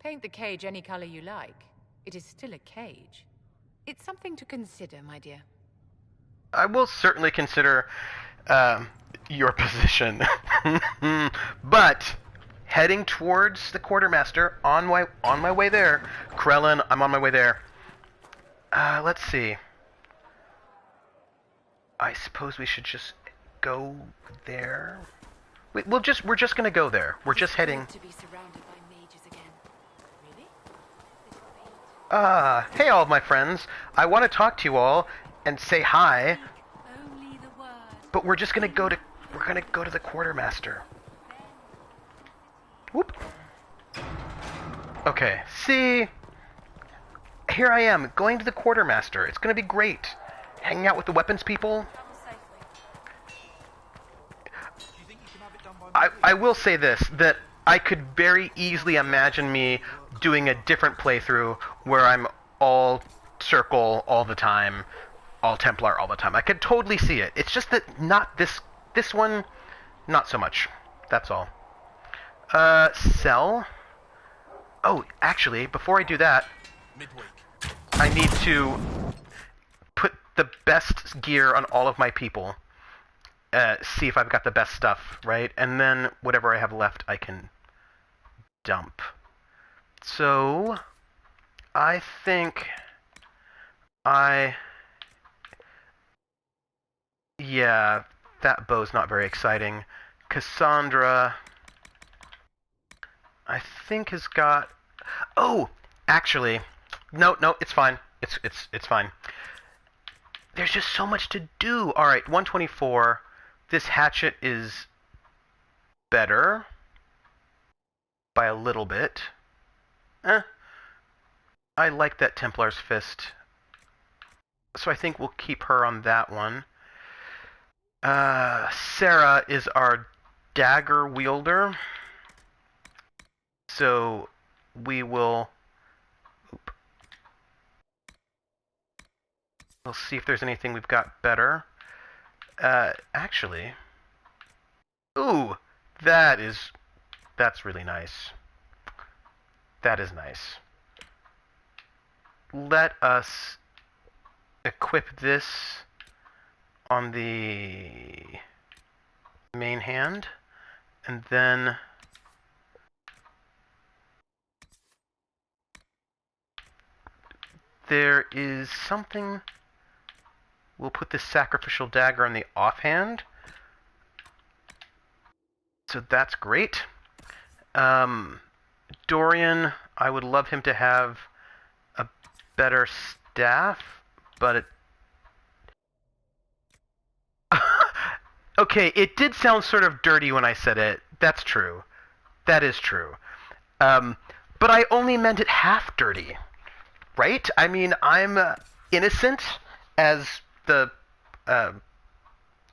Paint the cage any color you like. It is still a cage. It's something to consider, my dear. I will certainly consider your position. But heading towards the quartermaster, on my way there. Krellin, I'm on my way there. Let's see. I suppose we should just go there. We're just gonna go there. We're just heading. To be surrounded by mages again. Really? Hey all of my friends. I want to talk to you all and say hi. Only the word. But we're gonna go to the quartermaster. Whoop. Okay, see? Here I am, going to the quartermaster. It's gonna be great. Hanging out with the weapons people. I will say this, that I could very easily imagine me doing a different playthrough where I'm all Circle all the time, all Templar all the time. I could totally see it. It's just that not this one, not so much. That's all. Sell? Oh, actually, before I do that, I need to put the best gear on all of my people. See if I've got the best stuff, right? And then whatever I have left, I can dump. So, I think yeah, that bow's not very exciting. Cassandra, I think has got... Oh, actually, no, it's fine. It's fine. There's just so much to do. All right, 124. This hatchet is better by a little bit. I like that Templar's Fist, so I think we'll keep her on that one. Sarah is our dagger wielder, so we will... We'll see if there's anything we've got better. Actually... Ooh! That's really nice. That is nice. Let us equip this on the main hand, and then there is something... We'll put this sacrificial dagger on the offhand. So that's great. Dorian, I would love him to have a better staff, but it... Okay, it did sound sort of dirty when I said it. That's true. That is true. But I only meant it half dirty. Right? I mean, I'm innocent as the,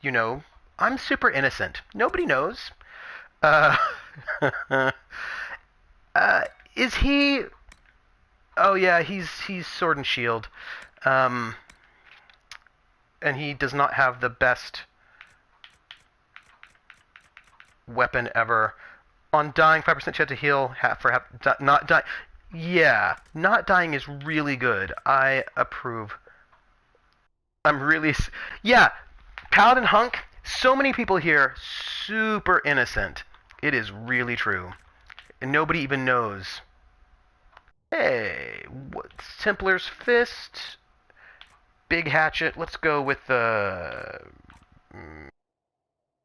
you know, I'm super innocent. Nobody knows. Is he... Oh yeah, he's Sword and Shield. And he does not have the best weapon ever. On dying, 5% chance to heal, not die. Yeah, not dying is really good. I approve. I'm really... Yeah, Paladin Hunk, so many people here, super innocent. It is really true. And nobody even knows. Hey, what's Templar's Fist? Big Hatchet. Let's go with the...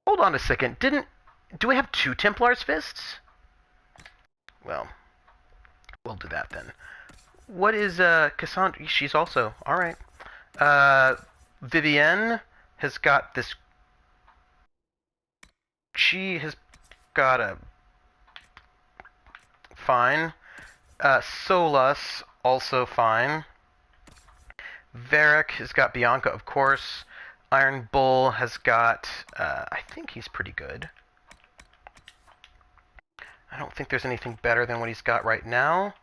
Hold on a second. Do we have two Templar's Fists? Well, we'll do that then. What is Cassandra? She's also... Alright. Vivienne has got this... She has got a... Fine. Solas, also fine. Varric has got Bianca, of course. Iron Bull has got... I think he's pretty good. I don't think there's anything better than what he's got right now.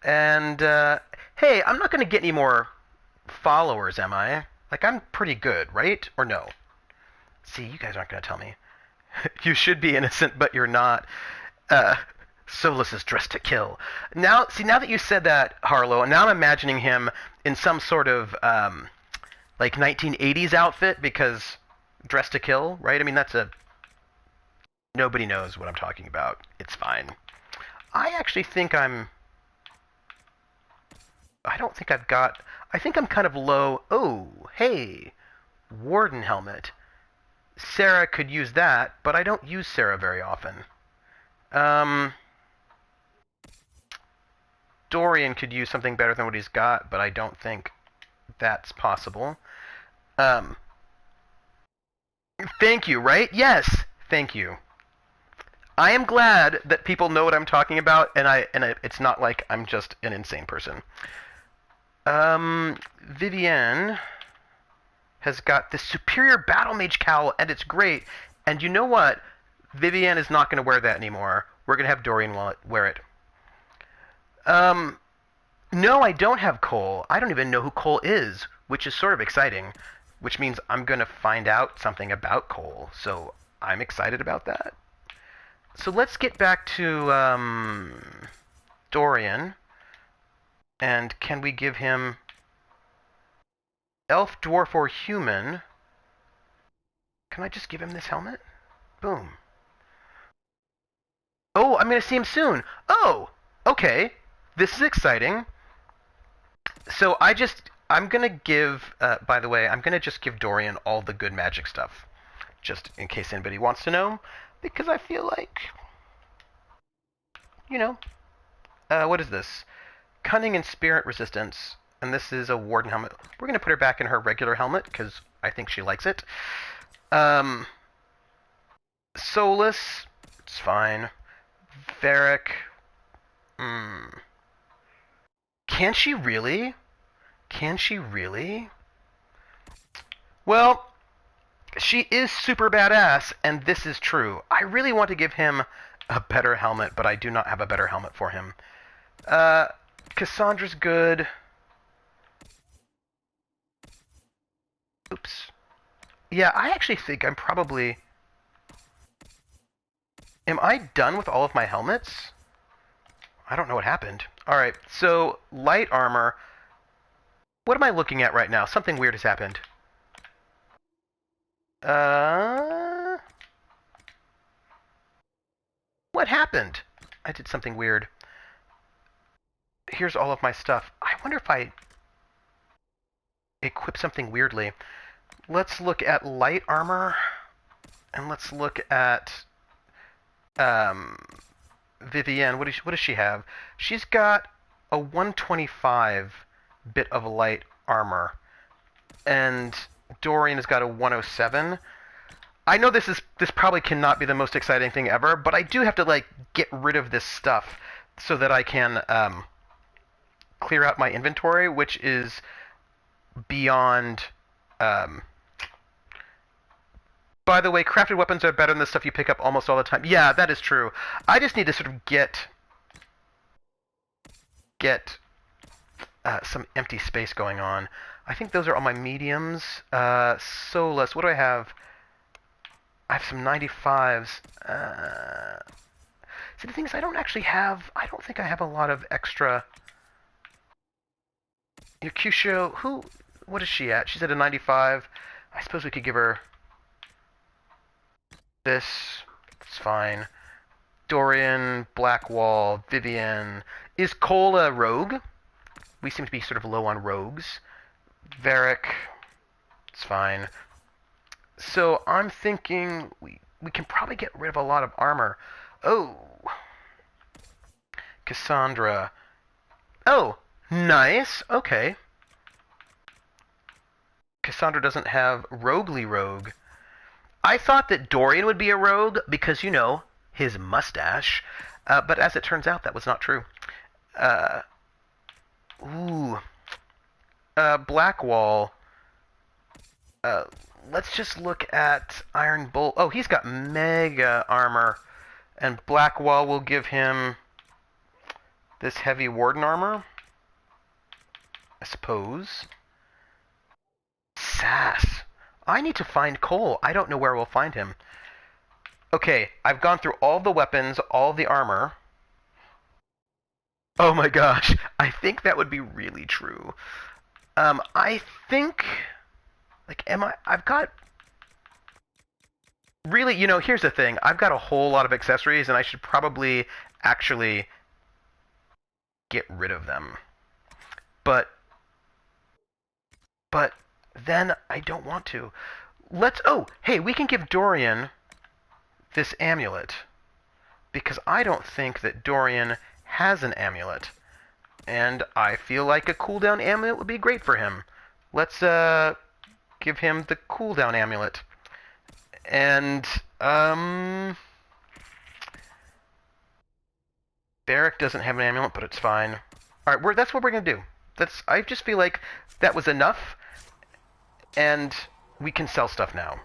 And, hey, I'm not going to get any more followers, am I? Like, I'm pretty good, right? Or no? See, you guys aren't going to tell me. You should be innocent, but you're not. Solas is dressed to kill. Now that you said that, Harlow, now I'm imagining him in some sort of, like, 1980s outfit, because dressed to kill, right? I mean, nobody knows what I'm talking about. It's fine. I actually think I think I'm kind of low. Oh, hey, Warden helmet. Sarah could use that, but I don't use Sarah very often. Dorian could use something better than what he's got, but I don't think that's possible. Thank you, right? Yes, thank you. I am glad that people know what I'm talking about, and it's not like I'm just an insane person. Vivienne has got this superior battle mage cowl, and it's great. And you know what? Vivienne is not going to wear that anymore. We're going to have Dorian wear it. No, I don't have Cole. I don't even know who Cole is, which is sort of exciting, which means I'm going to find out something about Cole. So I'm excited about that. So let's get back to Dorian. And can we give him elf, dwarf, or human? Can I just give him this helmet? Boom. Oh, I'm going to see him soon. Oh, okay. This is exciting. So I'm going to give, by the way, I'm going to just give Dorian all the good magic stuff. Just in case anybody wants to know. Because I feel like, you know, what is this? Cunning and spirit resistance. And this is a warden helmet. We're going to put her back in her regular helmet because I think she likes it. Solas, it's fine. Varric. Can she really? Can she really? Well, she is super badass, and this is true. I really want to give him a better helmet, but I do not have a better helmet for him. Cassandra's good. Oops. Yeah, I actually think I'm probably... Am I done with all of my helmets? I don't know what happened. Alright, so light armor. What am I looking at right now? Something weird has happened. What happened? I did something weird. Here's all of my stuff. I wonder if I equip something weirdly. Let's look at light armor. And let's look at Vivienne. What does she have? She's got a 125 bit of light armor. And Dorian has got a 107. I know this probably cannot be the most exciting thing ever, but I do have to like get rid of this stuff so that I can clear out my inventory, which is beyond. By the way, crafted weapons are better than the stuff you pick up almost all the time. Yeah, that is true. I just need to sort of get some empty space going on. I think those are all my mediums. Solas, what do I have? I have some 95s. See, the thing is, I don't think I have a lot of extra. Yakusho, what is she at? She's at a 95. I suppose we could give her this. It's fine. Dorian, Blackwall, Vivienne. Is Cole a rogue? We seem to be sort of low on rogues. Varric. It's fine. So I'm thinking we can probably get rid of a lot of armor. Oh. Cassandra. Oh, nice. Okay. Cassandra doesn't have roguely rogue. I thought that Dorian would be a rogue because, you know, his mustache. But as it turns out, that was not true. Blackwall. Let's just look at Iron Bolt. Oh, he's got mega armor. And Blackwall will give him this heavy warden armor, I suppose. sass. I need to find Cole. I don't know where we'll find him. Okay, I've gone through all the weapons, all the armor. Oh my gosh, I think that would be really true. I think, like, I've got, really, you know, here's the thing. I've got a whole lot of accessories, and I should probably actually get rid of them. But then I don't want to. Oh, hey, we can give Dorian this amulet, because I don't think that Dorian has an amulet, and I feel like a cooldown amulet would be great for him. Let's give him the cooldown amulet. And Barrick doesn't have an amulet, but it's fine. All right, that's what we're gonna do. I just feel like that was enough, and we can sell stuff now.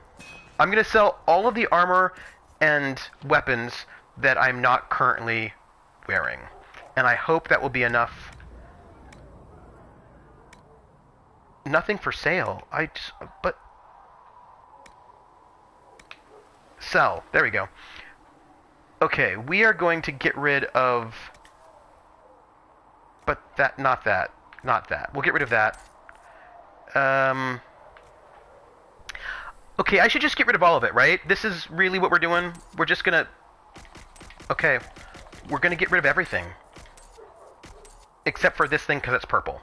I'm gonna sell all of the armor and weapons that I'm not currently wearing, and I hope that will be enough. Nothing for sale. But sell. There we go. Okay, we are going to get rid of, but not that. We'll get rid of that. Okay, I should just get rid of all of it, right? This is really what we're doing. We're just gonna... Okay, we're gonna get rid of everything. Except for this thing, because it's purple.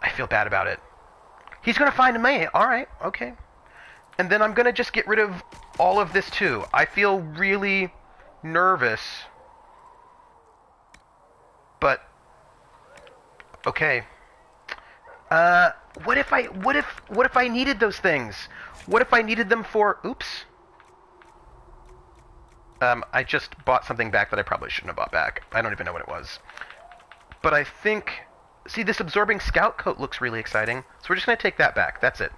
I feel bad about it. He's gonna find me. Alright, okay. And then I'm gonna just get rid of all of this, too. I feel really nervous. But... Okay. What if I needed those things? What if I needed them for... Oops. I just bought something back that I probably shouldn't have bought back. I don't even know what it was. But I think... See, this absorbing scout coat looks really exciting. So we're just going to take that back. That's it.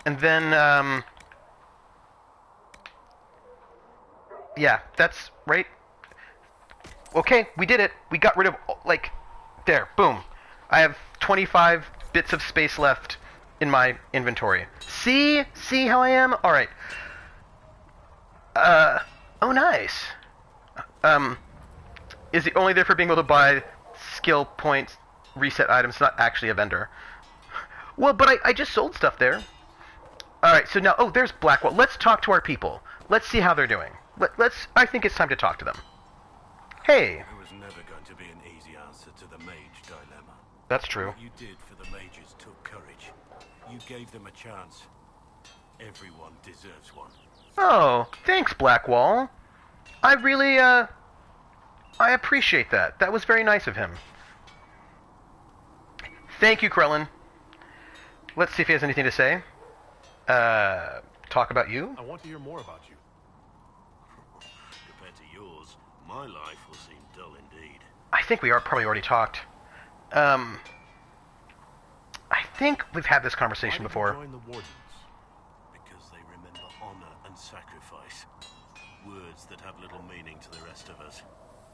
And then, yeah, that's... Right? Okay, we did it. We got rid of... Like, there. Boom. I have 25 bits of space left in my inventory. See how I am? Alright. Oh nice. Is it only there for being able to buy skill points, reset items, not actually a vendor? Well, but I just sold stuff there. Alright, so now, oh, there's Blackwall. Let's talk to our people. Let's see how they're doing. I think it's time to talk to them. Hey. There was never going to be an easy answer to the mage dilemma. That's true. What you did for the mages took courage. You gave them a chance. Everyone deserves one. Oh, thanks, Blackwall. I really, I appreciate that. That was very nice of him. Thank you, Krellin. Let's see if he has anything to say. Talk about you? I want to hear more about you. Compared to yours, my life will seem dull indeed. I think we probably already talked. I think we've had this conversation before. Join the Wardens? Because they remember honor and sacrifice. Words that have little meaning to the rest of us.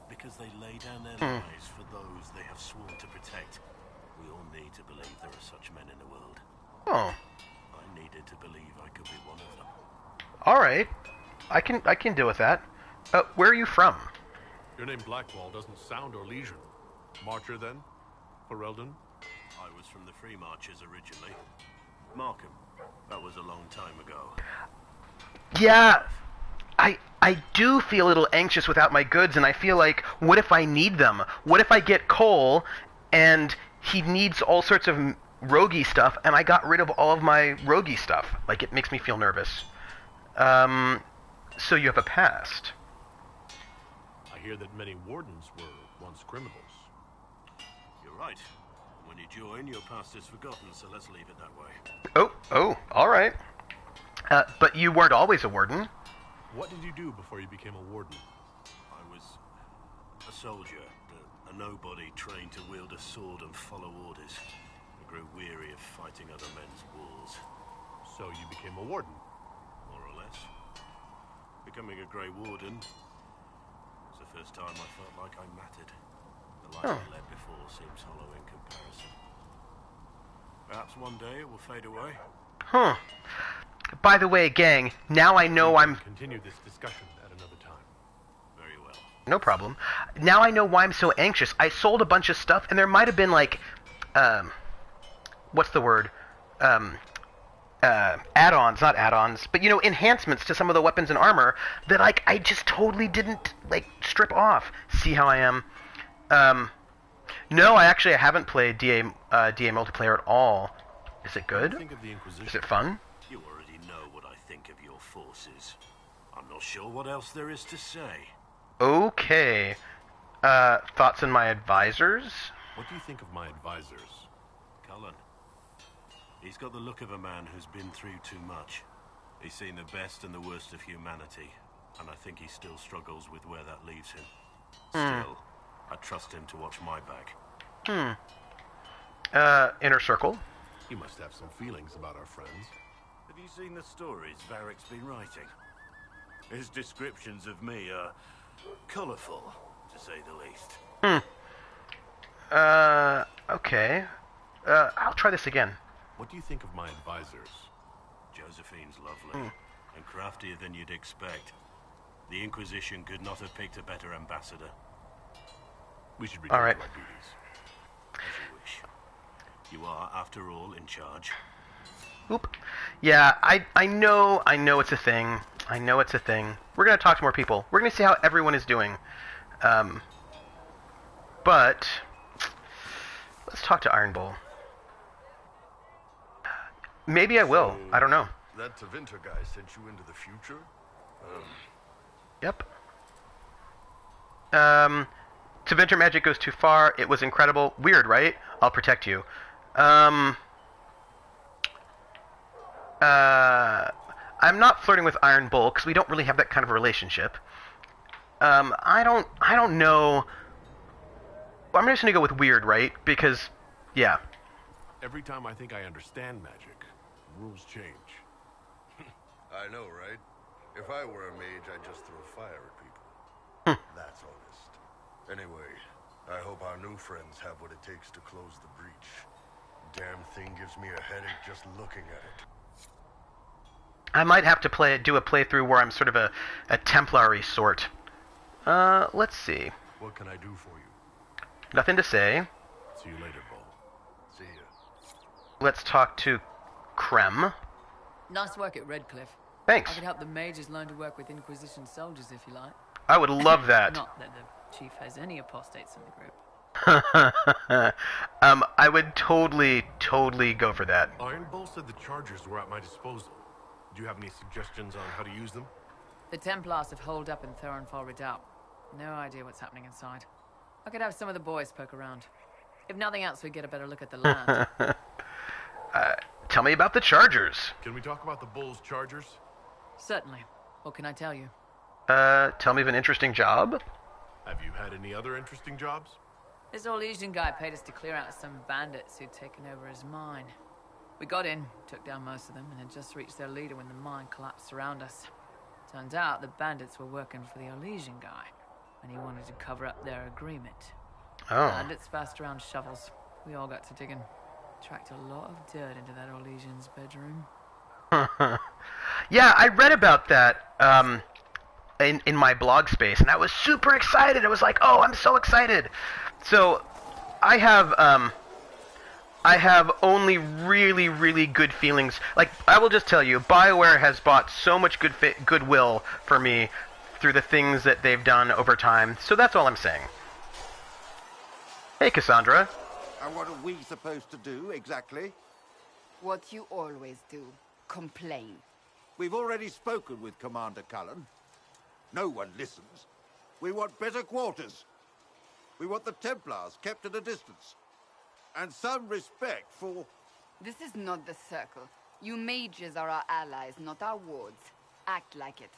Because they lay down their lives for those they have sworn to protect. We all need to believe there are such men in the world. Oh. I needed to believe I could be one of them. Alright. I can deal with that. Where are you from? Your name Blackwall doesn't sound Orlesian. Marcher, then? Ferelden? I was from the Free Marchers originally. Markham. That was a long time ago. Yeah. I do feel a little anxious without my goods, and I feel like, what if I need them? What if I get Cole, and he needs all sorts of roguey stuff, and I got rid of all of my roguey stuff? Like, it makes me feel nervous. So you have a past. I hear that many wardens were once criminals. You're right. When you join, your past is forgotten, so let's leave it that way. Oh, alright. But you weren't always a warden. What did you do before you became a warden? I was a soldier, a nobody trained to wield a sword and follow orders. I grew weary of fighting other men's wars. So you became a warden? More or less. Becoming a Grey Warden was the first time I felt like I mattered. The life I led before seems hollow in comparison. Perhaps one day it will fade away. By the way, gang, now I know I'm... Continue this discussion at another time. Very well. No problem. Now I know why I'm so anxious. I sold a bunch of stuff, and there might have been, like, what's the word? Add-ons, not add-ons, but, you know, enhancements to some of the weapons and armor that, like, I just totally didn't, like, strip off. See how I am? No, I haven't played DA multiplayer at all. Is it good? Is it fun? You already know what I think of your forces. I'm not sure what else there is to say. Okay. Thoughts on my advisors? What do you think of my advisors? Cullen. He's got the look of a man who's been through too much. He's seen the best and the worst of humanity, and I think he still struggles with where that leaves him. Still, I trust him to watch my back. Inner Circle? He must have some feelings about our friends. Have you seen the stories Varric's been writing? His descriptions of me are colourful, to say the least. Okay. I'll try this again. What do you think of my advisors? Josephine's lovely, and craftier than you'd expect. The Inquisition could not have picked a better ambassador. We should return to our duties. As you wish. You are, after all, in charge. Oop. Yeah, I know it's a thing. I know it's a thing. We're gonna talk to more people. We're gonna see how everyone is doing. But let's talk to Iron Bull. Maybe I will. I don't know. That Tevinter guy sent you into the future? Yep. Tevinter magic goes too far. It was incredible. Weird, right? I'll protect you. I'm not flirting with Iron Bull because we don't really have that kind of a relationship. I don't know. I'm just gonna go with weird, right? Because, yeah. Every time I think I understand magic, rules change. I know, right? If I were a mage, I'd just throw fire at people. That's honest. Anyway, I hope our new friends have what it takes to close the breach. Damn thing gives me a headache just looking at it. I might have to do a playthrough where I'm sort of a Templary sort. Let's see. What can I do for you? Nothing to say. See you later, Bull. See ya. Let's talk to Krem. Nice work at Redcliffe. Thanks. I could help the mages learn to work with Inquisition soldiers if you like. I would love that. Not that the chief has any apostates in the group. I would totally go for that. Iron Bull said the chargers were at my disposal. Do you have any suggestions on how to use them? The Templars have holed up in Thurinfal Redoubt. No idea what's happening inside. I could have some of the boys poke around. If nothing else, we get a better look at the land. Tell me about the chargers. Can we talk about the Bull's chargers? Certainly. What can I tell you? Tell me of an interesting job. Have you had any other interesting jobs? This Orlesian guy paid us to clear out some bandits who'd taken over his mine. We got in, took down most of them, and had just reached their leader when the mine collapsed around us. Turns out the bandits were working for the Orlesian guy, and he wanted to cover up their agreement. Oh. Bandits passed around shovels. We all got to digging. Tracked a lot of dirt into that Orlesian's bedroom. Yeah, I read about that in my blog space, and I was super excited. I was like, oh, I'm so excited. So I have only really good feelings. Like, I will just tell you, BioWare has bought so much goodwill for me through the things that they've done over time. So that's all I'm saying. Hey, Cassandra. And what are we supposed to do, exactly? What you always do. Complain. We've already spoken with Commander Cullen. No one listens. We want better quarters. We want the Templars kept at a distance. And some respect for... This is not the Circle. You mages are our allies, not our wards. Act like it.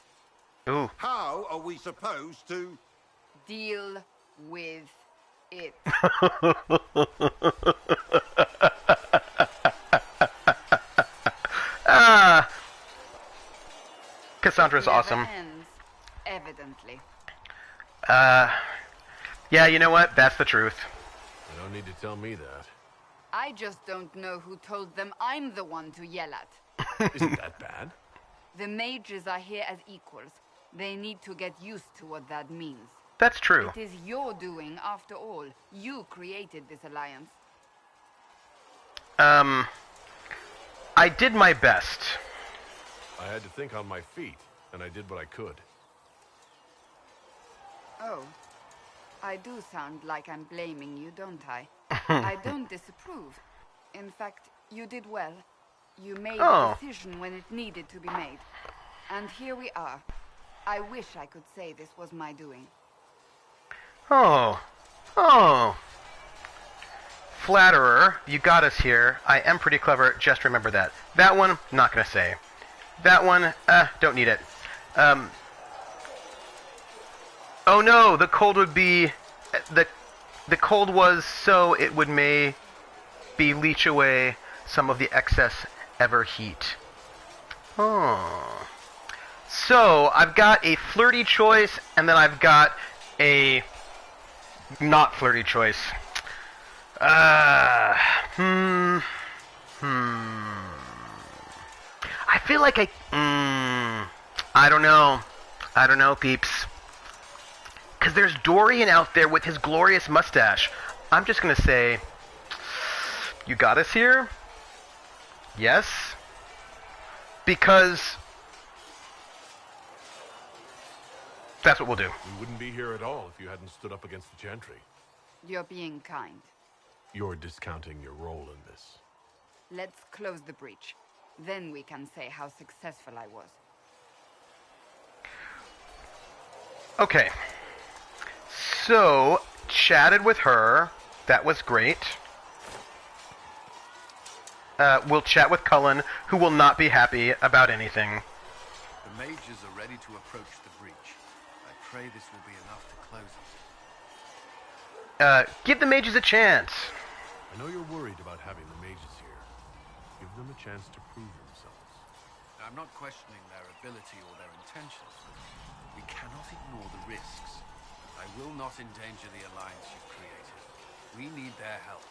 Ooh. How are we supposed to... Deal with it. Cassandra's awesome. Ends, evidently. Yeah, you know what? That's the truth. You don't need to tell me that. I just don't know who told them I'm the one to yell at. Isn't that bad? The mages are here as equals. They need to get used to what that means. That's true. It is your doing, after all. You created this alliance. I did my best. I had to think on my feet, and I did what I could. Oh. I do sound like I'm blaming you, don't I? I don't disapprove. In fact, you did well. You made a decision when it needed to be made. And here we are. I wish I could say this was my doing. Oh. Flatterer, you got us here. I am pretty clever, just remember that. That one, not gonna say. That one, don't need it. Oh no, the cold would be... The cold was so it would maybe leach away some of the excess ever heat. Oh. So, I've got a flirty choice, and then I've got a not flirty choice. I feel like I don't know, peeps. Because there's Dorian out there with his glorious mustache. I'm just going to say, you got us here? Yes? Because that's what we'll do. We wouldn't be here at all if you hadn't stood up against the Chantry. You're being kind. You're discounting your role in this. Let's close the breach. Then we can say how successful I was. Okay. So, chatted with her. That was great. We'll chat with Cullen, who will not be happy about anything. The mages are ready to approach the breach. I pray this will be enough to close it. Give the mages a chance. I know you're worried about having the mages here. Give them a chance to prove themselves. I'm not questioning their ability or their intentions. We cannot ignore the risks. I will not endanger the alliance you've created. We need their help.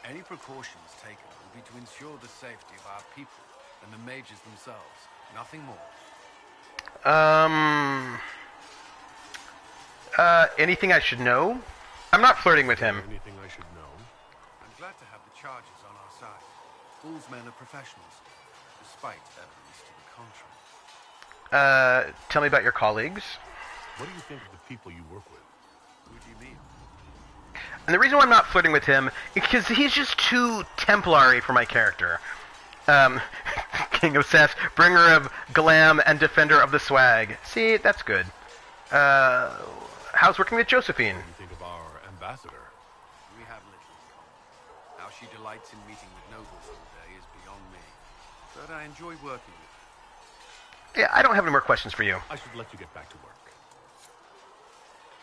Any precautions taken will be to ensure the safety of our people and the mages themselves. Nothing more. Anything I should know? I'm not flirting with him. Anything I should know? I'm glad to have the charges on our side. Fool's men are professionals, despite evidence to the contrary. Tell me about your colleagues. What do you think of the people you work with? Who do you mean? And the reason why I'm not flirting with him is because he's just too Templary for my character. King of Seth, bringer of glam and defender of the swag. See, that's good. How's working with Josephine? What do you think of our ambassador? We have little in common. How she delights in meeting with nobles all day is beyond me. But I enjoy working with her. Yeah, I don't have any more questions for you. I should let you get back to work.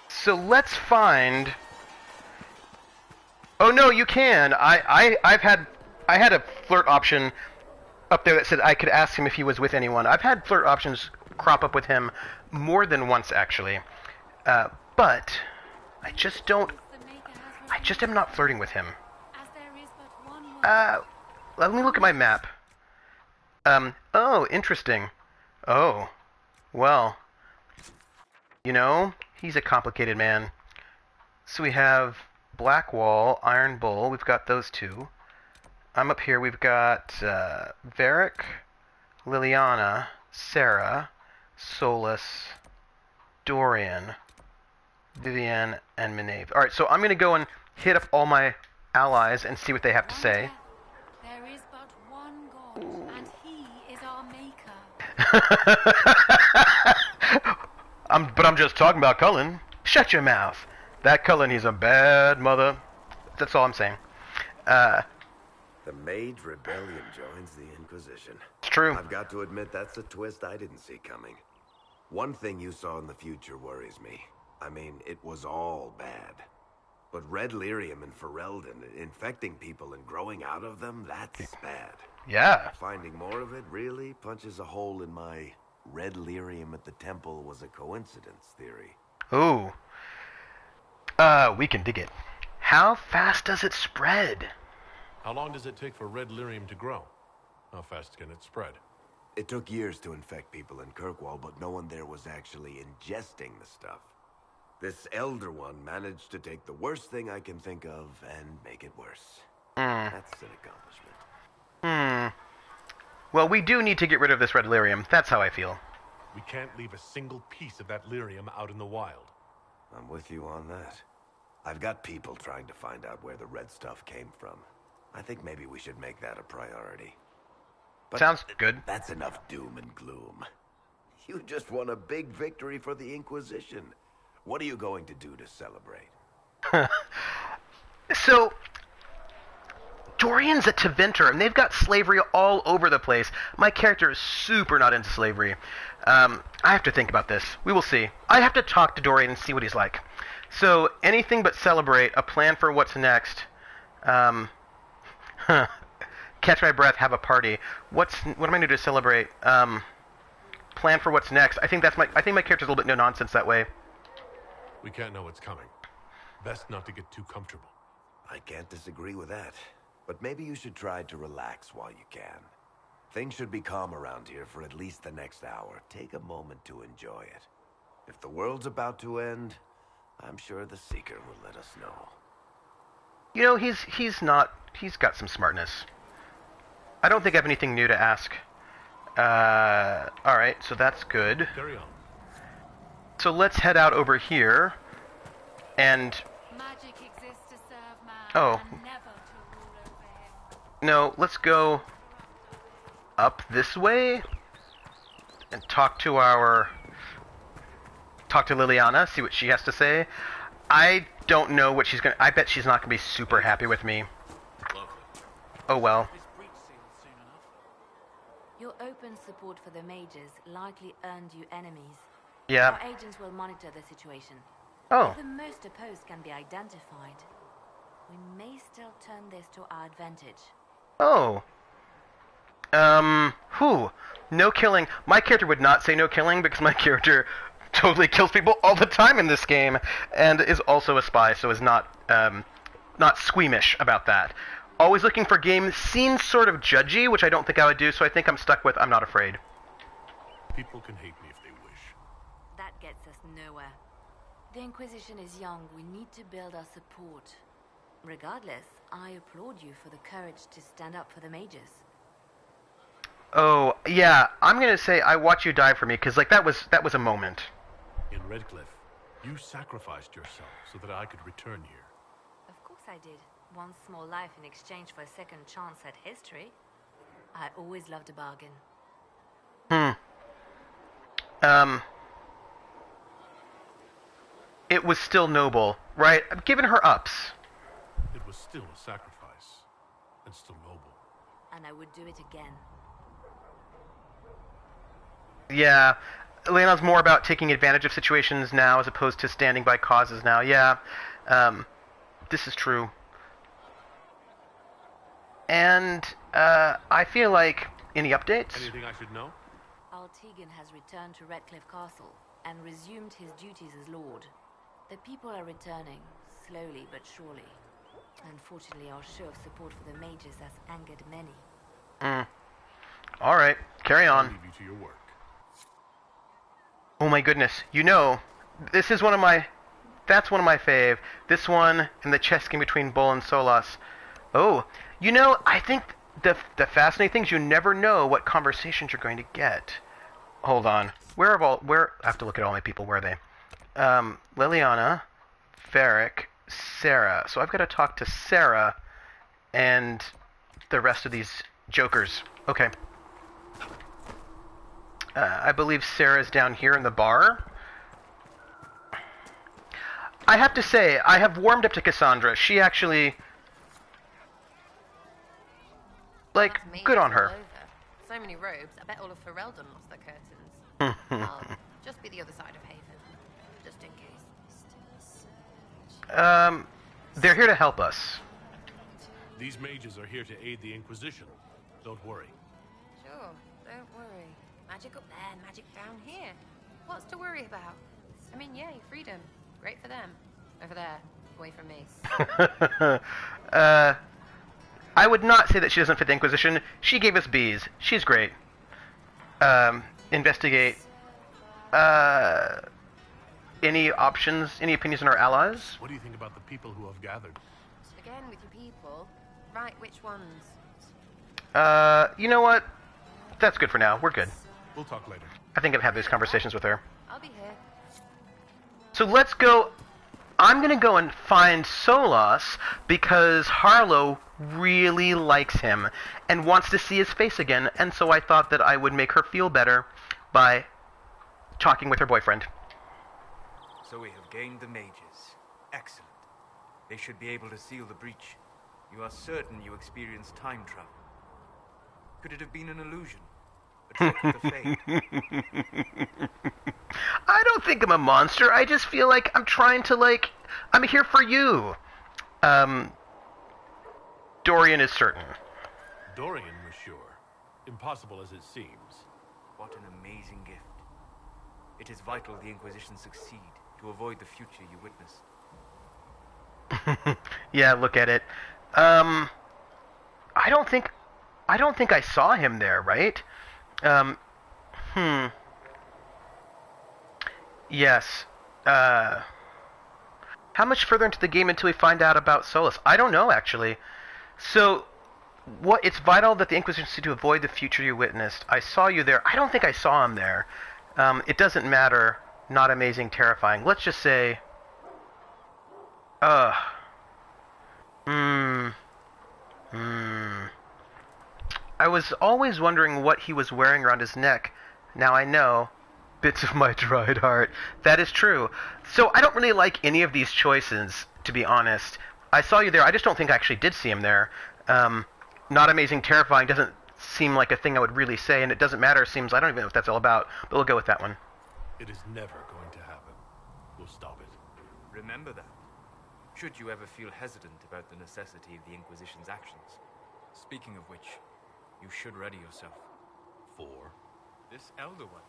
So let's find... Oh no, you can. I had a flirt option up there that said I could ask him if he was with anyone. I've had flirt options crop up with him more than once, actually. But I just am not flirting with him. Let me look at my map. Oh, interesting. Oh, well, you know, he's a complicated man. So we have Blackwall, Iron Bull, we've got those two. I'm up here, we've got Varric, Liliana, Sarah, Solus, Dorian, Vivienne, and Minave. Alright, so I'm going to go and hit up all my allies and see what they have to say. There is but one God, and he is our maker. But I'm just talking about Cullen. Shut your mouth. That Cullen, he's a bad mother. That's all I'm saying. The Mage Rebellion joins the Inquisition. It's true. I've got to admit, that's a twist I didn't see coming. One thing you saw in the future worries me. I mean, it was all bad. But Red Lyrium and Ferelden, infecting people and growing out of them, that's bad. Yeah. Finding more of it really punches a hole in my Red Lyrium at the temple was a coincidence theory. Ooh. We can dig it. How fast does it spread? How long does it take for Red Lyrium to grow? How fast can it spread? It took years to infect people in Kirkwall, but no one there was actually ingesting the stuff. This Elder One managed to take the worst thing I can think of and make it worse. That's an accomplishment. Well, we do need to get rid of this red lyrium. That's how I feel. We can't leave a single piece of that lyrium out in the wild. I'm with you on that. I've got people trying to find out where the red stuff came from. I think maybe we should make that a priority. But sounds good. That's enough doom and gloom. You just won a big victory for the Inquisition. What are you going to do to celebrate? So, Dorian's at Tevinter, and they've got slavery all over the place. My character is super not into slavery. I have to think about this. We will see. I have to talk to Dorian and see what he's like. So, anything but celebrate, a plan for what's next. Catch my breath, have a party. What am I going to do to celebrate? Plan for what's next. I think my character's a little bit no nonsense that way. We can't know what's coming. Best not to get too comfortable. I can't disagree with that. But maybe you should try to relax while you can. Things should be calm around here for at least the next hour. Take a moment to enjoy it. If the world's about to end, I'm sure the Seeker will let us know. You know, he's got some smartness. I don't think I have anything new to ask. Alright, so that's good. Carry on. So let's head out over here, and... Magic exists to serve man, and never to rule over him. No, let's go up this way, and talk to Leliana, see what she has to say. I don't know what she's gonna... I bet she's not gonna be super happy with me. Oh well. Your open support for the mages likely earned you enemies. Yeah. Our agents will monitor the situation. Oh. If the most opposed can be identified, we may still turn this to our advantage. Oh. No killing. My character would not say no killing because my character totally kills people all the time in this game and is also a spy, so is not squeamish about that. Always looking for game seems sort of judgy, which I don't think I would do, so I think I'm stuck with I'm not afraid. People can hate me if they wish. That gets us nowhere. The Inquisition is young. We need to build our support. Regardless, I applaud you for the courage to stand up for the mages. Oh, yeah, I'm gonna say I watch you die for me, because, like, that was a moment. In Redcliffe, you sacrificed yourself so that I could return here. Of course I did. One small life in exchange for a second chance at history. I always loved a bargain. It was still noble, right? I'm giving her ups. It was still a sacrifice, and still noble. And I would do it again. Yeah, Elena's more about taking advantage of situations now as opposed to standing by causes now. Yeah, this is true. And, I feel like... Any updates? Anything I should know? Altegan has returned to Redcliffe Castle and resumed his duties as Lord. The people are returning, slowly but surely. Unfortunately, our show of support for the mages has angered many. Alright, carry on. I'll leave you to your work. Oh my goodness, you know, this is one of my... That's one of my fave. This one and the chess game between Bull and Solas. Oh, you know, I think the fascinating thing is you never know what conversations you're going to get. Hold on. I have to look at all my people. Where are they? Leliana, Varric, Sarah. So I've got to talk to Sarah and the rest of these jokers. Okay. I believe Sarah's down here in the bar. I have to say, I have warmed up to Cassandra. She actually... Like, good on her. So many robes, I bet all of Ferelden lost their curtains. I'll just be the other side of Haven, just in case. They're here to help us. These mages are here to aid the Inquisition. Don't worry. Sure, don't worry. Magic up there, magic down here. What's to worry about? I mean, yay, freedom. Great for them. Over there, away from me. I would not say that she doesn't fit the Inquisition. She gave us bees. She's great. investigate any options, any opinions on our allies. What do you think about the people who have gathered? Again with your people. Right, which ones? You know what? That's good for now. We're good. We'll talk later. I think I've had these conversations with her. I'll be here. So let's go. I'm going to go and find Solas because Harlow really likes him and wants to see his face again, and so I thought that I would make her feel better by talking with her boyfriend. So we have gained the mages. Excellent. They should be able to seal the breach. You are certain you experienced time travel. Could it have been an illusion? A trick of the Fade? I don't think I'm a monster. I just feel like I'm trying to, I'm here for you. Dorian is certain. Dorian was sure. Impossible as it seems. What an amazing gift. It is vital the Inquisition succeed to avoid the future you witnessed. Yeah, look at it. I don't think I saw him there, right? Yes. How much further into the game until we find out about Solas? I don't know, actually. So, it's vital that the Inquisition succeed to avoid the future you witnessed. I saw you there. I don't think I saw him there. It doesn't matter. Not amazing, terrifying. Let's just say... I was always wondering what he was wearing around his neck. Now I know. Bits of my dried heart. That is true. So I don't really like any of these choices, to be honest. I saw you there. I just don't think I actually did see him there. Not amazing, terrifying doesn't seem like a thing I would really say, and it doesn't matter. Seems I don't even know what that's all about, but we'll go with that one. It is never going to happen. We'll stop it. Remember that. Should you ever feel hesitant about the necessity of the Inquisition's actions. Speaking of which, you should ready yourself. For? This Elder One.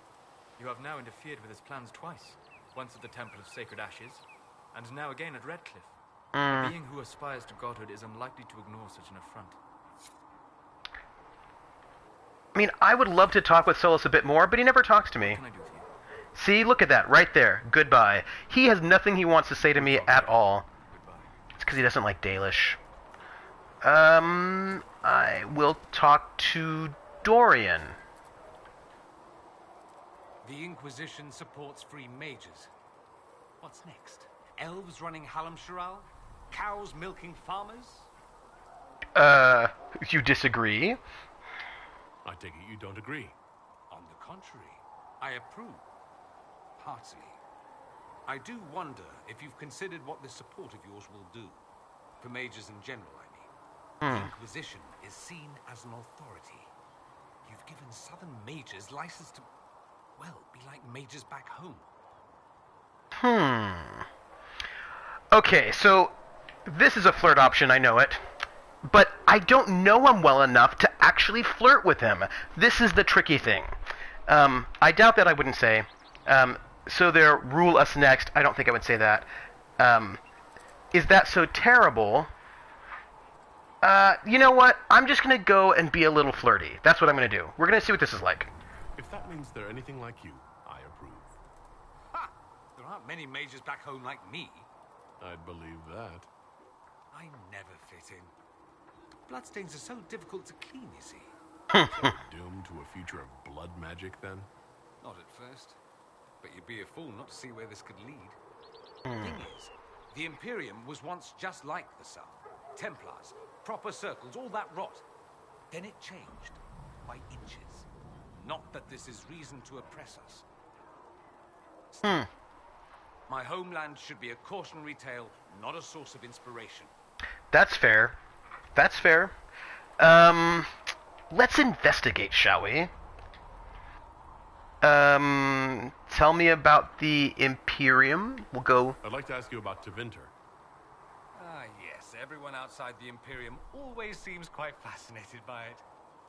You have now interfered with his plans twice. Once at the Temple of Sacred Ashes, and now again at Redcliffe. A being who aspires to godhood is unlikely to ignore such an affront. I mean, I would love to talk with Solas a bit more, but he never talks to me. What can I do for you? See, look at that, right there. Goodbye. He has nothing he wants to say to me at all. It's because he doesn't like Dalish. I will talk to Dorian. The Inquisition supports free mages. What's next? Elves running Halamsharal? Cows milking farmers? You disagree? I take it you don't agree. On the contrary, I approve. Heartily. I do wonder if you've considered what this support of yours will do. For mages in general, I mean. The Inquisition is seen as an authority. You've given southern mages license to, well, be like mages back home. Okay, so this is a flirt option, I know it. But I don't know him well enough to actually flirt with him. This is the tricky thing. I doubt that I wouldn't say. So there, rule us next. I don't think I would say that. Is that so terrible? You know what? I'm just going to go and be a little flirty. That's what I'm going to do. We're going to see what this is like. If that means they're anything like you, I approve. Ha! There aren't many mages back home like me. I'd believe that. I never fit in. Bloodstains are so difficult to clean, you see. So doomed to a future of blood magic, then? Not at first. But you'd be a fool not to see where this could lead. The thing is, the Imperium was once just like the South. Templars, proper circles, all that rot. Then it changed, by inches. Not that this is reason to oppress us. Still, my homeland should be a cautionary tale, not a source of inspiration. That's fair. That's fair. Let's investigate, shall we? Tell me about the Imperium. We'll go... I'd like to ask you about Tevinter. Ah, yes. Everyone outside the Imperium always seems quite fascinated by it.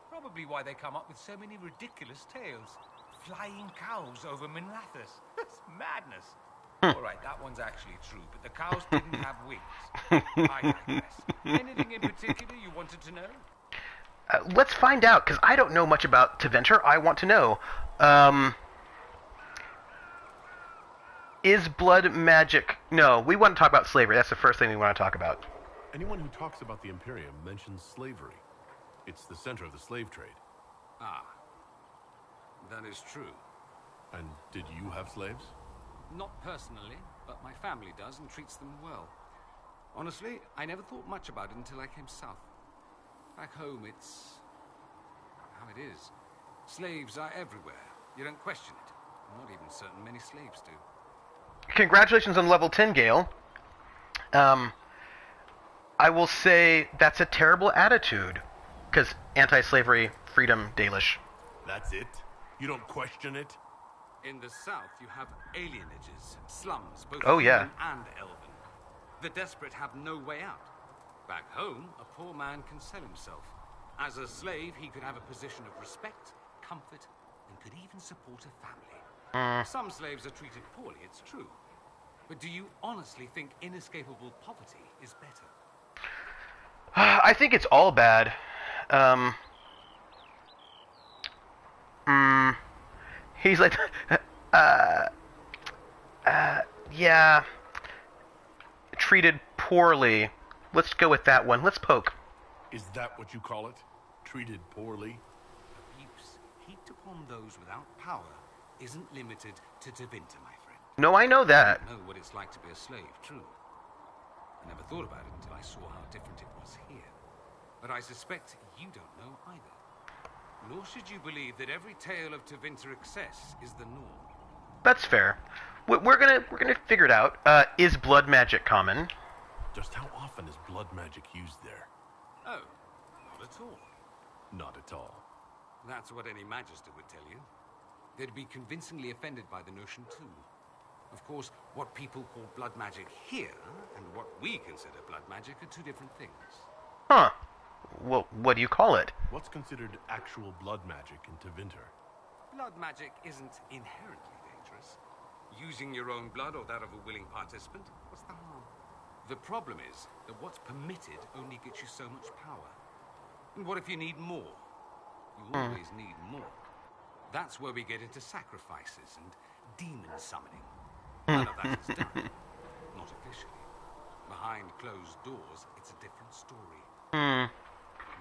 Probably why they come up with so many ridiculous tales. Flying cows over Minrathous. That's madness. All right, that one's actually true, but the cows didn't have wings. I digress. Anything in particular you wanted to know? let's find out, because I don't know much about Tevinter. I want to know. Is blood magic... No, we want to talk about slavery. That's the first thing we want to talk about. Anyone who talks about the Imperium mentions slavery. It's the center of the slave trade. Ah, that is true. And did you have slaves? Not personally, but my family does and treats them well. Honestly, I never thought much about it until I came south. Back home, it's how it is. Slaves are everywhere. You don't question it. I'm not even certain many slaves do. Congratulations on level 10, Gale. I will say that's a terrible attitude. Because anti-slavery, freedom, Dalish. That's it? You don't question it? In the south, you have alienages, slums, both human and elven. The desperate have no way out. Back home, a poor man can sell himself. As a slave, he could have a position of respect, comfort, and could even support a family. Some slaves are treated poorly, it's true. But do you honestly think inescapable poverty is better? I think it's all bad. He's like, yeah, treated poorly. Let's go with that one. Let's poke. Is that what you call it? Treated poorly? Abuse heaped upon those without power isn't limited to Tevinter, my friend. No, I know that. I know what it's like to be a slave, true. I never thought about it until I saw how different it was here. But I suspect you don't know either. Nor should you believe that every tale of Tevinter excess is the norm. That's fair. We're gonna figure it out. Is blood magic common? Just how often is blood magic used there? Oh, not at all. Not at all. That's what any Magister would tell you. They'd be convincingly offended by the notion too. Of course, what people call blood magic here and what we consider blood magic are two different things. Huh. Well, what do you call it? What's considered actual blood magic in Tevinter? Blood magic isn't inherently dangerous. Using your own blood or that of a willing participant, what's the harm? The problem is that what's permitted only gets you so much power. And what if you need more? You always need more. That's where we get into sacrifices and demon summoning. None of that is done. Not officially. Behind closed doors, it's a different story.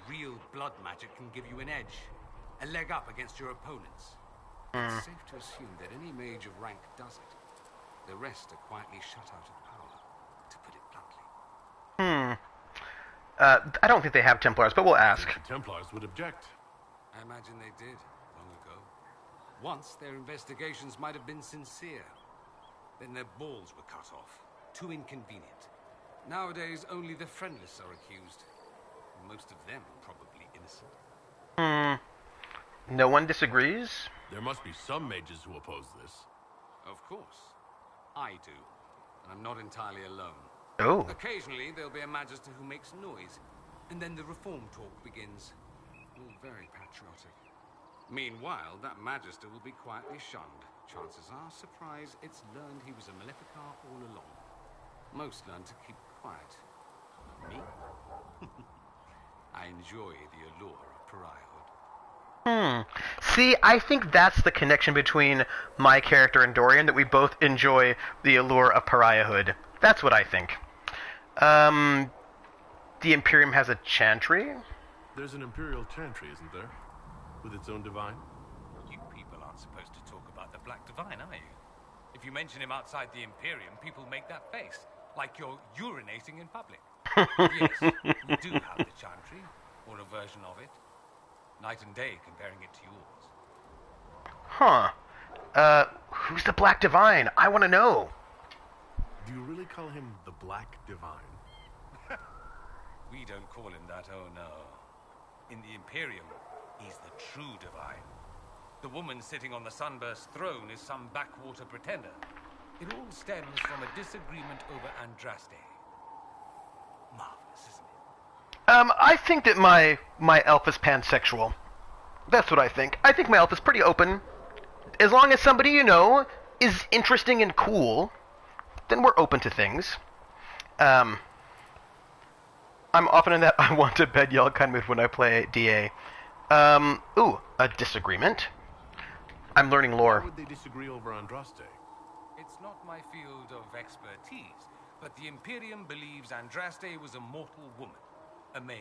Real blood magic can give you an edge, a leg up against your opponents. It's safe to assume that any mage of rank does it. The rest are quietly shut out of power, to put it bluntly. I don't think they have Templars, but we'll ask. The Templars would object. I imagine they did, long ago. Once, their investigations might have been sincere. Then their balls were cut off. Too inconvenient. Nowadays, only the friendless are accused. Most of them probably innocent. No one disagrees? There must be some mages who oppose this. Of course. I do. And I'm not entirely alone. Oh. Occasionally, there'll be a Magister who makes noise. And then the reform talk begins. All very patriotic. Meanwhile, that Magister will be quietly shunned. Chances are, surprise, it's learned he was a Maleficar all along. Most learn to keep quiet. Me? I enjoy the allure of pariahhood. See, I think that's the connection between my character and Dorian, that we both enjoy the allure of pariahhood. That's what I think. The Imperium has a chantry? There's an Imperial chantry, isn't there? With its own divine? You people aren't supposed to talk about the Black Divine, are you? If you mention him outside the Imperium, people make that face, like you're urinating in public. Yes, we do have the chantry, or a version of it. Night and day comparing it to yours. Huh. Who's the Black Divine? I want to know. Do you really call him the Black Divine? We don't call him that, oh no. In the Imperium, he's the true divine. The woman sitting on the Sunburst throne is some backwater pretender. It all stems from a disagreement over Andraste. Marvelous, isn't it? I think that my elf is pansexual. That's what I think. I think my elf is pretty open. As long as somebody you know is interesting and cool, then we're open to things. I'm often in that I want to bed yell kind of mood when I play DA. Ooh, a disagreement. I'm learning lore. Why would they disagree over Andraste? It's not my field of expertise, but the Imperium believes Andraste was a mortal woman, a mage.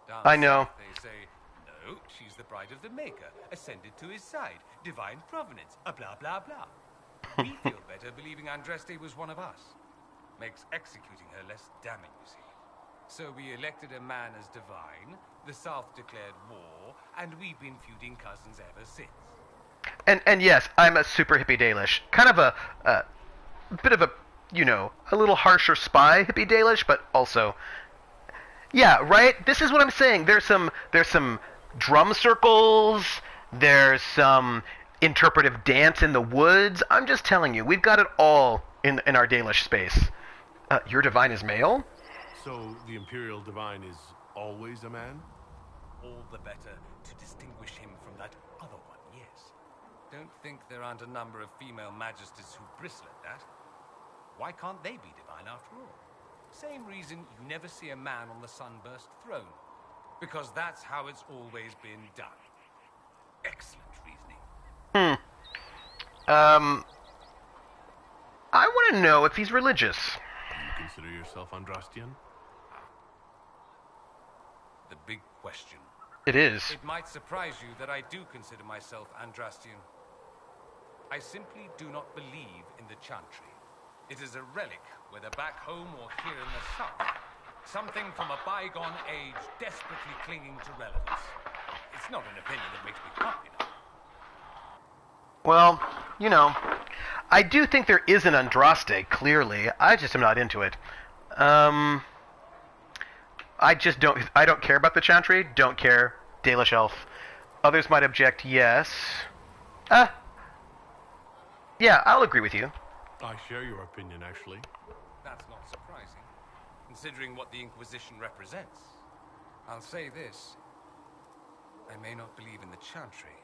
Down I know. south, they say, no, she's the bride of the Maker, ascended to his side, divine provenance, a blah blah blah. We feel better believing Andraste was one of us. Makes executing her less damning, you see. So we elected a man as divine, the South declared war, and we've been feuding cousins ever since. And yes, I'm a super hippie Dalish. Kind of a bit of a, you know, a little harsher spy hippie Dalish, but also... Yeah, right? This is what I'm saying. There's some drum circles, there's some interpretive dance in the woods. I'm just telling you, we've got it all in our Dalish space. Your divine is male? So the Imperial Divine is always a man? All the better to distinguish him from that other one, yes. Don't think there aren't a number of female majesties who bristle at that. Why can't they be divine after all? Same reason you never see a man on the Sunburst throne. Because that's how it's always been done. Excellent reasoning. I want to know if he's religious. Do you consider yourself Andrastian? The big question. It is. It might surprise you that I do consider myself Andrastian. I simply do not believe in the Chantry. It is a relic, whether back home or here in the south. Something from a bygone age desperately clinging to relevance. It's not an opinion that makes me popular. Well, you know, I do think there is an Andraste, clearly. I just am not into it. I don't care about the Chantry. Don't care. Dalish Elf. Others might object, yes. Yeah, I'll agree with you. I share your opinion, actually. That's not surprising, considering what the Inquisition represents. I'll say this. I may not believe in the Chantry,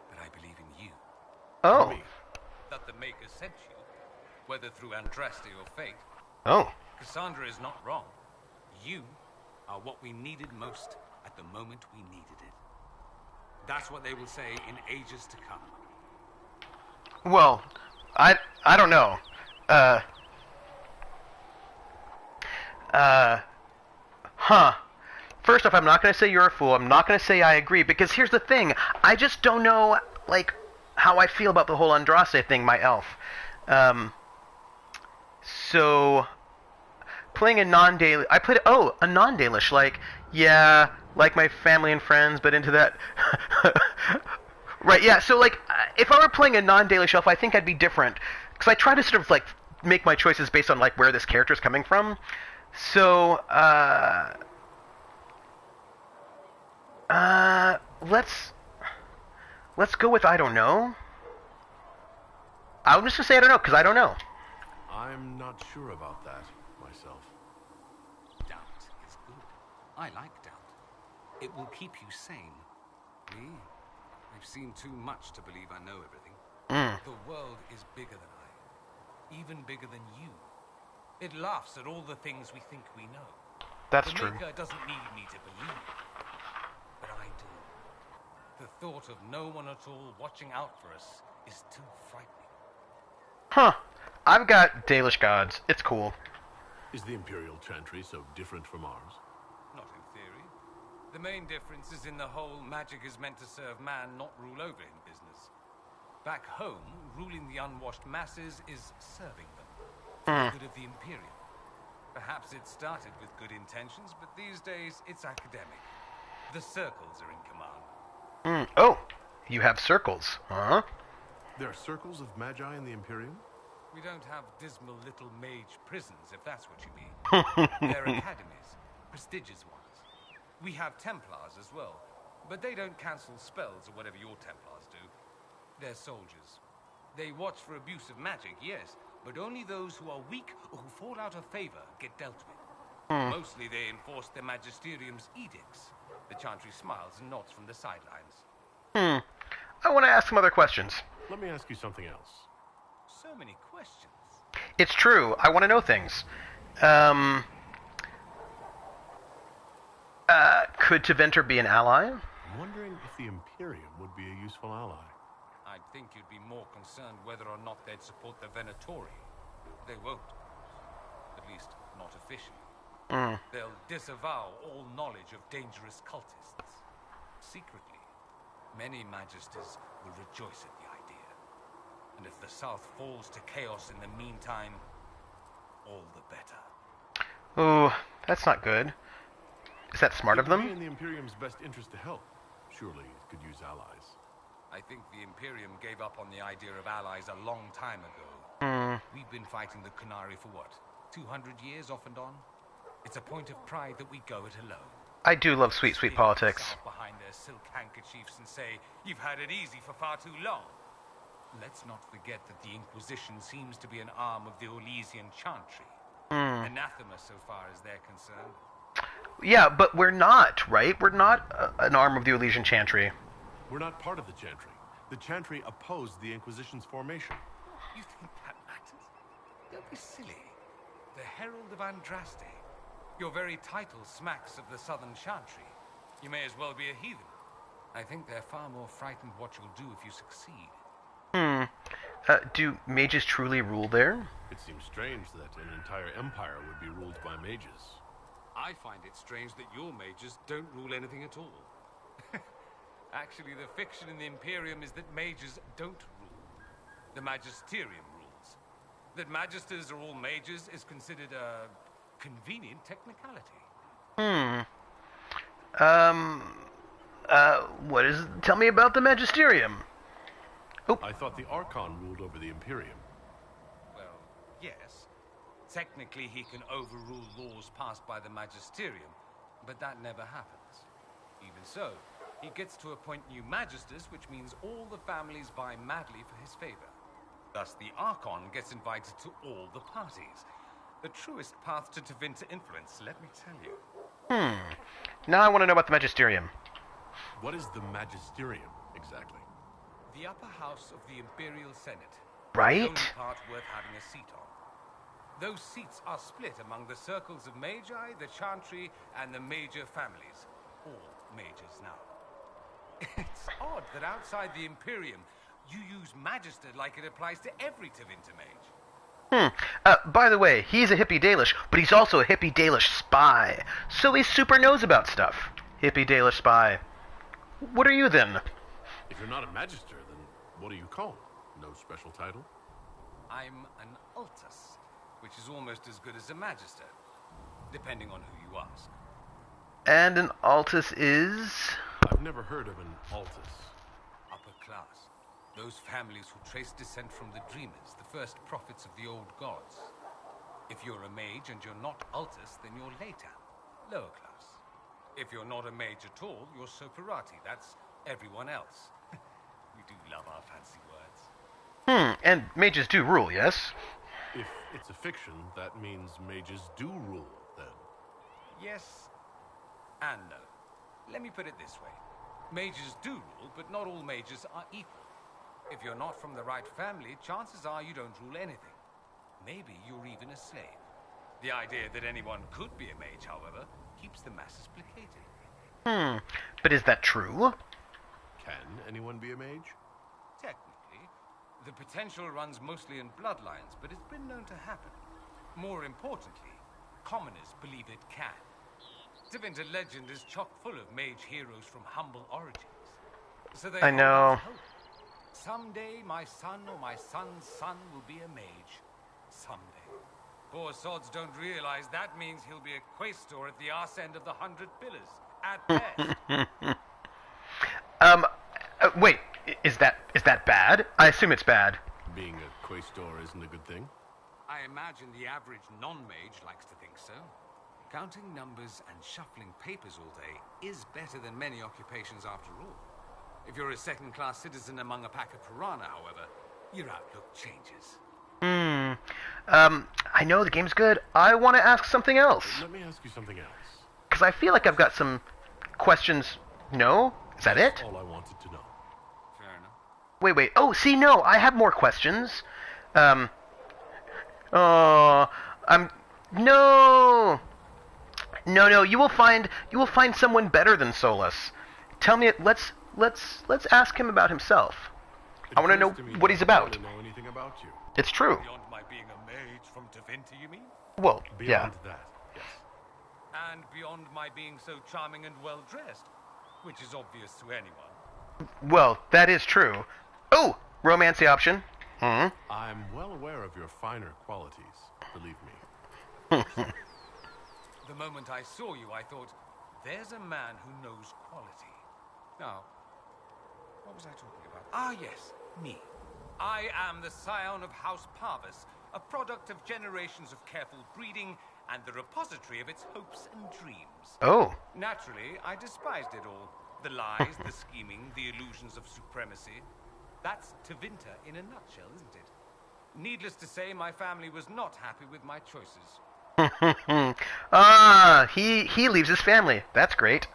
but I believe in you. Oh. That the Maker sent you, whether through Andraste or fate. Oh. Cassandra is not wrong. You are what we needed most at the moment we needed it. That's what they will say in ages to come. Well, I don't know. First off, I'm not going to say you're a fool. I'm not going to say I agree, because here's the thing. I just don't know, like, how I feel about the whole Andraste thing, my elf. So, playing a non-Dalish... I played, a non-Dalish, like, yeah, like my family and friends, but into that... Right, yeah, so, like, if I were playing a non-Dalish elf, I think I'd be different. Because I try to sort of, like, make my choices based on, like, where this character's coming from. So, let's go with I don't know. I'm just gonna say I don't know, because I don't know. I'm not sure about that, myself. Doubt is good. I like doubt. It will keep you sane. Me? I've seen too much to believe I know everything. The world is bigger than I. Even bigger than you. It laughs at all the things we think we know. That's true. The Maker doesn't need me to believe. But I do. The thought of no one at all watching out for us is too frightening. Huh. I've got Dalish gods. It's cool. Is the Imperial Chantry so different from ours? Not in theory. The main difference is in the whole magic is meant to serve man, not rule over him business. Back home, ruling the unwashed masses is serving them. For the good of the Imperium. Perhaps it started with good intentions, but these days it's academic. The circles are in command. Oh, you have circles, huh? There are circles of magi in the Imperium? We don't have dismal little mage prisons, if that's what you mean. They're academies, prestigious ones. We have Templars as well, but they don't cancel spells or whatever your Templars do. They're soldiers. They watch for abuse of magic, yes, but only those who are weak or who fall out of favor get dealt with. Mostly they enforce the Magisterium's edicts. The Chantry smiles and nods from the sidelines. I want to ask some other questions. Let me ask you something else. So many questions. It's true. I want to know things. Could Tevinter be an ally? I'm wondering if the Imperium would be a useful ally. I'd think you'd be more concerned whether or not they'd support the Venatori. They won't. At least, not officially. They'll disavow all knowledge of dangerous cultists. Secretly, many Magisters will rejoice at the idea. And if the South falls to chaos in the meantime, all the better. Oh, that's not good. Is that smart of them? It would be in the Imperium's best interest to help. Surely it could use allies. I think the Imperium gave up on the idea of allies a long time ago. We've been fighting the Qunari for what? 200 years off and on? It's a point of pride that we go it alone. I do love sweet, sweet politics. Behind their silk handkerchiefs and say, "You've had it easy for far too long." Let's not forget that the Inquisition seems to be an arm of the Orlesian Chantry. Anathema so far as they're concerned. Yeah, but we're not, right? We're not an arm of the Orlesian Chantry. We're not part of the Chantry. The Chantry opposed the Inquisition's formation. You think that matters? Don't be silly. The Herald of Andraste. Your very title smacks of the Southern Chantry. You may as well be a heathen. I think they're far more frightened what you'll do if you succeed. Do mages truly rule there? It seems strange that an entire empire would be ruled by mages. I find it strange that your mages don't rule anything at all. Actually, the fiction in the Imperium is that mages don't rule. The Magisterium rules. That magisters are all mages is considered a convenient technicality. What is... Tell me about the Magisterium. Oh. I thought the Archon ruled over the Imperium. Well, yes. Technically, he can overrule laws passed by the Magisterium, but that never happens. Even so, he gets to appoint new Magisters, which means all the families vie madly for his favor. Thus, the Archon gets invited to all the parties. The truest path to Tevinter influence, let me tell you. Now I want to know about the Magisterium. What is the Magisterium, exactly? The upper house of the Imperial Senate. Right? The only part worth having a seat on. Those seats are split among the circles of Magi, the Chantry, and the major families. All majors now. It's odd that outside the Imperium, you use Magister like it applies to every Tevinter mage. By the way, he's a Hippie Dalish, but he's also a Hippie Dalish spy. So he super knows about stuff. Hippie Dalish spy. What are you then? If you're not a Magister, then what are you called? No special title? I'm an Altus, which is almost as good as a Magister, depending on who you ask. And an Altus is... I've never heard of an Altus. Upper class. Those families who trace descent from the Dreamers, the first prophets of the old gods. If you're a mage and you're not Altus, then you're Laetam, lower class. If you're not a mage at all, you're Soperati. That's everyone else. We do love our fancy words. And mages do rule, yes? If it's a fiction, that means mages do rule, then. Yes and no. Let me put it this way. Mages do rule, but not all mages are equal. If you're not from the right family, chances are you don't rule anything. Maybe you're even a slave. The idea that anyone could be a mage, however, keeps the masses placated. But is that true? Can anyone be a mage? Technically. The potential runs mostly in bloodlines, but it's been known to happen. More importantly, commoners believe it can. Tevinter legend is chock full of mage heroes from humble origins. So they I know. hope. Someday my son or my son's son will be a mage. Someday. Poor sods don't realize that means he'll be a quaestor at the arse end of the 100 Pillars. At best. Wait, is that bad? I assume it's bad. Being a quaestor isn't a good thing? I imagine the average non-mage likes to think so. Counting numbers and shuffling papers all day is better than many occupations after all. If you're a second-class citizen among a pack of piranha, however, your outlook changes. I know the game's good. I want to ask something else. Let me ask you something else. Because I feel like I've got some questions. No? Is that it? That's all I wanted to know. Fair enough. Wait. Oh, see, no, I have more questions. No! No, you will find someone better than Solas. Tell me, let's ask him about himself. I want to know what he's about. I don't know anything about you. It's true. Beyond my being a mage from Tevinter, you mean? Well, Beyond that, yes. And beyond my being so charming and well-dressed, which is obvious to anyone. Well, that is true. Oh, romance option. I'm well aware of your finer qualities, believe me. The moment I saw you, I thought, there's a man who knows quality. Now, what was I talking about? Ah, yes, me. I am the scion of House Parvis, a product of generations of careful breeding and the repository of its hopes and dreams. Oh. Naturally, I despised it all. The lies, the scheming, the illusions of supremacy. That's Tevinter in a nutshell, isn't it? Needless to say, my family was not happy with my choices. He leaves his family. That's great.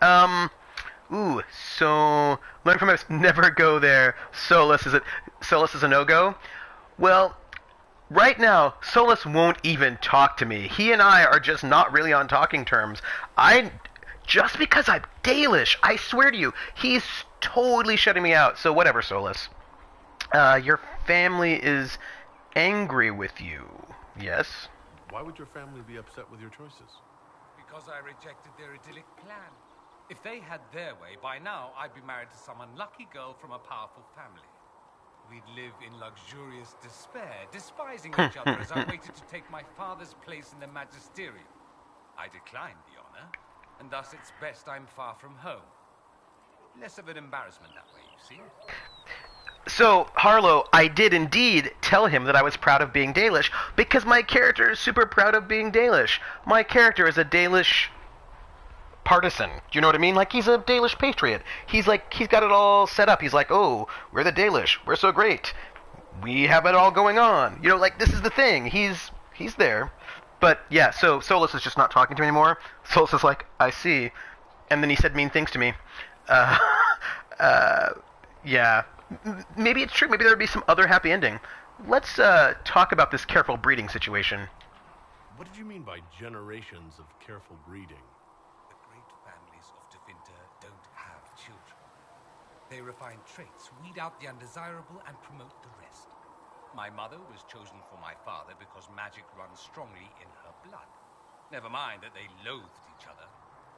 So learn from us. Never go there. Solas is a no-go. Well, right now, Solas won't even talk to me. He and I are just not really on talking terms. Just because I'm Dalish, I swear to you, he's totally shutting me out. So whatever, Solas. Your family is angry with you. Yes? Why would your family be upset with your choices? Because I rejected their idyllic plan. If they had their way, by now I'd be married to some unlucky girl from a powerful family. We'd live in luxurious despair, despising each other as I waited to take my father's place in the magisterium. I declined the honor, and thus it's best I'm far from home. Less of an embarrassment that way, you see? So, Harlow, I did indeed tell him that I was proud of being Dalish, because my character is super proud of being Dalish. My character is a Dalish partisan. Do you know what I mean? Like, he's a Dalish patriot. He's got it all set up. He's like, oh, we're the Dalish. We're so great. We have it all going on. You know, like, this is the thing. He's there. But, yeah, so Solas is just not talking to me anymore. Solas is like, I see. And then he said mean things to me. Yeah. Maybe it's true. Maybe there would be some other happy ending. Let's talk about this careful breeding situation. What did you mean by generations of careful breeding? The great families of Tevinter don't have children. They refine traits, weed out the undesirable, and promote the rest. My mother was chosen for my father because magic runs strongly in her blood. Never mind that they loathed each other.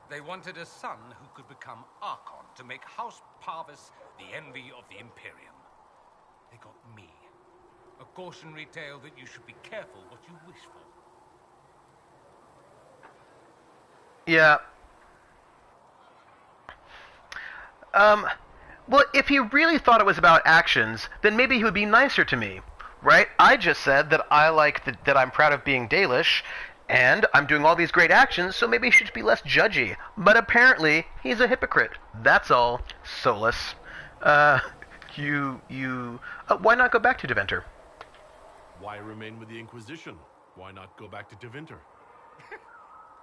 They wanted a son who could become Archon to make House Parvis the envy of the Imperium. They got me. A cautionary tale that you should be careful what you wish for. Yeah. Well, if he really thought it was about actions, then maybe he would be nicer to me, right? I just said that that I'm proud of being Dalish, and I'm doing all these great actions, so maybe he should be less judgy. But apparently, he's a hypocrite. That's all. Solas. Why not go back to Tevinter? Why remain with the Inquisition? Why not go back to Tevinter?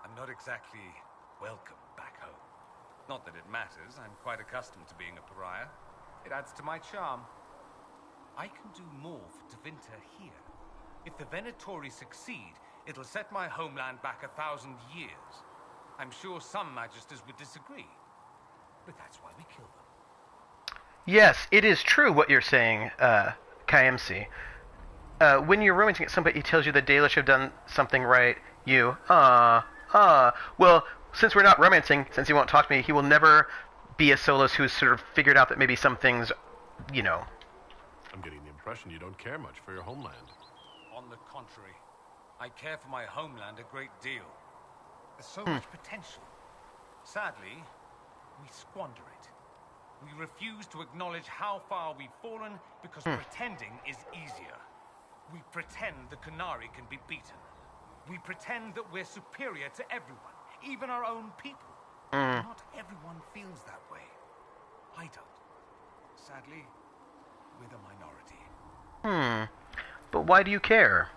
I'm not exactly welcome back home. Not that it matters. I'm quite accustomed to being a pariah. It adds to my charm. I can do more for Tevinter here. If the Venatori succeed, it'll set my homeland back 1,000 years. I'm sure some magisters would disagree, but that's why we kill them. Yes, it is true what you're saying, KMC. When you're romancing somebody tells you that Dalish have done something right, well, since we're not romancing, since he won't talk to me, he will never be a Solas who's sort of figured out that maybe some things, you know. I'm getting the impression you don't care much for your homeland. On the contrary, I care for my homeland a great deal. There's so much potential. Sadly, we squander it. We refuse to acknowledge how far we've fallen because pretending is easier. We pretend the Qunari can be beaten. We pretend that we're superior to everyone, even our own people. Not everyone feels that way. I don't. Sadly, we're the minority. But why do you care?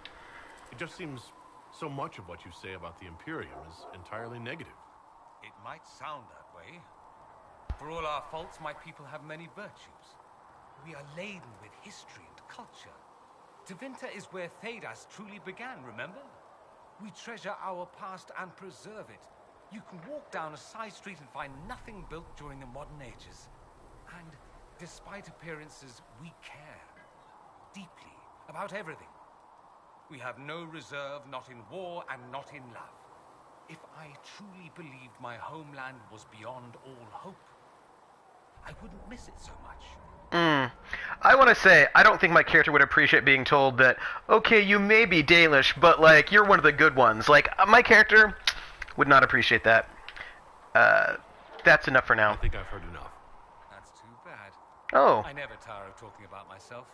It just seems so much of what you say about the Imperium is entirely negative. It might sound that way. For all our faults, my people have many virtues. We are laden with history and culture. Tevinter is where Thedas truly began, remember? We treasure our past and preserve it. You can walk down a side street and find nothing built during the modern ages. And despite appearances, we care deeply about everything. We have no reserve, not in war and not in love. If I truly believed my homeland was beyond all hope, I wouldn't miss it so much. I want to say, I don't think my character would appreciate being told that, okay, you may be Dalish, but, like, you're one of the good ones. Like, my character would not appreciate that. That's enough for now. I think I've heard enough. That's too bad. Oh. I never tire of talking about myself.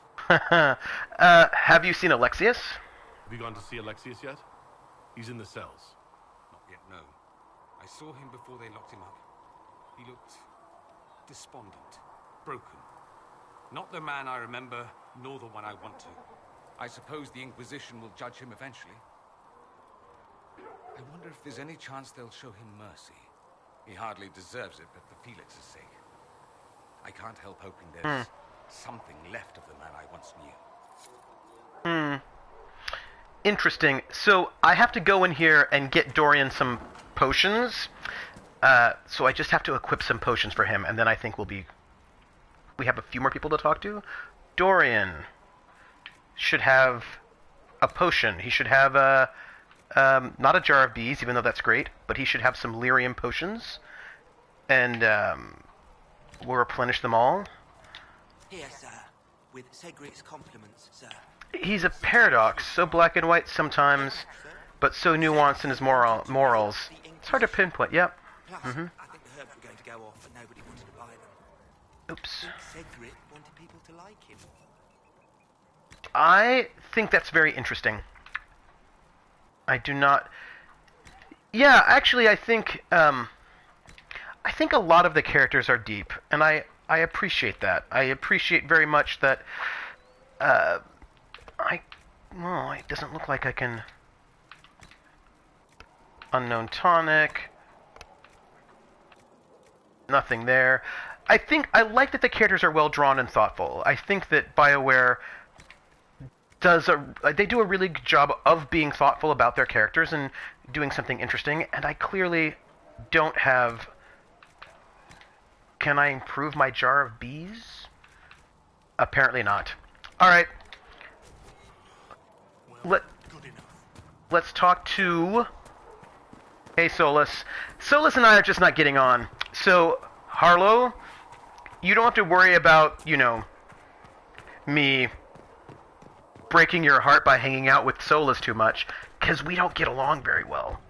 Have you seen Alexius? Have you gone to see Alexius yet? He's in the cells. Not yet, no. I saw him before they locked him up. He looked despondent, broken. Not the man I remember, nor the one I want to. I suppose the Inquisition will judge him eventually. I wonder if there's any chance they'll show him mercy. He hardly deserves it, but for Felix's sake. I can't help hoping there's something left of the man I once knew. Interesting. So I have to go in here and get Dorian some potions. So I just have to equip some potions for him, and then I think we have a few more people to talk to. Dorian should have a potion. He should have not a jar of bees, even though that's great, but he should have some lyrium potions, and we'll replenish them all. Here, sir, with Cedric's compliments, sir. He's a paradox, so black and white sometimes, but so nuanced in his morals. It's hard to pinpoint. Yep. Plus, I think the herbs were going to go off, and nobody wanted to buy them. Oops. Cedric wanted people to like him. I think that's very interesting. I do not... Yeah, actually, I think a lot of the characters are deep, and I appreciate that. I appreciate very much that, well, it doesn't look like I can... Unknown tonic. Nothing there. I like that the characters are well drawn and thoughtful. I think that BioWare they do a really good job of being thoughtful about their characters and doing something interesting, and I clearly don't have... Can I improve my jar of bees? Apparently not. Alright. Let's talk to... Hey, Solus. Solus and I are just not getting on. So, Harlow, you don't have to worry about, you know, me breaking your heart by hanging out with Solus too much, because we don't get along very well.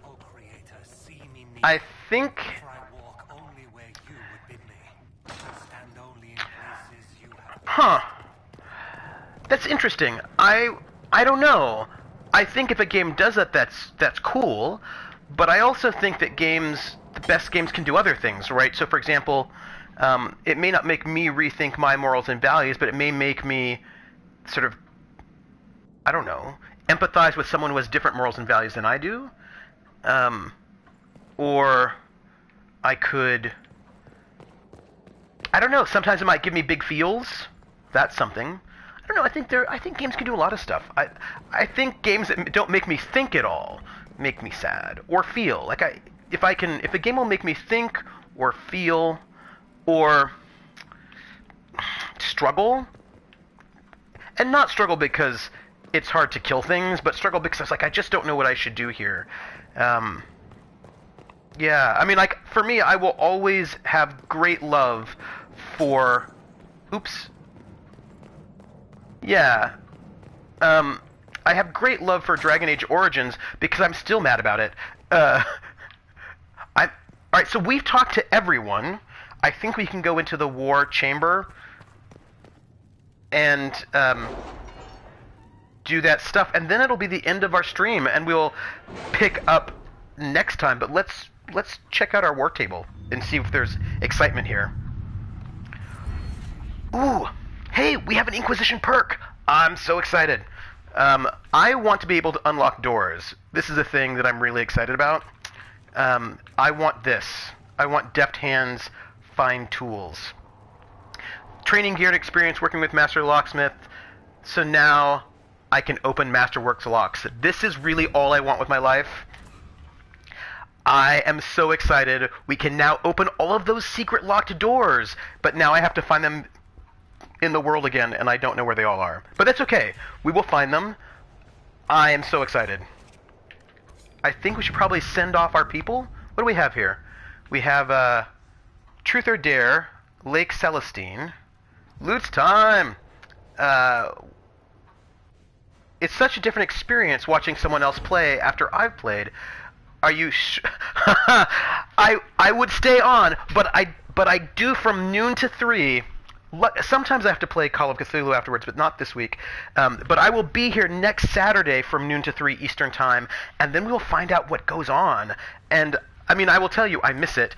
O Creator, see me near, I think... for I walk only where you would bid me. I stand only in places you have... Huh. That's interesting. I don't know. I think if a game does that, that's cool, but I also think that the best games can do other things, right? So, for example, it may not make me rethink my morals and values, but it may make me sort of, I don't know, empathize with someone who has different morals and values than I do. Or I could, I don't know, sometimes it might give me big feels. That's something. I don't know, I think games can do a lot of stuff. I think games that don't make me think at all make me sad or feel. Like if a game will make me think or feel or struggle, and not struggle because it's hard to kill things, but struggle because it's like, I just don't know what I should do here. Yeah, I mean, like, for me, I will always have great love for... Oops. Yeah. I have great love for Dragon Age Origins because I'm still mad about it. Alright, so we've talked to everyone. I think we can go into the war chamber and do that stuff, and then it'll be the end of our stream, and we'll pick up next time. But let's check out our war table and see if there's excitement here. Ooh, hey, we have an Inquisition perk. I'm so excited. I want to be able to unlock doors. This is a thing that I'm really excited about. I want this. I want deft hands, fine tools. Training geared experience working with Master Locksmith. So now I can open Masterworks locks. This is really all I want with my life. I am so excited. We can now open all of those secret locked doors, but now I have to find them in the world again, and I don't know where they all are. But that's okay. We will find them. I am so excited. I think we should probably send off our people. What do we have here? We have Truth or Dare, Lake Celestine. Loot's time! It's such a different experience watching someone else play after I've played. Are you I would stay on, but I do from noon to 3. Sometimes I have to play Call of Cthulhu afterwards, but not this week. But I will be here next Saturday from noon to 3 Eastern Time, and then we'll find out what goes on. And, I mean, I will tell you, I miss it.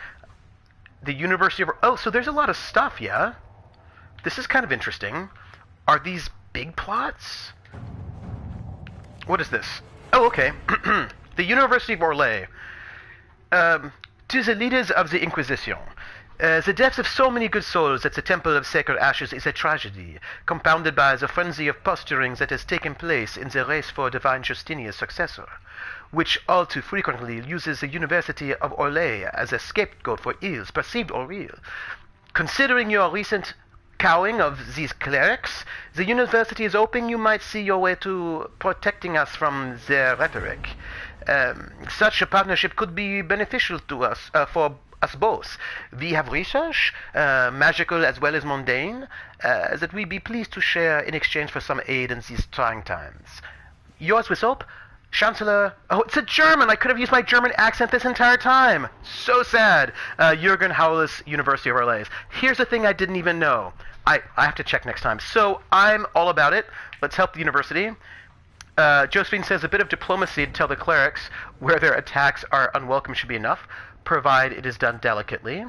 The University of... Oh, so there's a lot of stuff, yeah? This is kind of interesting. Are these big plots? What is this? Oh, okay. The University of Orlais. To the leaders of the Inquisition. The deaths of so many good souls at the Temple of Sacred Ashes is a tragedy, compounded by the frenzy of posturing that has taken place in the race for Divine Justinian's successor, which all too frequently uses the University of Orlais as a scapegoat for ills, perceived or real. Considering your recent cowing of these clerics, the university is hoping you might see your way to protecting us from their rhetoric. Such a partnership could be beneficial to us, for us both. We have research, magical as well as mundane, that we'd be pleased to share in exchange for some aid in these trying times. Yours with hope, Chancellor... Oh, it's a German! I could have used my German accent this entire time! So sad! Jürgen Haulis, University of Orlais. Here's the thing I didn't even know. I have to check next time. So, I'm all about it. Let's help the university. Josephine says a bit of diplomacy to tell the clerics where their attacks are unwelcome should be enough, provided it is done delicately.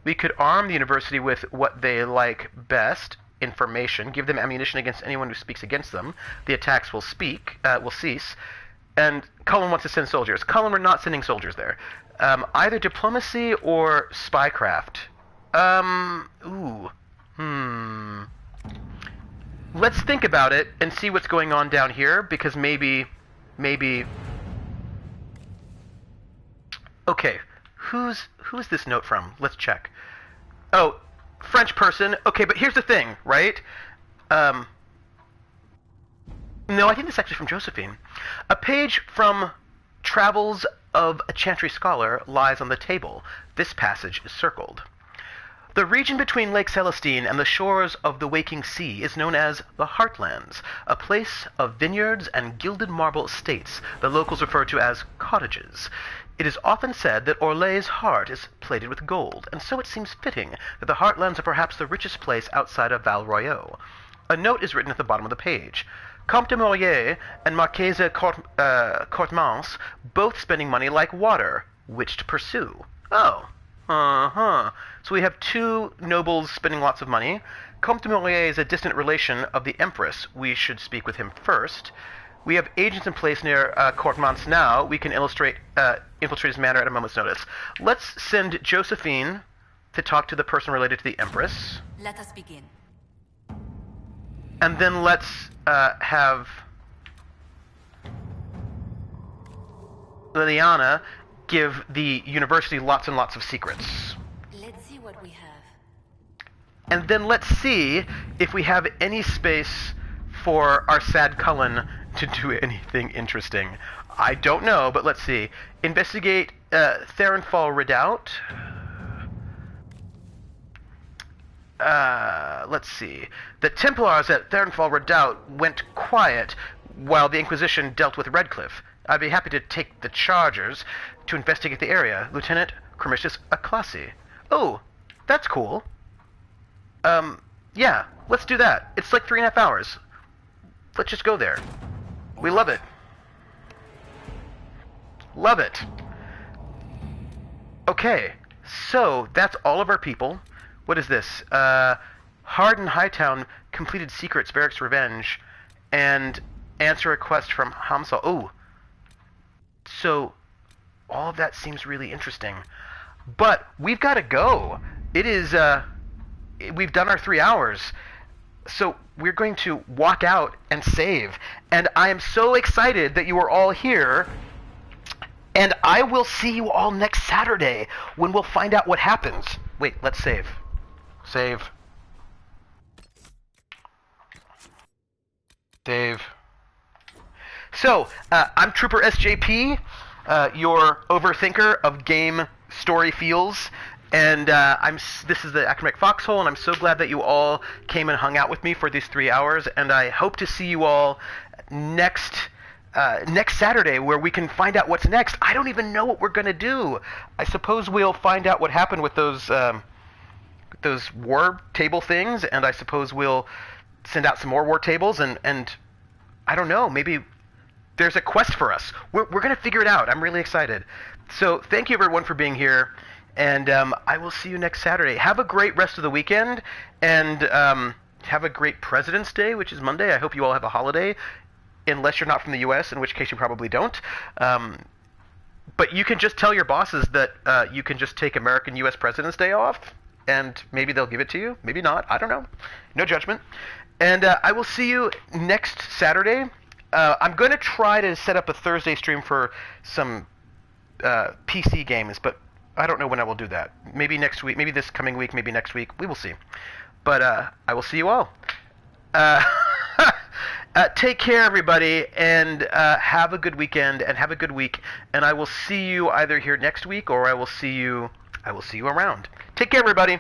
We could arm the university with what they like best, information, give them ammunition against anyone who speaks against them. The attacks will cease. And Cullen wants to send soldiers. Cullen, we're not sending soldiers there. Either diplomacy or spycraft. Let's think about it and see what's going on down here, because maybe... Okay, who's this note from? Let's check. Oh, French person. Okay, but here's the thing, right? No, I think this is actually from Josephine. A page from Travels of a Chantry Scholar lies on the table. This passage is circled. The region between Lake Celestine and the shores of the Waking Sea is known as the Heartlands, a place of vineyards and gilded marble estates the locals refer to as cottages. It is often said that Orlais' heart is plated with gold, and so it seems fitting that the Heartlands are perhaps the richest place outside of Val Royeaux. A note is written at the bottom of the page. Comte de Maurier and Marquise Courtemans both spending money like water. Which to pursue? Oh. So we have two nobles spending lots of money. Comte de Maurier is a distant relation of the Empress. We should speak with him first. We have agents in place near Courtemans now. We can infiltrate his manor at a moment's notice. Let's send Josephine to talk to the person related to the Empress. Let us begin. And then let's have Liliana give the university lots and lots of secrets. Let's see what we have. And then let's see if we have any space for our sad Cullen to do anything interesting. I don't know, but let's see. Investigate Therenfall Redoubt. Let's see. The Templars at Therenfall Redoubt went quiet while the Inquisition dealt with Redcliffe. I'd be happy to take the chargers to investigate the area. Lieutenant Cremisius Aclassi. Oh, that's cool. Yeah, let's do that. It's like 3.5 hours. Let's just go there. We love it. Love it. Okay, so that's all of our people. What is this? Hardin Hightown completed secrets, Varric's Revenge, and answer a quest from Hamsal. Oh, so all of that seems really interesting. But we've got to go. It is, we've done our 3 hours. So we're going to walk out and save. And I am so excited that you are all here. And I will see you all next Saturday when we'll find out what happens. Wait, let's save. Save. Save. So, I'm Trooper SJP, your overthinker of game story feels. And this is the Academic Foxhole, and I'm so glad that you all came and hung out with me for these 3 hours. And I hope to see you all next Saturday, where we can find out what's next. I don't even know what we're gonna do. I suppose we'll find out what happened with those war table things, and I suppose we'll send out some more war tables. And I don't know. Maybe there's a quest for us. We're gonna figure it out. I'm really excited. So thank you everyone for being here. And I will see you next Saturday. Have a great rest of the weekend, and have a great President's Day, which is Monday. I hope you all have a holiday, unless you're not from the U.S., in which case you probably don't. But you can just tell your bosses that you can just take American U.S. President's Day off, and maybe they'll give it to you. Maybe not. I don't know. No judgment. And I will see you next Saturday. I'm going to try to set up a Thursday stream for some PC games, but I don't know when I will do that. Maybe next week, maybe this coming week, maybe next week. We will see. But I will see you all. Take care, everybody, and have a good weekend and have a good week. And I will see you either here next week, or I will see you around. Take care, everybody.